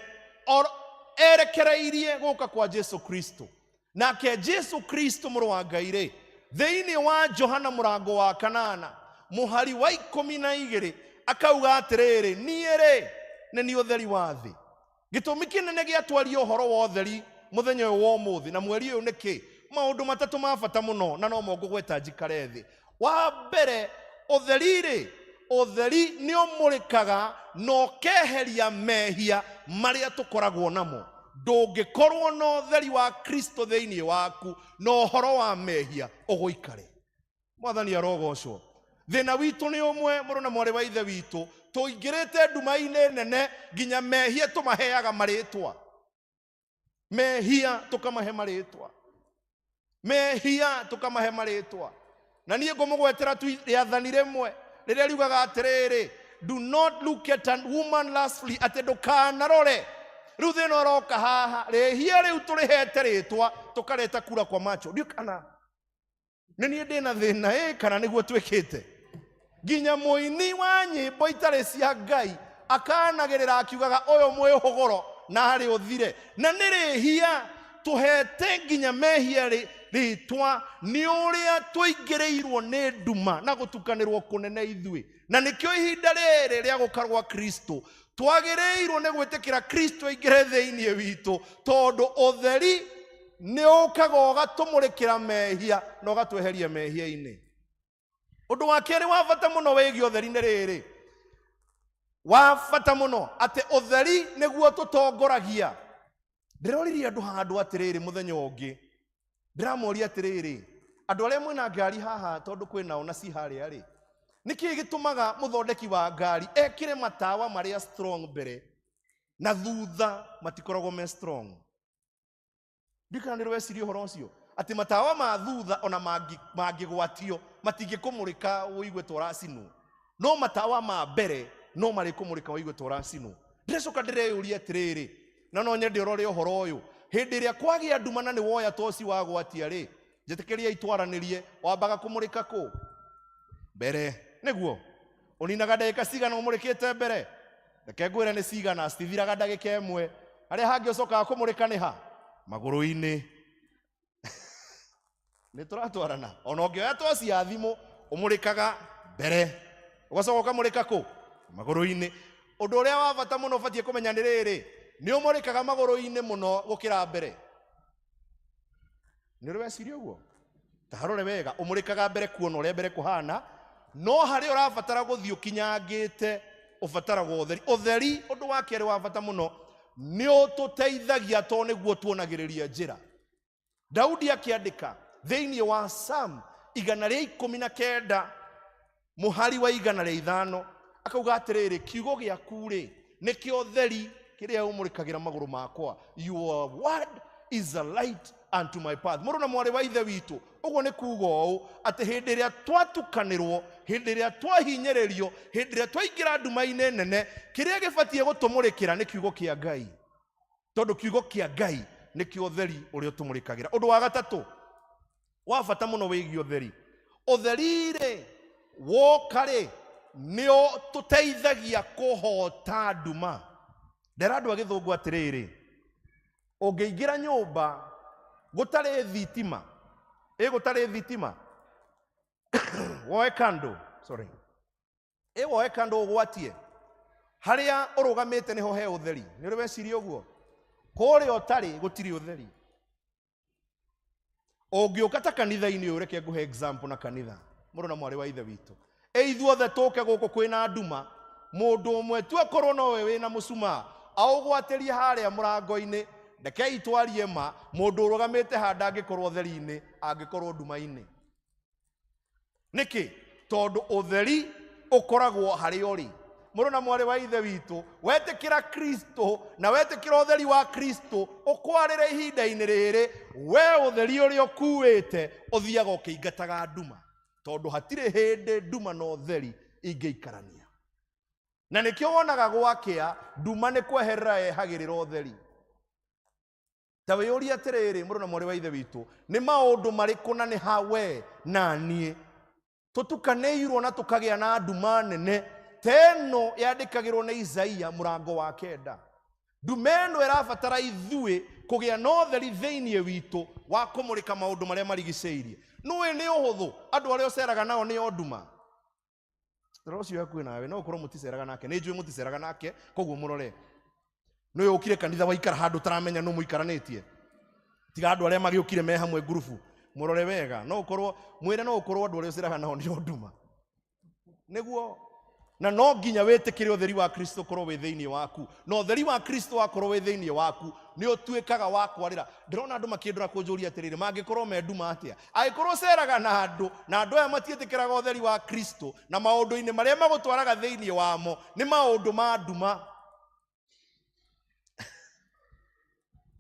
erekereirie gũka kwa Jesu Kristo. Nake Jesu Kristo mũrũ wa Ngai rĩ, thĩinĩ wa Johana mũrango wa 8 mũhari wa 12 akauga atĩrĩrĩ, niĩ rĩ nĩ niĩ ũtheri wa thĩ. Gĩtũmi kĩnene gĩa twaria ũhoro wa ũtheri mũthenya ũyũ wa ũmũthĩ na mweri ũyũ nĩkĩ? Maũndũ matatũ ma bata mũno na no mo ngũgweta njikare thĩ. Wa mbere, ũtheri rĩ, ũtheri nĩ ũmũrĩkaga na ũkeheria mehia marĩa tũkoragwo namo. Ndũngĩkorwo na ũtheri wa Kristo thĩinĩ waku na ũhoro wa mehia ũgũikare. Mwathani arogocwo. Thĩna witũ nĩ ũmwe, mũrũ na mwarĩ wa ithe witũ, tũingĩrĩte nduma-inĩ nene nginya mehia tũmaheaga marĩtwa. Mehia tũkamahe marĩtwa. Mehia tũkamahe marĩtwa. Na niĩ ngũmũgwetera tu rĩathani rĩmwe rĩrĩa riugaga atĩrĩrĩ, do not look at a woman lustfully, atĩ ndũkanarore. Rĩu thĩna ũroka haha, rĩhia rĩu tũrĩhete rĩtwa tũkareta kura kwa macho. Ndiũ kana nĩ niĩ ndĩna thĩna kana nĩguo twĩkĩte. Nginya mũini wa nyĩmbo itarĩ cia Ngai akanagĩrĩra akiugaga ũyũ mwĩhũgũro na harĩ ũthire. Na nĩ rĩhia tũhete nginya mehia rĩtwa nĩ ũrĩa tũingĩrĩirwo nĩ nduma na gũtukanĩrwo kũnene ithuĩ. Na nĩkĩo ihinda rĩrĩ rĩa gũka gwa Kristo twagĩrĩirwo nĩ gwĩtĩkĩra Kristo aingĩre thĩinĩ witũ, tondũ ũtheri nĩ ũkaga ũgatũmũrĩkĩra mehia na ũgatweheria mehia-inĩ. Ũndũ wa kerĩ wa bata mũno wĩgiĩ ũtheri nĩ rĩrĩ, wa bata mũno atĩ ũtheri nĩguo tũtongoragia. Ndĩroririe andũ handũ atĩrĩrĩ mũthenya ũngĩ, ndĩramoria atĩrĩrĩ, andũ arĩa mwĩna ngari haha tondũ kwĩnao na ci harĩa rĩ, nĩkĩ gĩtũmaga mũthondeki wa ngari ekĩre matawa marĩa strong mbere na thutha matikoragwo me strong? Ndikana nĩ rweciria ũhoro ũcio atĩ matawa ma thutha ona mangĩgwatio matingĩkũmũrĩka ũigue tũracinwo, no matawa ma mbere no marĩkũmũrĩka ũigue tũracinwo. Ndĩrecoka ndĩreyũria atĩrĩrĩ, na no nyende ũrore ũhoro ũyũ, hĩndĩ ĩrĩa kwagĩa nduma na nĩ woya toci wagwatia rĩ, njĩtĩkĩria itwaranĩrie, wambaga kũmũrĩka kũ? Mbere. Nĩguo ũninaga ndagĩka cigana ũmũrĩkĩte mbere? Reke ngwĩre nĩ cigana, citithiraga ndagĩka ĩmwe. Harĩa hangĩ ũcokaga kũmũrĩka nĩ ha? Magũrũ-inĩ. Nĩ tũratwarana. Ona ũngĩoya toci ya thimũ ũmũrĩkaga mbere, ũgacoka ũkamũrĩka kũ? Magũrũ-inĩ. Ũndũ ũrĩa wa bata mũno ũbatiĩ kũmenya nĩ rĩrĩ, nĩ ũmũrĩkaga magũrũ-inĩ mũno gũkĩra mbere. Nĩ ũreciria ũguo? Ta harore wega, ũmũrĩkaga mbere kuona ũrĩa mbere kũhana, no harĩa ũrabatara gũthiĩ ũkinyangĩte ũbataraga ũtheri. Ũtheri, ũndũ wa kerĩ wa bata mũno, nĩ ũtũteithagia tondũ nĩguo tuonagĩrĩria njĩra. Daudi akĩandĩka thĩinĩ wa Psalm 119 mũhari wa 105 akauga atĩrĩrĩ, kiugo gĩaku rĩ nĩkĩo ũtheri kĩrĩa ũmũrĩkagĩra magũrũ makwa. Your word is a light unto my path. Mũrũ na mwarĩ wa ithe witũ, ũguo nĩ kuuga ũũ atĩ hĩndĩ ĩrĩa twatukanĩrwo, hĩndĩ ĩrĩa twahinyĩrĩrio, hĩndĩ ĩrĩa twaingĩra nduma-inĩ nene, kĩrĩa gĩbatiĩ gũtũmũrĩkĩra nĩ kiugo kĩa Ngai, tondũ kiugo kĩa Ngai nĩkĩo ũtheri ũrĩa ũtũmũrĩkagĩra. Ũndũ wa gatatũ wa bata mũno wĩgiĩ ũtheri, ũtheri-rĩ woka-rĩ nĩo tũteithagia kũhota nduma. Ndera andũ a Gĩthũngũ atĩrĩrĩ, ũngĩingĩra nyũmba gũtarĩ thitima, gũtarĩ thitima, woe kando, woe kando ũgwatie, harĩa ũrũgamĩte nĩho he ũtheri. Nĩ ũrĩ weciria ũguo? Kũrĩa ũtarĩ gũtirĩ ũtheri. Ũngĩũka ta kanitha-inĩ ũyũ, reke ngũhe example na kanitha, mũrũ na mwarĩ wa ithe witũ, ithuothe tũke gũkũ kwĩna nduma, mũndũ ũmwe tu akorwo nowe wĩna mũcumaa aũgwatĩrie harĩa mũrango-inĩ, ndekei twarie ma, mũndũ ũrũgamĩte handa angĩkorwo ũtheri-inĩ, angĩkorwo nduma-inĩ. Nĩkĩ? Tondũ ũtheri ũkoragwo harĩa ũrĩ. Mũrũ na mwarĩ wa ithe witũ, wetĩkĩra Kristo na wetĩkĩra ũtheri wa Kristo ũkwarĩre ihinda-inĩ rĩrĩ, we ũtheri ũrĩa ũkuĩte ũthiaga ũkĩingataga nduma, tondũ hatirĩ hĩndĩ nduma na ũtheri ingĩikarania. Na nĩkĩo wonaga gwakĩa nduma nĩ kweherera yehagĩrĩra ũtheri. Ta wĩyũria atĩrĩrĩ, mũrũ na mwarĩ wa ithe witũ, nĩ maũndũ marĩkũ na nĩ ha we na niĩ tũtukanĩirwo na tũkagĩa na nduma nene teno yandĩkagĩrwo nĩ Isaia mũrango wa 9. Nduma ĩno ĩrabatara ithuĩ kũgĩa na ũtheri thĩinĩ witũ wa kũmũrĩka maũndũ marĩa marigicĩirie. Nũĩ nĩ ũhũthũ andũ arĩa ũceraga nao nĩo nduma. Rũciũ hakuhĩ nawe no ũkorwo mũticeraga nake, nĩ njũĩ mũticeraga nake, koguo mũrore. Nũĩ ũkire kanitha waikara handũ taramenya nũ mũikaranĩtie, tiga andũ arĩa magĩũkire me hamwe ngurubu, mũrore wega, no ũkorwo mwĩre, no ũkorwo andũ arĩa ũceraga nao nĩo nduma. Nĩguo na no nginya wĩtĩkĩre ũtheri wa Kristo korwo wĩ thĩinĩ waku, na ũtheri wa Kristo wakorwo wĩ thĩinĩ waku nĩ ũtuĩkaga wa kwarĩra. Ndĩrona andũ makĩendera kũnjũria atĩrĩrĩ, mangĩkorwo me nduma atĩa? Angĩkorwo ũceraga na andũ aya matiĩtĩkĩraga ũtheri wa Kristo, na maũndũ-inĩ marĩa magũtwaraga thĩinĩ wamo nĩ maũndũ ma nduma,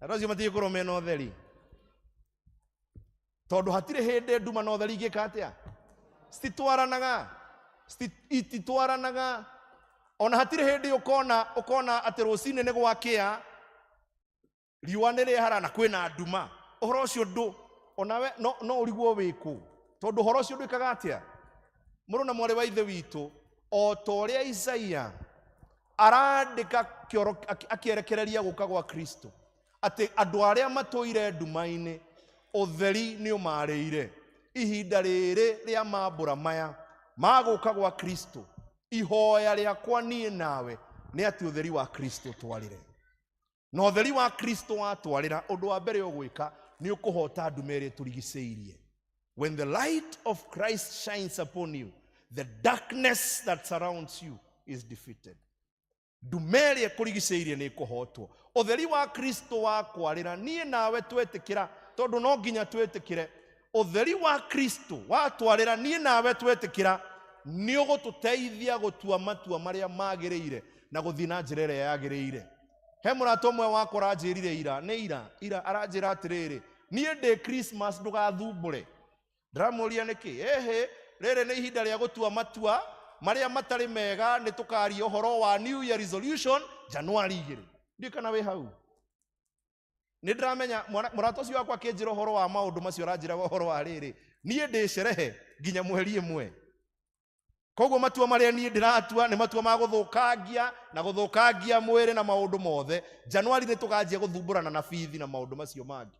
andũ acio matiĩkorwo mena ũtheri, tondũ hatirĩ hĩndĩ nduma na ũtheri ingĩka atĩa? Ititwaranaga. Ona hatirĩ hĩndĩ ũkona atĩ rũcinĩ nĩ gwakĩa, riũa nĩ rĩehara na kwĩna nduma. Ũhoro ũcio ndũ onawe no ũrigwo wĩkũ, tondũ ũhoro ũcio ndwĩkaga atĩa? Mũrũ na mwarĩ wa ithe witũ, o ta ũrĩa Isaia arandĩka akĩerekereria gũka gwa Kristo, atĩ andũ arĩa matũire nduma-inĩ ũtheri nĩ ũmarĩire. Ihinda rĩrĩ rĩa mambũra maya magũka gwa Kristo, ihoya rĩakwa niĩ nawe nĩ atĩ ũtheri wa Kristo twarĩre. Na ũtheri wa Kristo watwarĩra, ũndũ wa mbere ũgwĩka nĩ ũkũhota nduma ĩrĩa tũrigicĩirie. When the light of Christ shines upon you, the darkness that surrounds you is defeated. Nduma ĩrĩa kũrigicĩirie nĩ ĩkũhotwo. Ũtheri wa Kristo wakwarĩra, niĩ nawe twetĩkĩra, tondũ no nginya twetĩkĩre. Ũtheri wa Kristo watwarĩra, niĩ nawe twetĩkĩra, nĩ ũgũtũteithia gũtua matua marĩa magĩrĩire na gũthiĩ na njĩra ĩrĩa yagĩrĩire. He mũrata ũmwe wakwa aranjĩrire ira aranjĩra atĩrĩrĩ, niĩ ndĩ Christmas ndũgathumbũre. Ndĩramũria nĩkĩ? Rĩrĩ nĩ ihinda rĩa gũtua matua marĩa matarĩ mega, nĩ tũkaria ũhoro wa New Year resolution Januari 2. Ndiĩ kana wĩ hau? Nĩ ndĩramenya mũrata ũcio wakwa akĩnjĩra ũhoro wa maũndũ macio, aranjĩraga ũhoro wa rĩrĩ, niĩ ndĩ cerehe nginya mweri 1. Koguo matua marĩa niĩ ndĩratua nĩ matua ma gũthũkangia na gũthũkangia mwĩrĩ na maũndũ mothe. Januari nĩ tũkanjia gũthumbũrana na bithi na maũndũ macio mangĩ.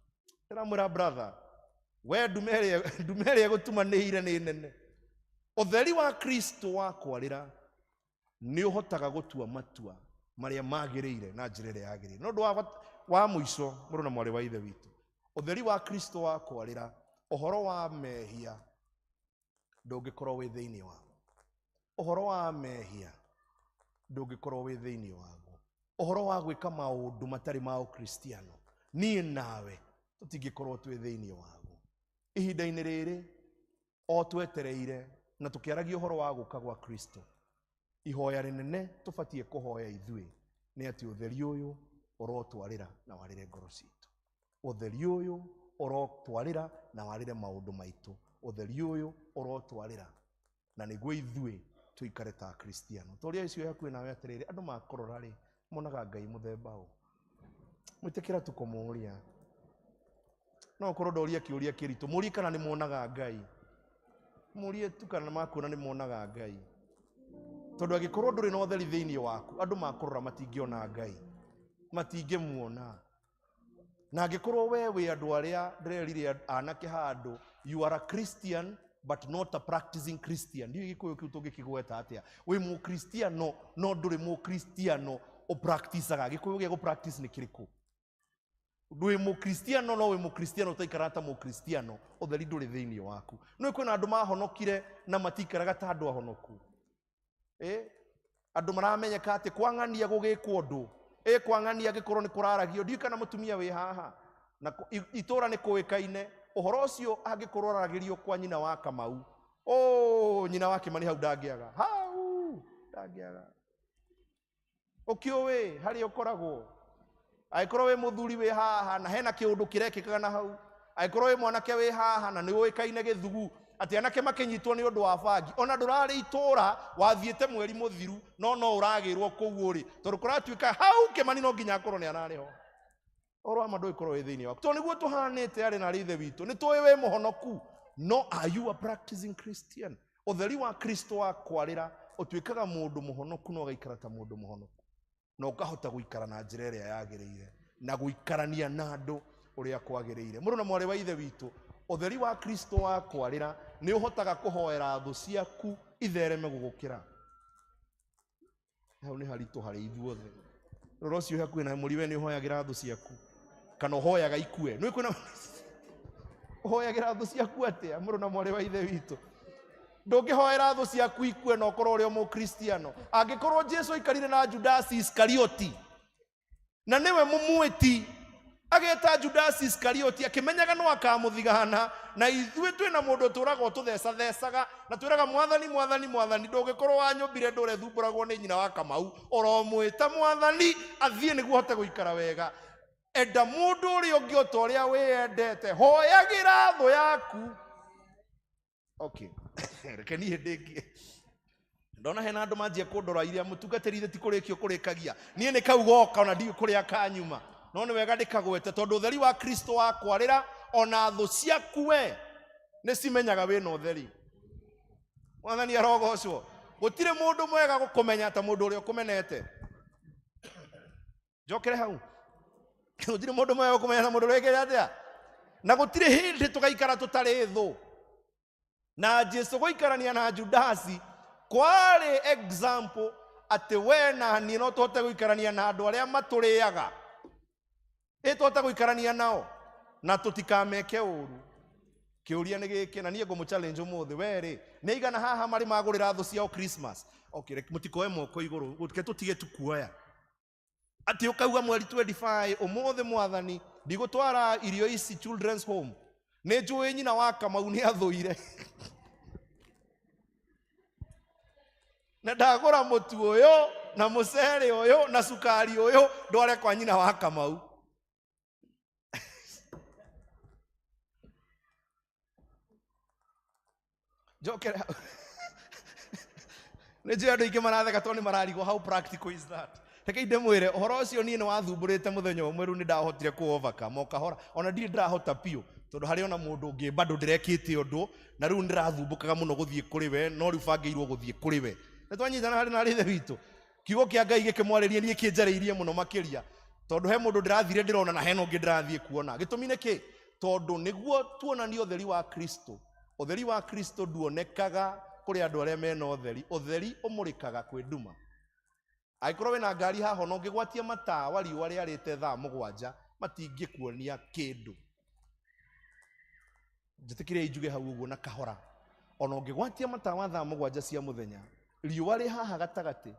Ndĩramwĩra brother, we nduma ĩrĩa ĩgũtumanĩire nĩ nene. Ũtheri wa Kristo wakwarĩra, nĩ ũhotaga gũtua matua marĩa magĩrĩire na njĩra ĩrĩa yagĩrĩire. No ũndũ wa mũico, mũrũ na mwarĩ wa ithe witũ, ũtheri wa Kristo wakwarĩra, ũhoro wa mehia ndũngĩkorwo wĩ thĩinĩ waguo. Ũhoro wa mehia ndũngĩkorwo wĩ thĩinĩ waguo. Ũhoro wa gwĩka maũndũ matarĩ ma ũkristiano, niĩ nawe tũtingĩkorwo twĩ thĩinĩ waguo. Ihinda-inĩ rĩrĩ o twetereire na tũkĩaragia ũhoro wa gũka gwa Kristo, ihoya rĩnene tũbatiĩ kũhoya ithuĩ nĩ atĩ ũtheri ũyũ ũrotwarĩra na warĩre ngoro citũ. Ũtheri ũyũ orotwarĩra na warĩre maũndũ maitũ. Ũtheri ũyũ orotwarĩra na nĩguo ithuĩ tuikare ta Kristiano. Toria icio hakuhĩ nawe atĩrĩrĩ, andũ makorora rĩ monaga Ngai mũthemba ũũ. Mwĩtĩkĩra tũkomũria. No ũkorwo ndoria kĩũria kĩritũ, mũrie kana nĩ monaga Ngai. Mũrie tu kana makuona nĩ monaga Ngai. Tondũ angĩkorwo ndũrĩ na ũtheri thĩinĩ waku, andũ makorora matingĩona Ngai, matingĩmuona. Na angĩkorwo we wĩ andũ arĩa ndĩrerire anake handũ, you are a Christian but not a practicing Christian. Ndiyo gĩkũyũ kĩu tũngĩkĩgweta atĩa. Wĩ mũkristiano no ndũrĩ mũkristiano ũpracticaga. Gĩkũyũ gĩa gũpractice nĩ kĩrĩkũ? Ndũrĩ mũkristiano no wĩ mũkristiano ũtaikara ta mũkristiano, ũtheri ndũrĩ thĩinĩ waku. Nĩ kwĩna andũ mahonokire na matikaraga ta andũ ahonoku. Andũ maramenyeka atĩ kwang'ania gũgĩkwo ũndũ. Kwang'ania angĩkorwo nĩ kũraragio. Ndiũĩ kana mũtumia wĩ haha na itũũra nĩ kũĩkaine. Ũhoro ũcio angĩkorwo aragĩrio kwa nyina wa Kamau, nyina wa Kĩmani hau ndangĩaga. Hau ndangĩaga. Ũkĩũĩ harĩa ũkoragwo. Angĩkorwo wĩ mũthuri wĩ haha na hena kĩũndũ kĩrekĩkaga na hau. Angĩkorwo wĩ mwanake wĩ haha na nĩ ũĩkaine Gĩthugu atĩ anake makĩnyitwo nĩ ũndũ wa bangi. Ona ndũrarĩ itũũra wathiĩte mweri mũthiru no ũragĩrwo kũu rĩ. Tondũ kũratuĩka hau Kĩmani no nginya akorwo nĩ ararĩho. Oro ama ndũĩkorwo wĩ thĩinĩ waku. Tondũ nĩguo tũhanĩte arĩ na ithe witũ. Nĩ tũĩ wĩ mũhonoku. No are you a practicing Christian? Ũtheri wa Kristo wa kwarĩra ũtuĩkaga mũndũ mũhonoku na ũgaikara ta mũndũ mũhonoku. Na ũkahota gũikara na njĩra ĩrĩa yagĩrĩire na gũikarania na andũ ũrĩa kwagĩrĩire. Mũrũ na mwarĩ wa ithe witũ, ũtheri wa Kristo wa kwarĩra nĩ ũhotaga kũhoera thũ ciaku ithereme gũgũkĩra. Hau nĩ haritũ harĩ ithuothe. Rora ũcio hakuhĩ na mũriwe nĩ ũhoyagĩra thũ ciaku kana ũhoyaga ikue. Nĩ kwĩna ũhoyagĩra thũ ciaku atĩa mũrũ na mwarĩ wa ithe witũ? Ndũngĩhoera thũ ciaku ikue na ũkorwo ũrĩ mũkristiano. Angĩkorwo Jesũ aikarire na Judasi Iskarioti na nĩwe mũmwĩti, ageta Judasi Iskarioti akĩmenyaga no akamũthigana, na ithuĩ twĩna mũndũ tũraga tũthecathecaga na twĩraga mwathani mwathani mwathani. Ndũngĩkorwo wanyũmbire ndũre thumbũragwo nĩ nyina wa Kamau, oromwĩta mwathani athiĩ nĩguo hote gũikara wega. Enda mũndũ ũrĩa ũngĩ o ta ũrĩa wĩendete. Hoyagĩra thũ yaku. Okay. Reke niĩ ndĩngie. Ndona hena andũ manjia kũndora iria mũtungatĩri ithe ti kũrĩkio kũrĩkagia. Niĩ nĩ kau goka ona ndiũ kũrĩa kanyuma. No nĩ wega ndĩkagwete tondũ ũtheri wa Kristo wa kwarĩra ona thũ ciaku we nĩ cimenyaga wĩna ũtheri. Mwathani arogocwo. Gũtirĩ mũndũ mwega gũkũmenya ta mũndũ ũrĩa ũkũmenete. Njokere hau. Gũtirĩ mũndũ mwega gũkũmenya ta mũndũ ũrĩa wĩkĩte atĩa. Na gũtirĩ hĩndĩ tũgaikara tũtarĩ thũ. Na Jesũ gũikarania na Judasi kwarĩ example atĩ we na niĩ no tũhote gũikarania na andũ arĩa matũrĩaga. Tũhote gũikarania nao na tũtikameke ũru. Kĩũria nĩ gĩkĩ na niĩ ngũmũ-challenge ũmũthĩ. We rĩ, nĩ igana haha marĩ magũrĩra thũ ciao Christmas? Okay, mũtikoe moko igũrũ, gũtike tũtige tukuoya. Atĩ ũkauga mweri 25 ũmũthĩ mwathani ndigũtwara irio ici children's home. Nĩ njũĩ nyina wa Kamau nĩ athũire. Na ndagũra mũtu ũyũ na mũcere ũyũ na cukari ũyũ ndware kwa nyina wa Kamau. Njokere hau. Nĩ njũĩ andũ aingĩ maratheka tondũ nĩ mararigwo how practical is that. Reke ndĩmwĩre ũhoro ũcio niĩ nĩ wathumbũrĩte mũthenya ũmwe, rĩu nĩ ndahotire kũ-overcome o kahora. Ona ndirĩ ndĩrahota piũ tondũ harĩ ona mũndũ ũngĩ bado ndĩrekĩte ũndũ na rĩu ndĩrathumbũkaga mũno gũthiĩ kũrĩ we, no rĩu bangĩirwo gũthiĩ kũrĩ we. Nĩ twanyitana harĩ na ithe witũ. Kiugo kĩa Ngai gĩkĩmwarĩria niĩ kĩnjarĩirie mũno makĩria tondũ he mũndũ ndĩrathire ndĩrona na hena ũngĩ ndĩrathiĩ kuona. Gĩtũmi nĩ kĩ? Tondũ nĩguo tuonanie ũtheri wa Kristo. Ũtheri wa Kristo nduonekaga kũrĩ andũ arĩa mena ũtheri. Ũtheri ũmũrĩkaga kwĩ nduma. Angĩkorwo wĩna ngari haha na ũngĩgwatia matawa riũa rĩarĩte thaa 7 matingĩkuonia kĩndũ. Njĩtĩkĩriai njuge hau ũguo na kahora. Ona ũngĩgwatia matawa thaa 7 cia mũthenya, riũa rĩ haha gatagatĩ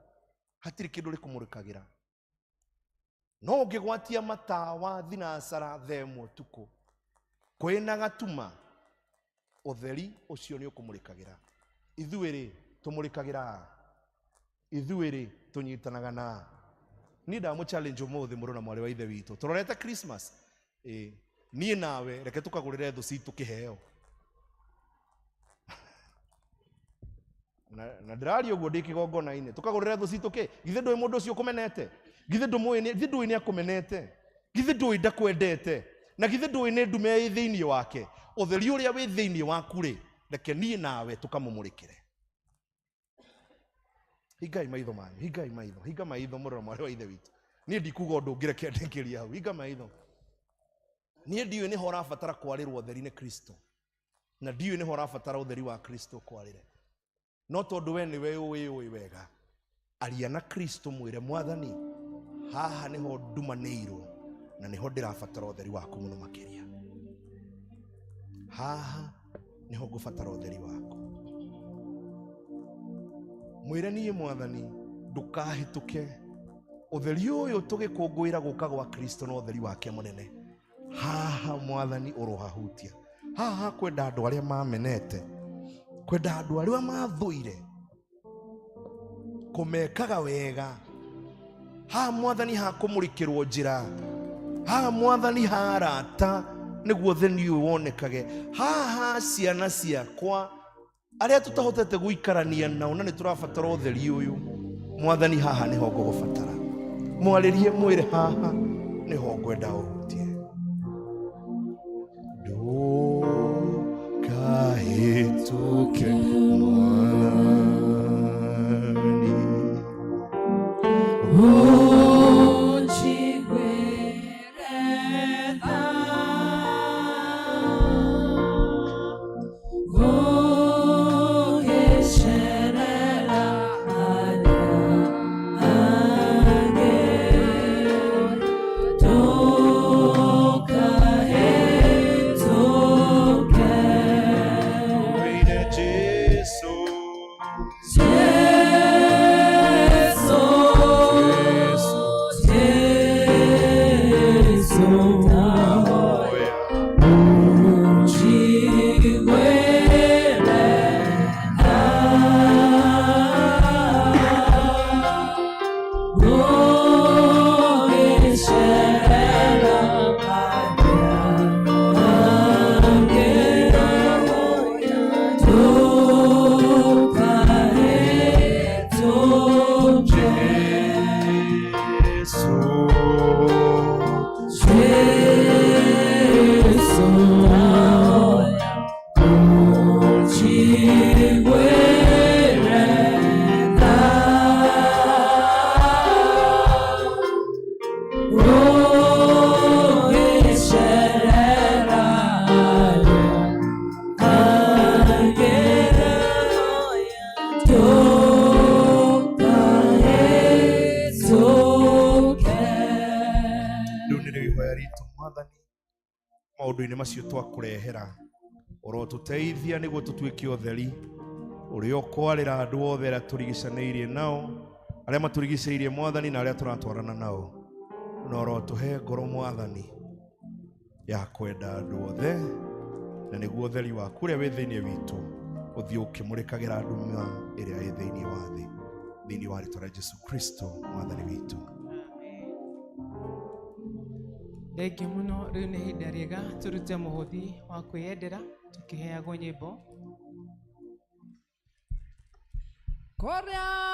hatirĩ kĩndũ rĩkũmũrĩkagĩra. No ũngĩgwatia matawa thinacara thaa 1 ũtukũ, kwĩna gatuma, ũtheri ũcio nĩ ũkũmũrĩkagĩra. Ithuĩ rĩ tũmũrĩkagĩra. Ithuĩ rĩ tũnyitanaga na. Niĩ ndamũ-challenge ũmũthĩ mũrũ na mwarĩ wa ithe witũ. Tũrorete Christmas. niĩ nawe reke tukagũrĩre thũ citũ kĩheo. Na ndĩraria ũguo ndĩ kĩgongona-inĩ, tukagũrĩre thũ citũ kĩ? Githĩ ndũĩ mũndũ ũcio ũkũmenete? Githĩ ndũĩ nĩ akũmenete? Githĩ ndũĩ ndakwendete? Na githĩ ndũĩ nĩ ndume ĩ thĩinĩ wake? Ũtheri ũrĩa wĩ thĩinĩ waku rĩ, reke niĩ nawe tũkamũmũrĩkĩre. Hingai maitho manyu, hingai maitho, hinga maitho mũrora mwarĩ wa ithe witũ. Niĩ ndikuga ũndũ ũngĩ, reke ndĩkĩrie hau, hinga maitho. Niĩ ndiũĩ nĩho ũrabatara kwarĩrwo ũtheri nĩ Kristo, na ndiũĩ nĩho ũrabatara ũtheri wa Kristo kwarĩre. No tondũ we nĩwe ũĩ wega, aria na Kristo mwĩre Mwathani, haha nĩho ndumanĩirwo na nĩho ndĩrabatara ũtheri waku mũno makĩria. Haha nĩho ngũbatara ũtheri waku. Mwĩre niĩ Mwathani ndũkahĩtũke. Ũtheri ũyũ tũgĩkũngũĩra gũka gwa Kristo na ũtheri wake mũnene. Haha Mwathani ũrohahutia. Haha kwenda andũ arĩa mamenete, kwenda andũ arĩa mathũire, kũmekaga wega. Haha Mwathani hakũmũrĩkĩrwo njĩra. Haha Mwathani harata nĩguo thĩni ũyũ wonekage. Haha ciana ciakwa arĩa tũtahotete gũikarania nao na nĩ tũrabatara ũtheri ũyũ, Mwathani haha nĩho ngũgũbatara. Mwarĩrie mwĩre haha nĩho ngwenda ũhutie. Ndũkahĩtũke Mwathani, ũnjiguĩre tha, ũgĩcerera arĩa angĩ, ndũkahĩtũke. Wĩire Jesũ, maũndũ-inĩ macio twakũrehera ũrotũteithia nĩguo tũtuĩke ũtheri ũrĩa ũkwarĩra andũ othe arĩa tũrigicanĩirie nao, arĩa matũrigicĩirie Mwathani na arĩa tũratwarana nao, na ũrotũhe ngoro Mwathani ya kwenda andũ othe, na nĩguo ũtheri waku ũrĩa wĩ thĩinĩ witũ ũthiĩ ũkĩmũrĩkagĩra nduma ĩrĩa ĩ thĩinĩ wa thĩ, thĩinĩ wa rĩĩtwa rĩa Jesũ Kristo Mwathani witũ. Thengiũ mũno. Rĩu nĩ ihinda rĩega tũrute mũhothi wa kwĩyendera tũkĩheagwo nyĩmbo. Kũrĩa